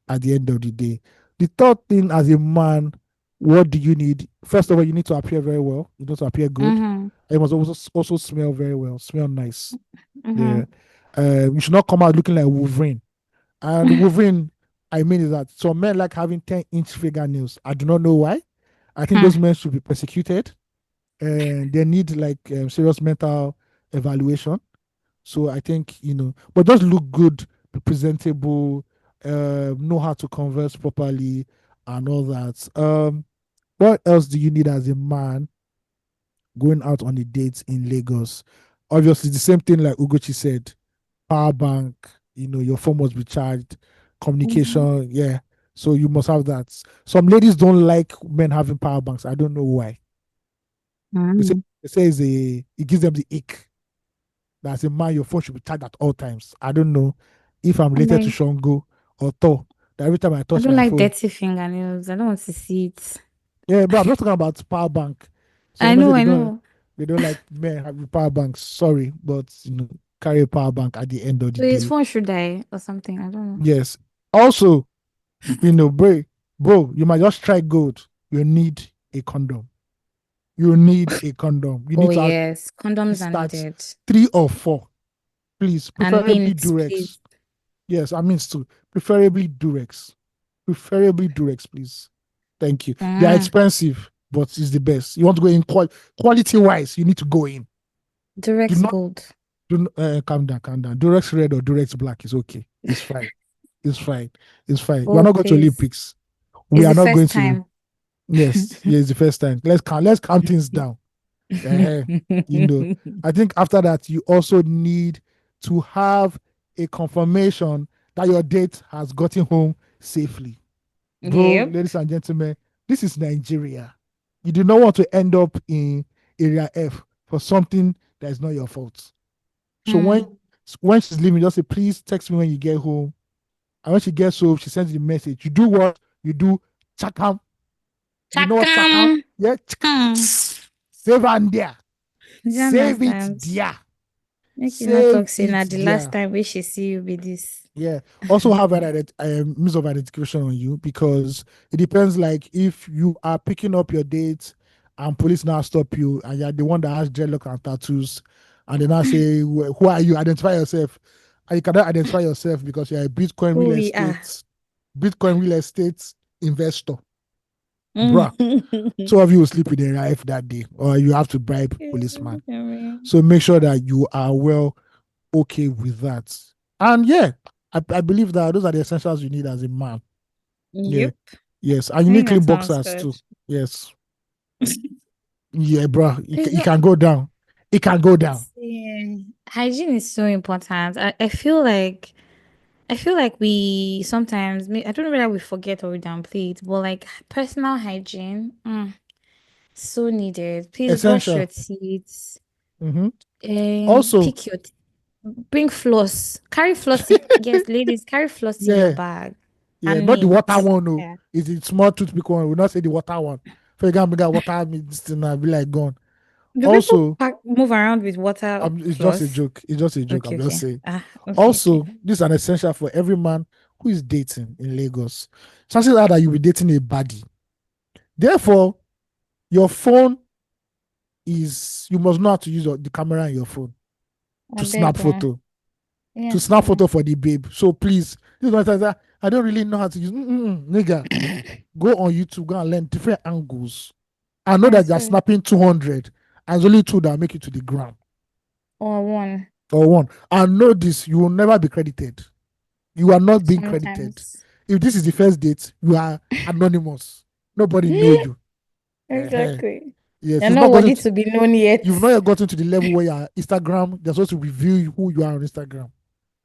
at the end of the day. The third thing as a man, what do you need? First of all, you need to appear very well. You need to appear good. Mm-hmm. You must also smell very well, smell nice. Mm-hmm. Yeah. You should not come out looking like Wolverine. And Wolverine, I mean, is that some men like having 10-inch fingernails. I do not know why. I think Hmm. those men should be persecuted and they need like serious mental evaluation. So I think, but just look good, be presentable, know how to converse properly and all that. What else do you need as a man going out on a date in Lagos? Obviously, the same thing like Ugochi said, power bank, your phone must be charged, Mm-hmm. communication, yeah. So you must have that. Some ladies don't like men having power banks. I don't know why. They say, Mm-hmm. it gives them the ick. That as a man, your phone should be charged at all times. I don't know if I'm I'm related to like, Shango or Thor. That every time I I touch don't my like phone, dirty fingernails. I don't want to see it. yeah, but I'm not talking about power bank. So I women say know, they I don't know. they don't like men having power banks. Sorry, but carry a power bank at the end of the So his day. phone should die or something. I don't know. Yes. Also, bro, you might just try gold. You need a condom. You need a condom. You Oh need to have yes, condoms are stats needed. 3 or 4, please, And preferably mint, Durex. please. Yes, I mean too. Preferably Durex. Preferably Durex, please. Thank you. They are Mm. expensive, but it's the best. You want to go in quality wise, you need to go in. Do Durex not Gold. calm down, calm down. Durex red or Durex black is okay. It's fine. It's fine. It's fine. We are Oh, not going to please. Olympics. We It's are the not going first to. time. Yes, yeah, it's the first time. Let's count things down. Eh, you know, I think after that, you also need to have a confirmation that your date has gotten home safely. Bro, Yep. ladies and gentlemen, this is Nigeria. You do not want to end up in area F for something that is not your fault. So when she's leaving, just say, please text me when you get home. And when she gets home, she sends you the message. You do what? You do Chakam. You know what Chakam? Chakam. Yeah. Save and there. Do you Save it understand? there. Make you not Save talk saying it the there. last time we should see you be this. Yeah. Also have an means of identification on you, because it depends. Like if you are picking up your dates and police now stop you and you're the one that has dreadlock and tattoos, and they now say, who are you? Identify yourself. And you cannot identify yourself because you're a Who we are. Bitcoin real estate investor. Bruh. Two of you will sleep in the life that day, or you have to bribe policeman. So make sure that you are well okay with that. And yeah, I believe that those are the essentials you need as a man. Yep. Yeah. Yes. And you need clean boxers too. Yes. Yeah, bro. It can go down. It can go down. Yeah. Hygiene is so important. I feel like we sometimes, I don't know whether we forget or we downplay it, but like personal hygiene, so needed. Please brush Essential. your teeth. Also, pick your bring floss. Carry floss. Yes, ladies, carry floss in your bag. Yeah, and not the mint. water one, no. Yeah. It's the small toothpick one. We'll not say the water one. If you can't bring that water, this thing will be like gone. Do Also, people move around with water it's floss? just a joke. It's just a joke. Okay, I'm just saying. Okay. This is an essential for every man who is dating in Lagos. Chances are that you'll be dating a baddie. Therefore, your phone you must know how to use the camera in your phone to snap photo. Yes, to snap photo for the babe. So please, this is what I don't really know how to use. Nigga, go on YouTube, go and learn different angles. I know that you're snapping 200, and it's only 2 that make it to the ground. Or one. And know this, you will never be credited. You are not being credited. If this is the first date, you are anonymous. Nobody know you. Exactly. Yes, you're not worthy to be known yet. You've not yet gotten to the level where your Instagram, they're supposed to review who you are on Instagram.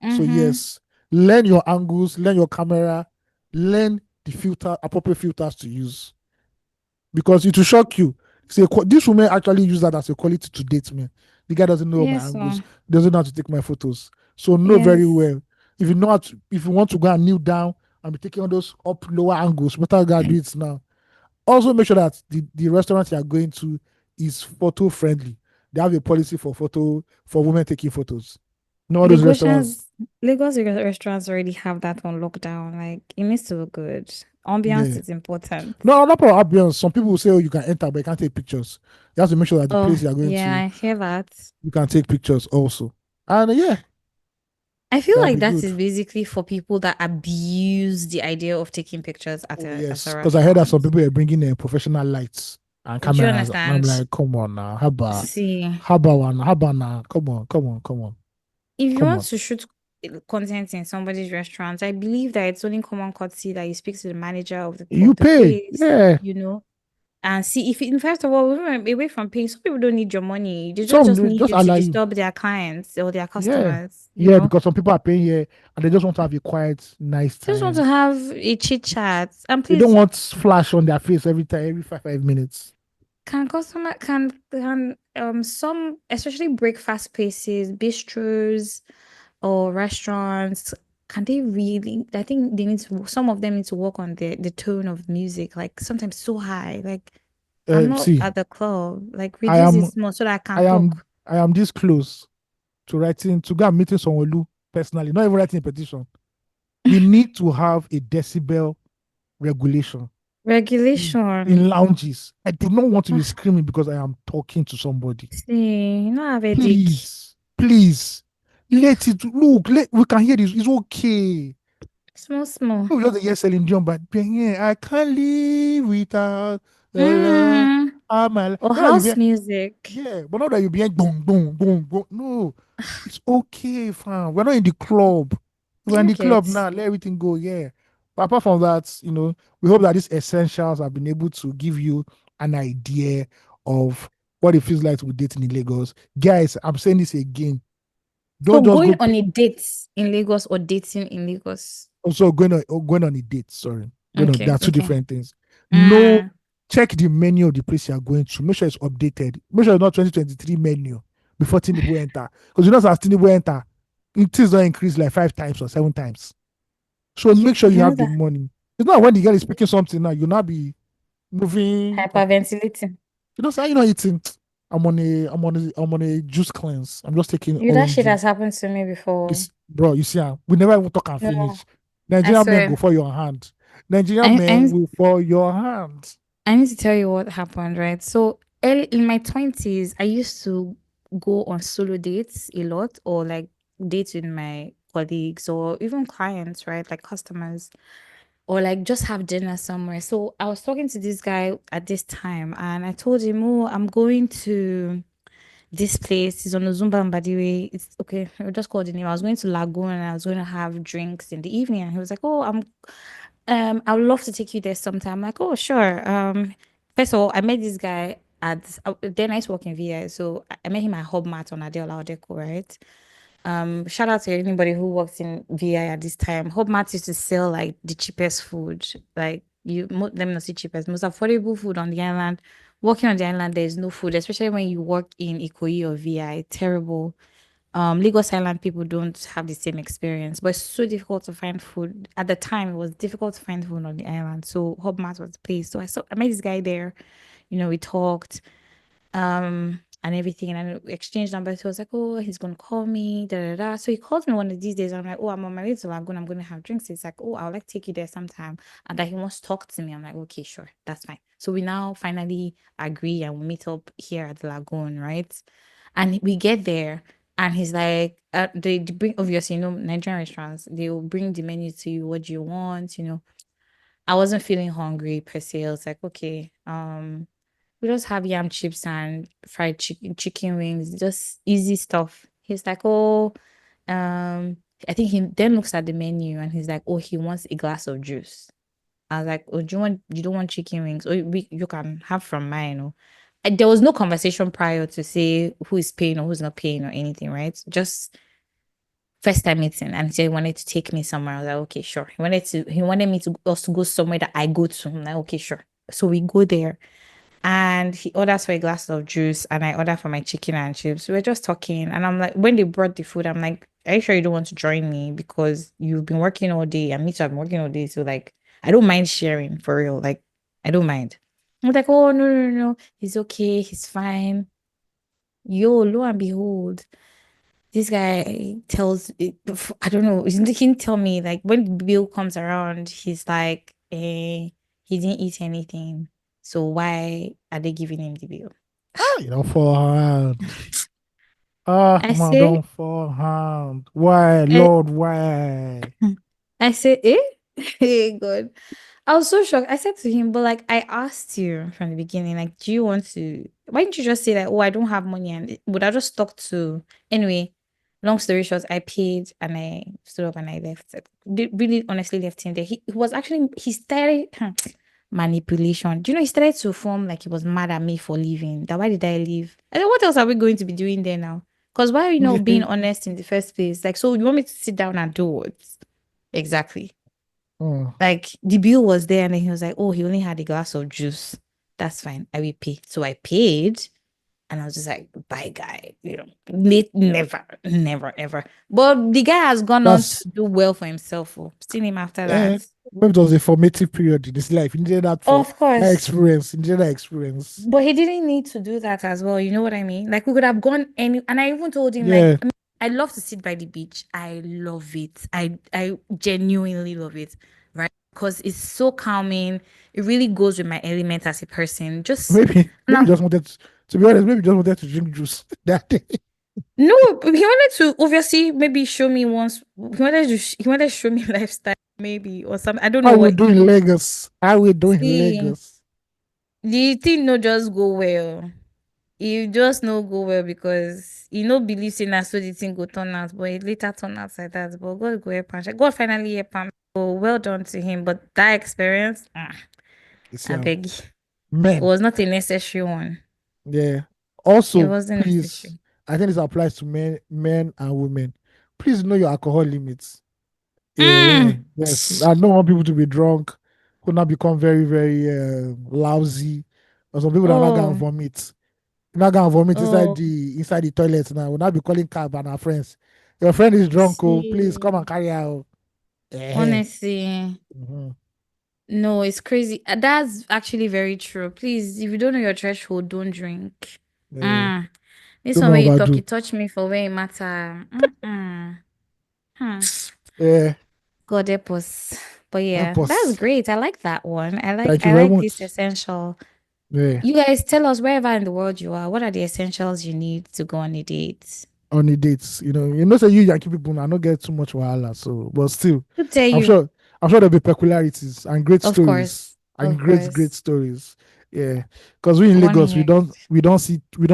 So yes, learn your angles, learn your camera, learn the appropriate filters to use. Because it will shock you. Say, this woman actually use that as a quality to date me. The guy doesn't know my angles, doesn't know how to take my photos. So know very well. If you want to go and kneel down and be taking all those up lower angles, better go do it now. Also make sure that the restaurant you are going to is photo friendly. They have a policy for women taking photos. No, those restaurants. Lagos restaurants already have that on lockdown. Like it needs to look good. Ambiance is important. No, not about ambiance. Some people will say, "Oh, you can enter, but you can't take pictures." You have to make sure that the place you are going to. Yeah, I hear that. You can take pictures also, and yeah. I feel like that is basically for people that abuse the idea of taking pictures at a restaurant. Because I heard that some people are bringing professional lights and cameras. Do you understand? And I'm like, come on now, how about now? Come on. If you want to shoot content in somebody's restaurant, I believe that it's only common courtesy that you speak to the manager of the pay, place, and see if first of all, away from paying. Some people don't need your money; they just need you to disturb their clients or their customers. Yeah, because some people are paying here and they just want to have a quiet, nice time. They just want to have a chit chat, and please, they don't want flash on their face every 5 minutes. Can some, especially breakfast places, bistros or restaurants, can they really? I think some of them need to work on the tone of music, like sometimes so high. Like I'm not at the club. Like reduce it more so that I can talk. I am this close to go and meeting someone personally, not even writing a petition. We need to have a decibel regulation in lounges. I do not want to be screaming because I am talking to somebody. Please let it look. We can hear this. It's okay. Small. We just hear Celine Dion, but I can't live without or house music. Yeah, but not that you be like boom, boom, boom, boom. No, it's okay, fam. We're not in the club. We're in the club now. Let everything go. Yeah. But apart from that, we hope that these essentials have been able to give you an idea of what it feels like to be dating in Lagos. Guys, I'm saying this again. Don't just going on a date in Lagos or dating in Lagos. Also going on a date, sorry. There are two different things. No, check the menu of the place you are going to. Make sure it's updated. Make sure it's not 2023 menu before Tinubu enter. Because as Tinubu enter, things don't increase like 5 times or 7 times. So make sure you have the money. It's not when the girl is speaking something now, you'll not be moving. Hyperventilating. Say you're not eating. I'm on a juice cleanse. I'm just taking orange that shit juice. has happened to me before. Bro, you see, we never even talk and finish. Nigerian men go for your hand. Nigerian men will for your hand. I need to tell you what happened, right? So early in my 20s, I used to go on solo dates a lot, or like dates with my colleagues or even clients, right? Like customers, or like just have dinner somewhere. So I was talking to this guy at this time and I told him, oh, I'm going to this place. It's on the Zumba and Badiwe. It's okay. I just called the name. I was going to Lagoon and I was going to have drinks in the evening. And he was like, oh, I would love to take you there sometime. I'm like, oh, sure. First of all, I met this guy then I used to work in VI. So I met him at Hubmart on Adeola Odeco, right? Shout out to anybody who works in VI at this time. Hubmart used to sell like the cheapest food. Like let me not say cheapest, most affordable food on the island. Working on the island, there's no food, especially when you work in Ikoyi or VI. Terrible. Lagos Island people don't have the same experience, but it's so difficult to find food. At the time, it was difficult to find food on the island. So Hubmart was the place. So I met this guy there. We talked and everything, and I exchanged numbers. He was like, oh, he's gonna call me, da da da. So he called me one of these days. I'm like, oh, I'm on my way to Lagoon, I'm gonna have drinks. He's like, oh, I'll like take you there sometime. And that he wants to talk to me. I'm like, okay, sure, that's fine. So we now finally agree and we meet up here at the Lagoon, right? And we get there and he's like, they bring, obviously, Nigerian restaurants, they will bring the menu to you, what do you want, I wasn't feeling hungry per se. I was like, okay, we just have yam chips and fried chicken wings, just easy stuff. He's like, oh, I think he then looks at the menu and he's like, oh, he wants a glass of juice. I was like, oh, you don't want chicken wings? Or you can have from mine. There was no conversation prior to say who is paying or who's not paying or anything, right? Just first time meeting, and he said he wanted to take me somewhere. I was like, okay, sure. He wanted me to us to go somewhere that I go to. I'm like, okay, sure. So we go there. And he orders for a glass of juice and I order for my chicken and chips. We were just talking. And I'm like, when they brought the food, I'm like, are you sure you don't want to join me? Because you've been working all day and me too, I've been working all day. So like, I don't mind sharing for real. Like, I don't mind. I'm like, oh, no, no, no. He's okay. He's fine. Yo, lo and behold, this guy I don't know, he didn't tell me, like, when the bill comes around, he's like, he didn't eat anything. So why are they giving him the bill? Forehand. Madam forehand. Why, Lord, why? I said, Hey, God. I was so shocked. I said to him, but like, I asked you from the beginning, like, do you want to, why didn't you just say that, oh, I don't have money? And would I just talk to, anyway, long story short, I paid and I stood up and I left. Really, honestly, left him there. He was actually, he started manipulation. Do you know, he started to form like he was mad at me for leaving. That why did I leave? I said, what else are we going to be doing there now? Because why are you not being honest in the first place? Like, so you want me to sit down and do what? Exactly. Like, the bill was there and then he was like, oh, he only had a glass of juice. That's fine. I will pay. So I paid. And I was just like, bye, guy. Never, ever. But the guy has gone on to do well for himself. Seen him after that. Maybe it was a formative period in his life. He needed that for of course. That experience. He needed that experience. But he didn't need to do that as well. You know what I mean? Like, we could have gone and I even told him, like, I love to sit by the beach. I love it. I genuinely love it. Right? Because it's so calming. It really goes with my element as a person. Just maybe just wanted to be honest, maybe just wanted to drink juice that day. No, he wanted to obviously maybe show me once. He wanted to show me lifestyle, maybe, or something. I don't know. How we doing Lagos? How we doing Lagos? The thing no just go well. You just no go well because you no believe in that, so the thing go turn out, but it later turn out like that. But God go help him. God finally help him. So well done to him. But that experience, I beg, man, it was not a necessary one. Yeah. Also, it wasn't please, necessary. I think this applies to men and women. Please know your alcohol limits. Yeah, yes. I don't want people to be drunk could not become very, very lousy. Or some people are not gonna vomit. Not gonna vomit inside the toilet now. We'll not be calling cab and our friends. Your friend is drunk, oh, please come and carry her. Honestly. No, it's crazy. That's actually very true. Please, if you don't know your threshold, don't drink. This one where you talk, you touch me for where it matter. Yeah. God help us. But yeah, that's great. I like that one. I like this essential. Yeah. You guys tell us wherever in the world you are, what are the essentials you need to go on a date? On the dates, say you Yankee people I don't get too much wahala, so but still, I'm sure there'll be peculiarities and great stories and great stories. Yeah, because we in Lagos we don't see 3, we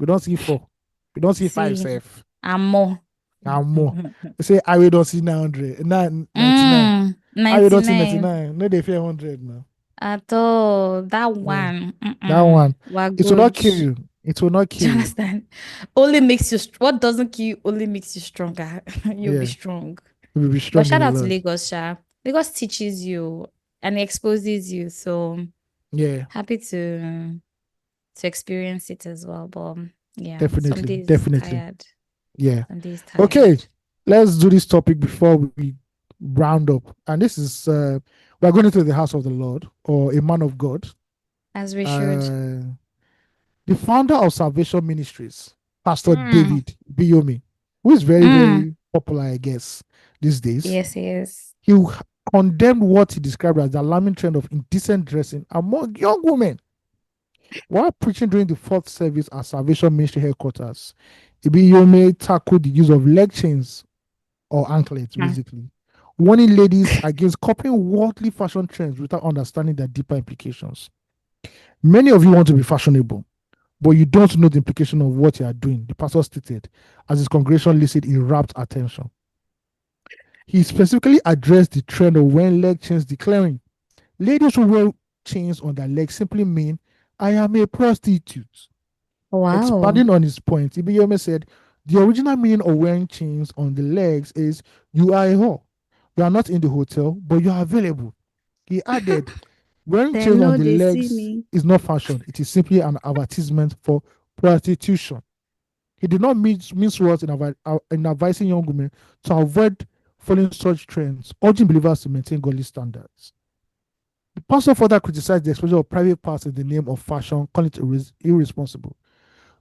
don't see 4, we don't see 5 safe. And more. They say I don't see 900, 99. I don't see 99. No, they fear 100 now. At all, that one. That one. It will not kill you. It will not kill you. Understand? Only makes you. What doesn't kill you only makes you stronger. You'll be strong. You'll be strong. But shout out to Lagos, Sha. Lagos teaches you and exposes you. So yeah, happy to experience it as well. But yeah, definitely. Tired. Yeah. Some days tired. Okay, let's do this topic before we round up. And this is we're going into the house of the Lord, or a man of God. As we should. The founder of Salvation Ministries, Pastor David Biyomi, who is very, very popular, I guess, these days. Yes, he is. He condemned what he described as the alarming trend of indecent dressing among young women. While preaching during the 4th service at Salvation Ministry headquarters, Ibiyeomie tackled the use of leg chains or anklets, basically, warning ladies against copying worldly fashion trends without understanding their deeper implications. Many of you want to be fashionable, but you don't know the implication of what you are doing, the pastor stated, as his congregation listened in rapt attention. He specifically addressed the trend of wearing leg chains, declaring, ladies who wear chains on their legs simply mean, I am a prostitute. Wow. Expanding on his point, Ibiyeomie said, the original meaning of wearing chains on the legs is, you are a whore. You are not in the hotel, but you are available. He added, wearing chains on the legs is not fashion. It is simply an advertisement for prostitution. He did not mince words in advising young women to avoid following such trends, urging believers to maintain godly standards. The pastor further criticized the exposure of private parts in the name of fashion, calling it irresponsible.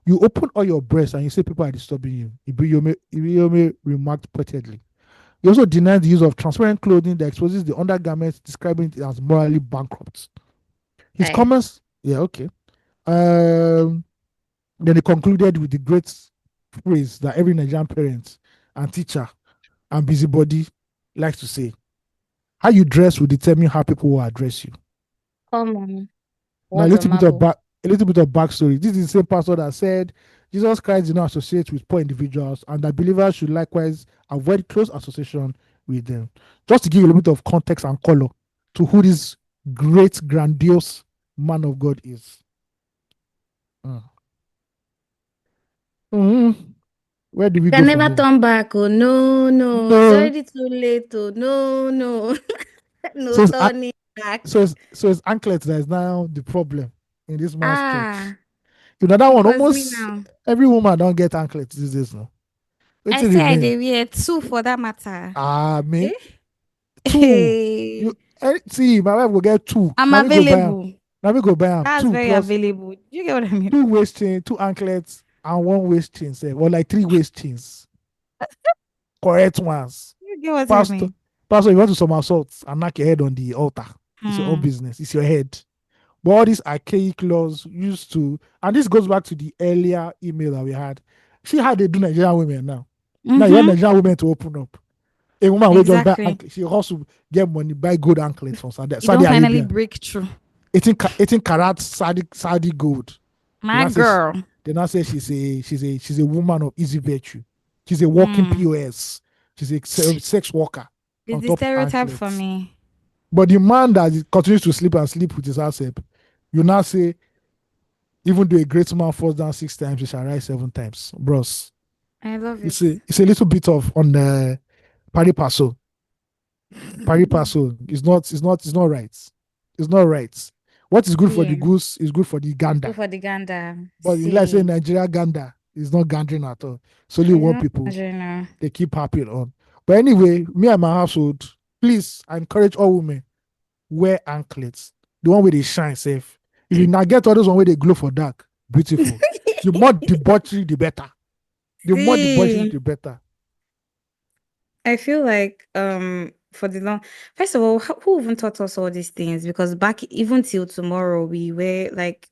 You open all your breasts and you say people are disturbing you, Ibiyeomie remarked pointedly. He also denied the use of transparent clothing that exposes the undergarments, describing it as morally bankrupt. His comments, then he concluded with the great phrase that every Nigerian parent and teacher and busybody likes to say: how you dress will determine how people will address you. Come on. Now, a little bit of backstory. This is the same pastor that said Jesus Christ did not associate with poor individuals, and that believers should likewise avoid close association with them. Just to give you a little bit of context and color to who this great, grandiose man of God is. Where do we go? Can never turn back. Oh no. It's already too late. Oh no. No turning back. So it's anklets that is now the problem in this man's church. You know that one, almost every woman don't get anklets these days now. I say they wear 2 for that matter. Me? 2. See, my wife will get 2. I'm available. Now we go buy them. That's 2 very available. You get what I mean? 2 waist chains, 2 anklets, and 1 waist chain, or like 3 waist chains. Correct ones. You get what I mean? Pastor, you want to somersault and knock your head on the altar. It's your own business. It's your head. But all these archaic laws used to, and this goes back to the earlier email that we had. See how they do Nigerian women now. Now you want Nigerian women to open up. A woman will just buy anklets. She also get money, buy good anklets from Saudi Arabia. Finally break through. 18 karat Saudi gold. My girl. They now say she's a woman of easy virtue. She's a walking POS. She's a sex worker. It's the stereotype for me. But the man that continues to sleep with his ass up, you now say, even though a great man falls down 6 times, he shall rise 7 times. Bros. I love it. It's a little bit of on the pari paso. Pari passu. It's not right. It's not right. What is good for the Yeah. goose is good for the It's gander. good for the gander. But let's say See. Nigeria gander is not gandering at all. It's only It's one not people Nigeria. they keep harping on. But anyway, me and my household, please, I encourage all women wear anklets. The one where they shine safe. If you not get all those one where they glow for dark, beautiful. The more debauchery, the better. The more debauchery, See. the better. I feel like for the long first of all, who even taught us all these things? Because back even till tomorrow, we were like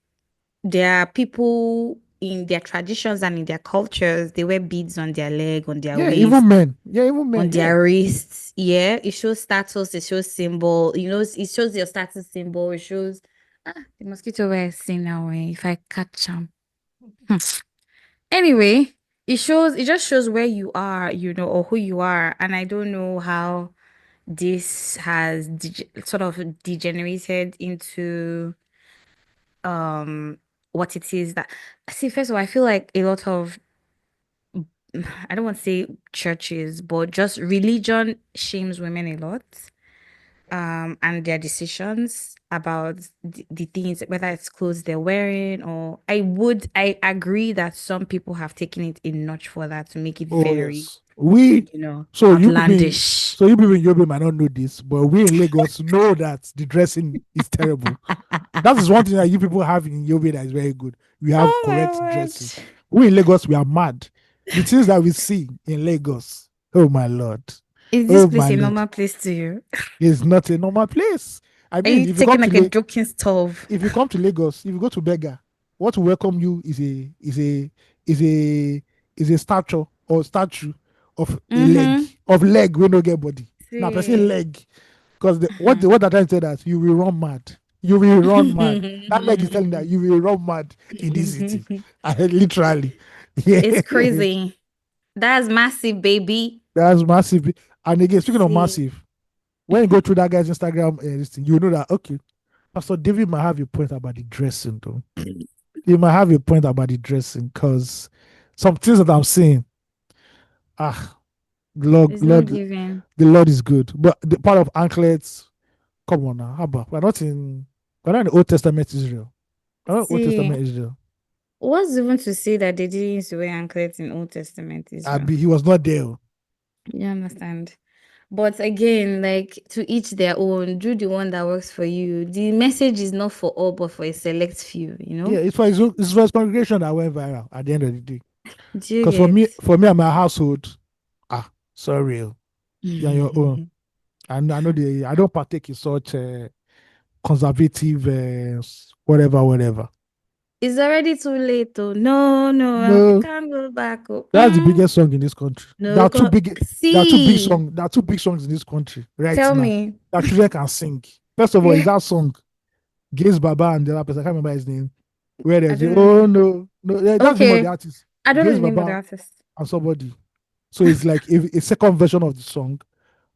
there are people in their traditions and in their cultures, they wear beads on their leg, on their Yeah, even waist, men. Yeah, even on men. Yeah. their wrists. Yeah, it shows status, it shows symbol, it shows your status symbol, it shows the mosquito were seen now if I catch them. Anyway, it just shows where you are, or who you are. And I don't know how this has sort of degenerated into what it is that see, first of all, I feel like a lot of I don't want to say churches, but just religion shames women a lot. And their decisions about the things, whether it's clothes they're wearing, or I agree that some people have taken it a notch further to make it Oh very, yes. We so you people outlandish. so you people in Yobe might not know this, but we in Lagos know that the dressing is terrible. That is one thing that you people have in Yobe that is very good. We have Oh my correct word. dressing. We in Lagos, we are mad. The things that we see in Lagos, oh my lord. Is this Oh place my a lord. normal place to you? It's not a normal place. I Are mean, you taking like a joking stove? If you come to Lagos, if you go to Beggar, what will welcome you is a is a statue of a leg Mm-hmm. we no get body. Now person See. leg because what that time said that you will run mad. You will run mad. That leg is telling that you will run mad in this city. Literally. Yeah. It's crazy. That's massive, baby. That's massive. And again, speaking of See. massive, when you go through that guy's Instagram, this thing, you know that okay, Pastor David might have a point about the dressing, though. He might have a point about the dressing because some things that I'm seeing, ah, It's not Lord, giving. the Lord is good. But the part of anklets, come on now, how about we're not in the Old Testament Israel. We're not Old See. Testament Israel. What's even to say that they didn't used to wear anklets in Old Testament Israel? He was not there. You understand? But again, like to each their own, do the one that works for you. The message is not for all, but for a select few, Yeah, it's for his congregation that went viral at the end of the day. Do you Because get? for me and my household, sorry, you're on your own. And I know I don't partake in such conservative, whatever. It's already too late, though. No, no, you No, can't go back. Oh. that's the biggest song in this country. No, There are two big see, songs. There are two big songs in this country right tell now me. that children can sing. First of all, is that song Gaze Baba and the other person, I can't remember his name. Where I there's don't oh know. no, that's the name of the Okay, artist. I don't know Gaze the name of the Baba artist. and somebody. So it's like a second version of the song,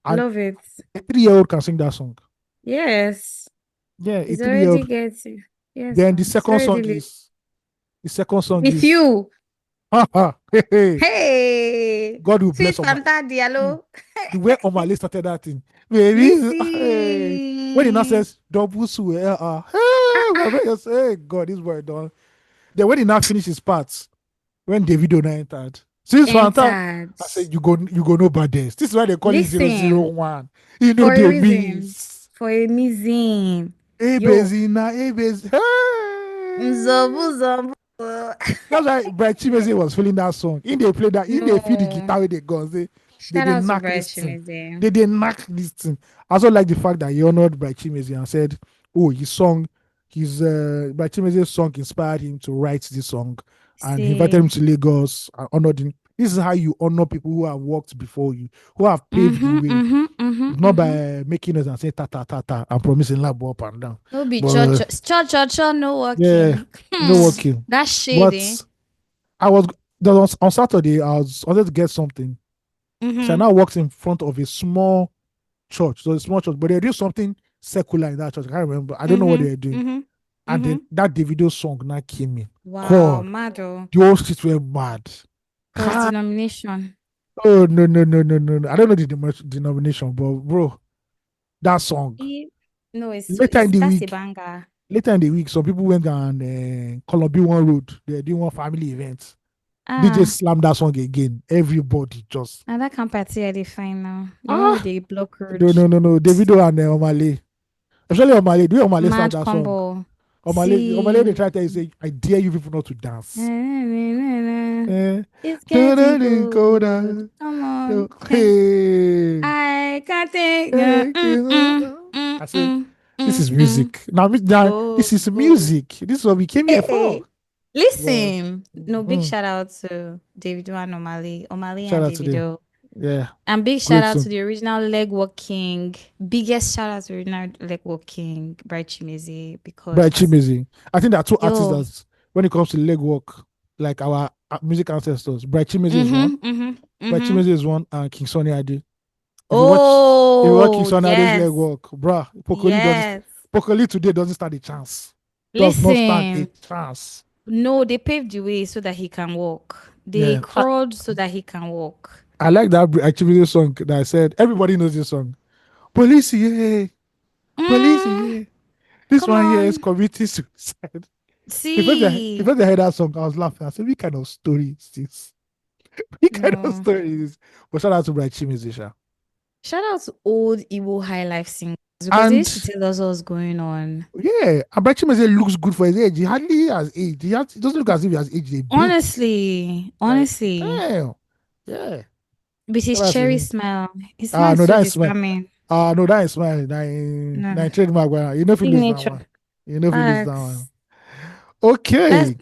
and Love it. a 3-year-old can sing that song. Yes, Yeah, a it's already 3-year-old. getting. Yes, Then now it's already late. the second song With is you. hey, hey, Hey, God will bless sweet Oma. Fanta See, Diallo. the way Omale started that thing, baby. Hey, when he now Missy. says double sue, hey, Ah, my ah. brother say, hey, God, this boy done. Then when he now finished his parts, when Davido now entered, since Fanta, Entered. I said, you go no bad days. This is why they call it zero zero Listen, one. You know for a they reason. miss. For a reason. Hey, Yo. Bezina, hey, Bez. Nzobu Hey. zobu. That's why Bright Chimeze was feeling that song. In they play that, in they feel the No. guitar with the guns. They Shout did out to knock Bright this thing. Chimeze. They knock this thing. I also like the fact that he honored Bright Chimeze and said, "Oh, his Bright Chimeze's song inspired him to write this song, and he invited him See. to Lagos and honored him. This is how you honor people who have walked before you, who have paved the way. It's not by making us and saying ta ta ta ta and promising love up and down, No be but church, no yeah, working. no working. That's shady. But I was there was on Saturday. I wanted to get something, so I Mm-hmm. now walked in front of a small church. So a small church, but they do something secular in that church. I can't remember. I don't know what Mm-hmm. they're doing. Mm-hmm. And Mm-hmm. then that Davido song now came in. Wow, God, Mado. the whole streets were mad. Cross God. denomination. Oh no. I don't know the denomination, but bro, that song. No, it's later in the that's week. a banger. Later in the week, some people went on Columbia One Road. They're doing one family event. DJ slammed that song again. Everybody just. And that can't party at the fine now. The one with the block road. No. Davido and Omale. Especially Omale. Do you Omale slam that combo. song? Omale, they try to say, I dare you people not to dance. It's getting colder. Come on. Hey. I can't take I said, this is music. Now, this is music. This is what we came here for. Listen, no, big shout out to Davido and Omale and Davido. Yeah. And big shout out to the original Legwork King. Biggest shout out to the original Legwork King, Bright Chimeze. Because Bright Chimeze. I think there are two artists that, when it comes to legwork, like our music ancestors, Bright Chimeze is one. Bright Chimeze is one, and King Sunny Ade. If you watch King Sunny Ade's legwork, bruh, Pokoli today doesn't stand a chance. Does not stand a chance. No, they paved the way so that he can walk. They crawled so that he can walk. I like that actually song that I said. Everybody knows this song. Police, yeah. Police, yeah. This one here is committing suicide. See, if they heard that song, I was laughing. I said, "What kind of story is this? What kind of story is this?" But shout out to Bright Chimeze. Shout out to old Igbo high life singers because they used to tell us what's going on. Yeah, and Bright Chimeze looks good for his age. He hardly has age. He doesn't look as if he has aged. Honestly. Damn. Yeah. With his cherry smile. His smile no, that is charming. No, that is smile. That trademark. You know, feel this one. You know, feel this one. Okay.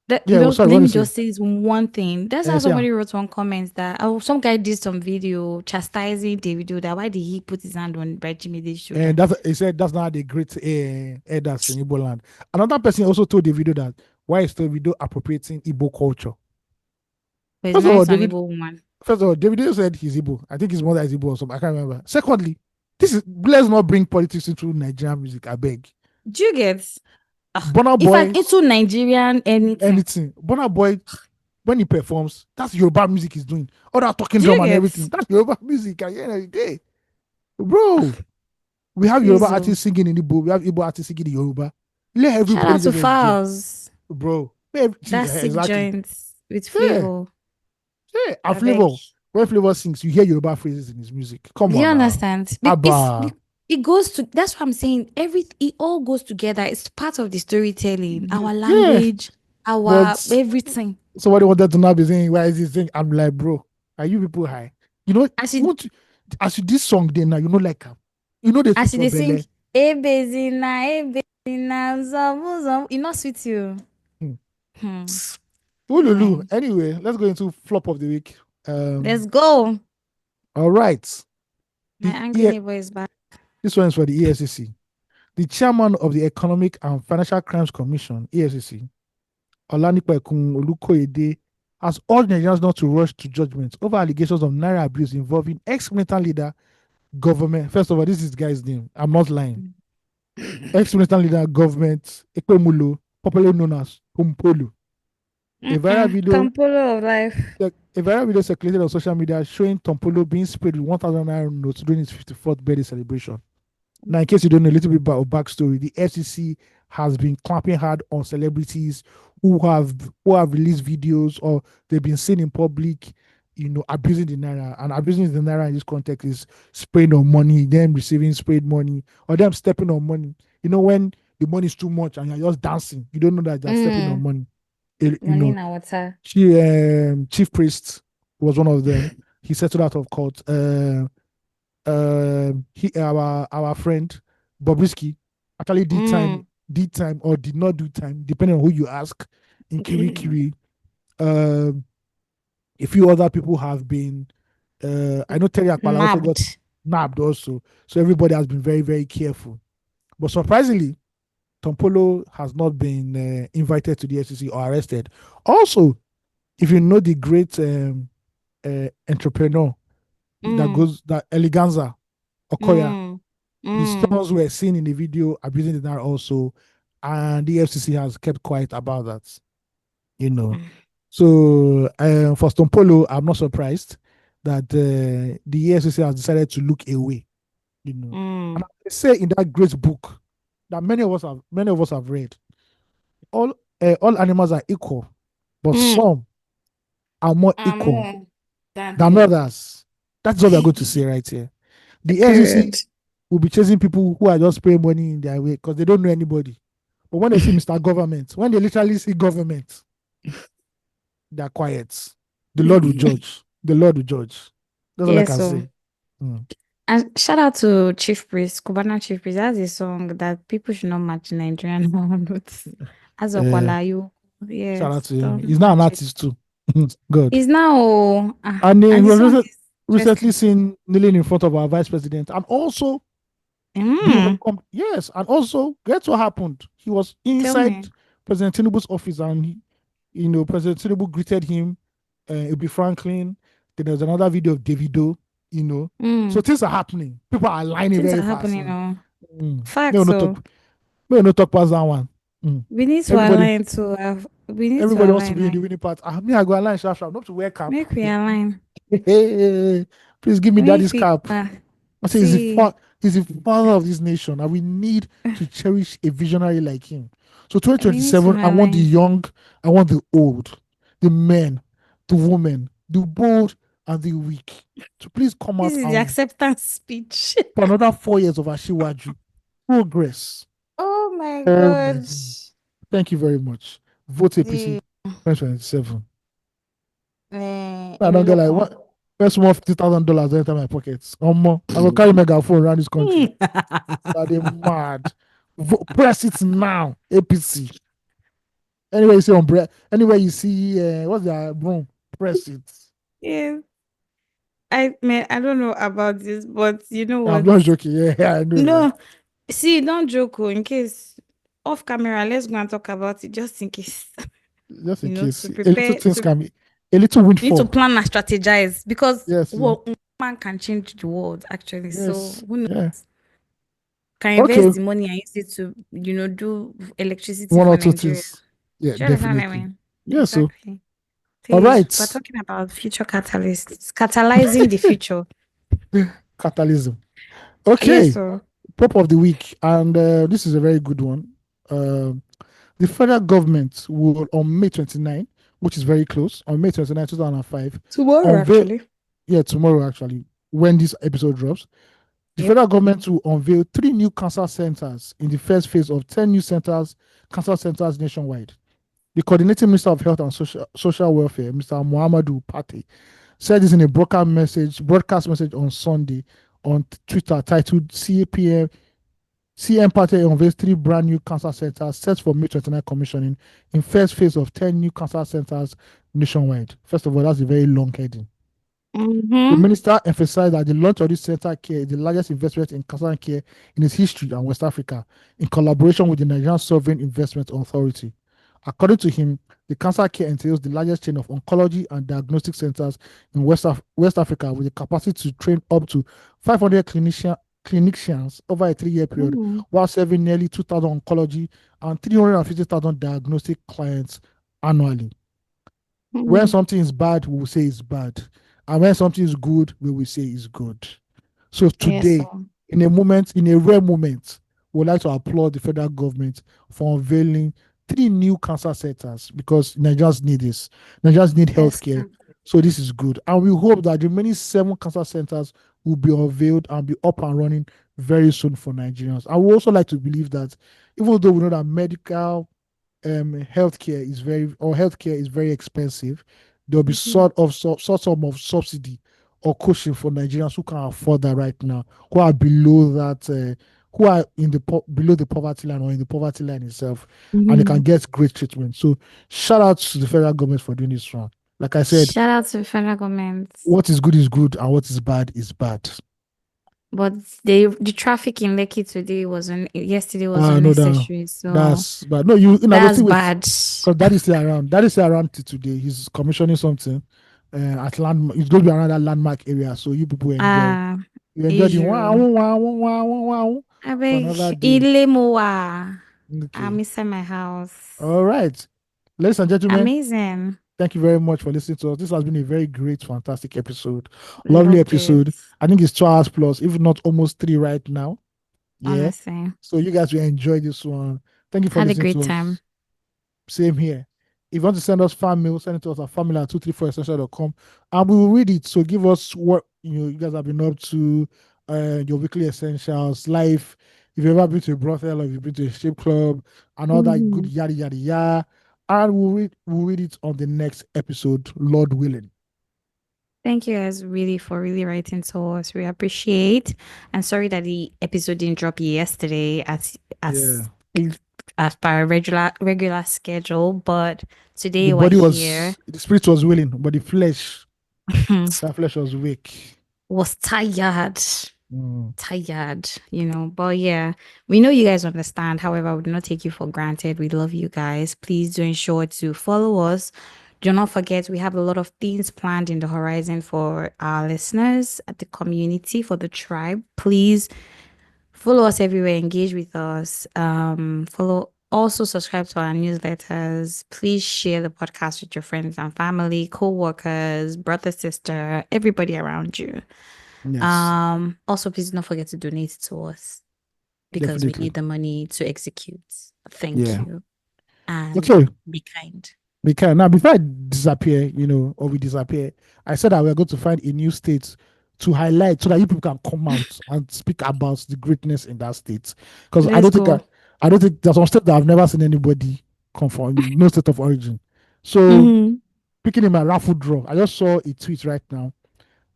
Let me just say this one thing. That's how somebody wrote one comment that some guy did some video chastising Davido that why did he put his hand on Bright Chimeze's shoulder? And he said that's not the great elders in Igbo land. Another person also told Davido that why is Davido appropriating Igbo culture? First of all, Davido said he's Igbo. I think his mother is Igbo or something. I can't remember. Secondly, let's not bring politics into Nigerian music. I beg. Do you get? Burna Boy, if I'm into Nigerian anything. Burna Boy, when he performs, that's Yoruba music he's doing. All that talking drum and everything. That's Yoruba music at the end of the day. Bro, we have Yoruba artists singing in Igbo. We have Igbo artists singing in Yoruba. Let everybody. Shout out to Files. Bro. That's sick joints with Flavor. Yeah, and Flavor. When Flavor sings, you hear Yoruba phrases in his music. Come on. Do you understand? It goes to, that's what I'm saying. It all goes together. It's part of the storytelling, our language, everything. So what they wanted to now be saying, why is this thing? I'm like, bro, are you people high? You know, as you this song then now, you know, like, you know, they sing, you know, sweet you. Lulu. Anyway, let's go into flop of the week. Let's go. All right. My angry neighbor is back. This one is for the EFCC. The chairman of the Economic and Financial Crimes Commission, EFCC, Olanipekun Olukoyede, has urged Nigerians not to rush to judgment over allegations of naira abuse involving ex-military leader, government. First of all, this is the guy's name. I'm not lying. Ex-military leader, government, Ekwemulo, popularly known as Tampolo. A viral video, Tampolo of life. A viral video circulated on social media showing Tampolo being sprayed with 1,000 naira notes during his 54th birthday celebration. Now, in case you don't know a little bit about backstory, the FCC has been clamping hard on celebrities who have released videos or they've been seen in public, you know, abusing the naira. And abusing the naira in this context is spraying on money, them receiving sprayed money, or them stepping on money. You know, when the money is too much and you're just dancing, you don't know that they're stepping on money. Chief Priest was one of them. He settled out of court. Our friend Bobrisky actually did time or did not do time, depending on who you ask. In Kiri, a few other people have been. I know Terry Akpala also got nabbed also. So everybody has been very, very careful. But surprisingly, Tampolo has not been invited to the FCC or arrested. Also, if you know the great entrepreneur that Eleganza Okoya, his sons were seen in the video abusing the naira also, and the FCC has kept quiet about that. You know, so for Tampolo, I'm not surprised that the FCC has decided to look away You know, and they say in that great book that many of us have read, all animals are equal, but some are more equal than others. That's what we are going to say right here. The FCC will be chasing people who are just paying money in their way because they don't know anybody. But when they see Mr. Government, when they literally see government, they're quiet. The Lord will judge. The Lord will judge. That's all I can say. And shout out to Chief Priest, Cubana Chief Priest. That's a song that people should not match Nigerian notes. As a Kwalayu. Yes. Shout out to him. He's now an artist too. Good. He's now. And he was recently seen kneeling in front of our vice president. And also, yes, and also, guess what happened? He was inside President Tinubu's office, and President Tinubu greeted him. It'll be Franklin. Then there's another video of Davido. So things are happening. People are aligning very fast. Facts. We don't talk past that one. We need to align to. Everybody wants to be in the winning part. Me, I go align sharp. Not to wear cap. Make we align. Hey, please give me daddy's cap. I say he's the father of this nation, and we need to cherish a visionary like him. So 2027, I want the young, I want the old, the men, the women, the bold, and the weak. So please come out. This is the acceptance speech. For another 4 years of Ashiwaju. Progress. Oh my God. Thank you very much. Vote APC 2027. I don't get like what. First more $50,000 enter my pockets. I will carry megaphone around this country. They're mad. Press it now, APC. Anyway, you see anyway you see what's that broom? Press it. Yeah. I don't know about this, but you know what? I'm not joking. Yeah, I know. No, see, don't joke. In case off camera, let's go and talk about it just in case. Just in case. To prepare, a little things can be a little windfall. You need to plan and strategize because man can change the world actually. Yes. So who knows? Yeah. Can invest the money and use it to do electricity one for or two Nigeria. things. Yeah, definitely. I mean? Yeah, exactly. So all right. We're talking about future catalysts, catalyzing the future. Catalysm. Okay. Yes, Pop of the week, and this is a very good one. The federal government will on May 29, which is very close, on May 29, 2005. Tomorrow, actually. Yeah, tomorrow, actually, when this episode drops. The federal government will unveil 3 new cancer centers in the first phase of 10 new cancer centers nationwide. The coordinating Minister of Health and Social Welfare, Mr. Muhammadu Pate, said this in a broadcast message on Sunday on Twitter titled CM Pate unveils 3 brand new cancer centers set for May 29 commissioning in first phase of 10 new cancer centers nationwide. First of all, that's a very long heading. The minister emphasized that the launch of this center care is the largest investment in cancer care in its history and West Africa, in collaboration with the Nigerian Sovereign Investment Authority. According to him, the cancer care entails the largest chain of oncology and diagnostic centers in West Africa, with the capacity to train up to 500 clinicians over a 3-year period, while serving nearly 2,000 oncology and 350,000 diagnostic clients annually. When something is bad, we will say it's bad. And when something is good, we will say it's good. So today, in a rare moment, we would like to applaud the federal government for unveiling 3 new cancer centers, because Nigerians need this. Nigerians need healthcare. So this is good. And we hope that the remaining 7 cancer centers will be unveiled and be up and running very soon for Nigerians. I would also like to believe that even though we know that medical healthcare is very expensive, there'll be sort of subsidy or cushion for Nigerians who can't afford that right now, who are below that, who are below the poverty line or in the poverty line itself, and they can get great treatment. So shout out to the federal government for doing this round. Like I said, shout out to the federal government. What is good, and what is bad is bad. But the traffic in Lekki today yesterday was unnecessary. So that's bad. No, that's bad. Because that is still around. That is still around today. He's commissioning something at landmark. It's going to be around that landmark area. So you people enjoy. You enjoy the wow. I beg Ilemowa. I'm inside my house. All right, ladies and gentlemen. Amazing. Thank you very much for listening to us. This has been a very great, fantastic episode. Lovely episode. I think it's 2 hours plus, if not almost 3 right now. Yeah. Honestly. So you guys will enjoy this one. Thank you for listening to us. Had a great time. Same here. If you want to send us fan mail, send it to us at family@234essential.com and we will read it. So give us what you guys have been up to, your weekly essentials, life. If you've ever been to a brothel or if you've been to a strip club and all that good yada yada yada. And we'll read it on the next episode, Lord willing. Thank you guys for really writing to us. We appreciate. And sorry that the episode didn't drop yesterday as per regular schedule, but today the spirit was willing, but the flesh, that flesh was weak. Was tired. Tired, but yeah, we know you guys understand. However, we do not take you for granted. We love you guys. Please do ensure to follow us. Do not forget, we have a lot of things planned in the horizon for our listeners, at the community, for the tribe. Please follow us everywhere, engage with us. Also subscribe to our newsletters. Please share the podcast with your friends and family, co-workers, brother, sister, everybody around you. Yes. Also, please don't forget to donate to us because we need the money to execute. Thank you. And be kind. Be kind. Now, before I disappear, or we disappear, I said that we're going to find a new state to highlight so that you people can come out and speak about the greatness in that state. Because I don't think there's some state that I've never seen anybody come from, no state of origin. So, picking in my raffle draw, I just saw a tweet right now.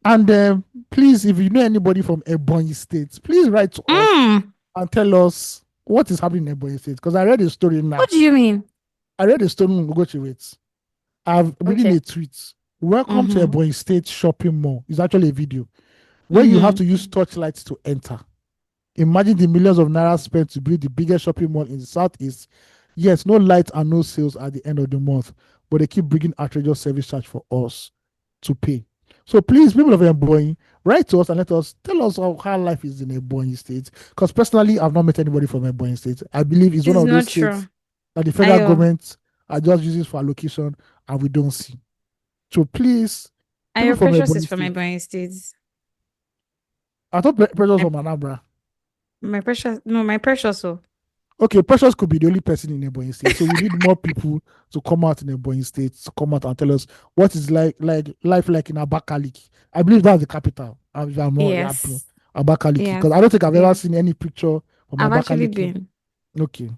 And please, if you know anybody from Ebonyi State, please write to us and tell us what is happening in Ebonyi State. Because I read a story now. What do you mean? I read a story in Ugochi. I've reading a tweet. Welcome to Ebonyi State shopping mall. It's actually a video where you have to use torchlights to enter. Imagine the millions of naira spent to build the biggest shopping mall in the southeast. Yes, no light and no sales at the end of the month, but they keep bringing outrageous service charge for us to pay. So please, people of Ebonyi, write to us and tell us how life is in Ebonyi State. Because personally, I've not met anybody from Ebonyi State. I believe it's one of those states that the federal government are just using for allocation and we don't see. So please, your Precious is from Ebonyi State. I thought Precious from Anambra. My Precious. Okay, Precious could be the only person in Ebonyi State. So we need more people to come out in Ebonyi State, to come out and tell us what is life like in Abakaliki. I believe that's the capital. If I'm not Abakaliki. Because I don't think I've ever seen any picture from Abakaliki. I've actually been. Okay.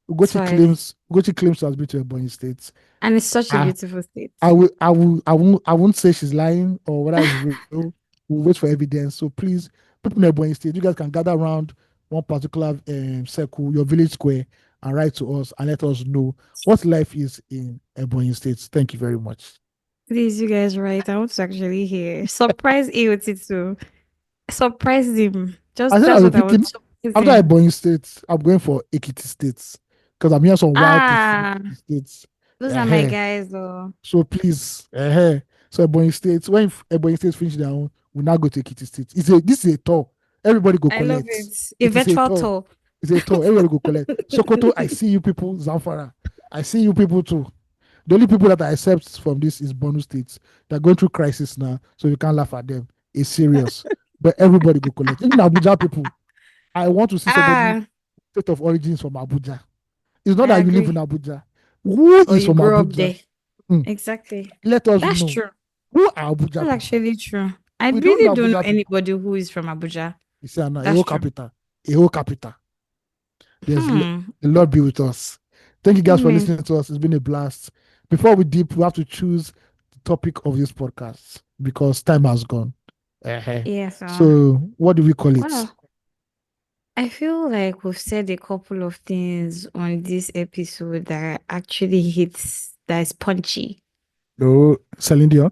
Ugochi claims to have been to Ebonyi State. And it's such a beautiful state. I won't say she's lying or whether it's real. We'll wait for evidence. So please, people in Ebonyi State, you guys can gather around one particular circle, your village square, and write to us and let us know what life is in Ebonyi State. Thank you very much. Please, you guys write. I want to actually hear. Surprise AOT2. Surprise him. Just what I want. After Ebonyi State, I'm going for Ekiti State because I'm here some wild states. Those are my guys, though. So please, so Ebonyi State, when Ebonyi State finish their own, we'll now go to Ekiti State. This is a tour. Everybody go collect. I love it. A virtual tour. It's a tour. Everybody go collect. Sokoto, I see you people. Zamfara, I see you people too. The only people that I accept from this is Borno State. They're going through crisis now, so you can't laugh at them. It's serious. But everybody go collect. Even Abuja people, I want to see somebody state of origins from Abuja. It's not that you live in Abuja. Who is from Abuja? Exactly. Let us know. That's true. Who are Abuja? That's actually true. I really don't know anybody who is from Abuja. It's a whole capital. A whole capital. There's the Lord be with us. Thank you guys for listening to us. It's been a blast. Before we dip, we have to choose the topic of this podcast because time has gone. Yes. So what do we call it? Well, I feel like we've said a couple of things on this episode that actually hits, that is punchy. No, Celine Dion.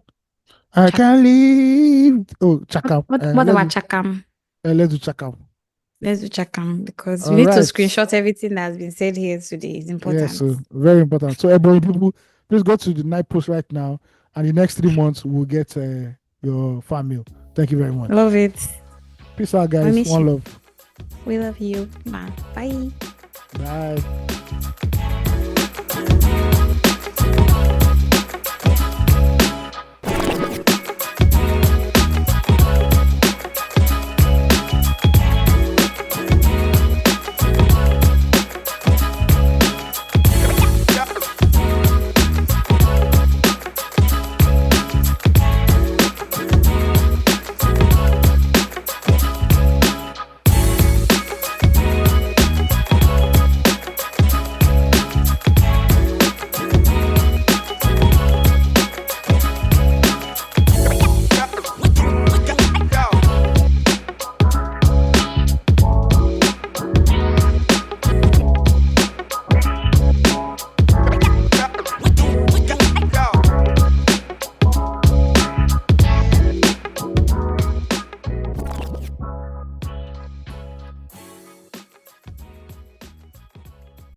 I can't leave. Oh, Chakam. What about Chakam? Let's do Chakam. Let's do Chakam because we need to screenshot everything that has been said here today. It's important. Yes, so very important. So, everybody, people, please go to the night post right now, and the next 3 months we'll get your fan mail. Thank you very much. Love it. Peace out, guys. One love. We love you, man. Bye. Bye.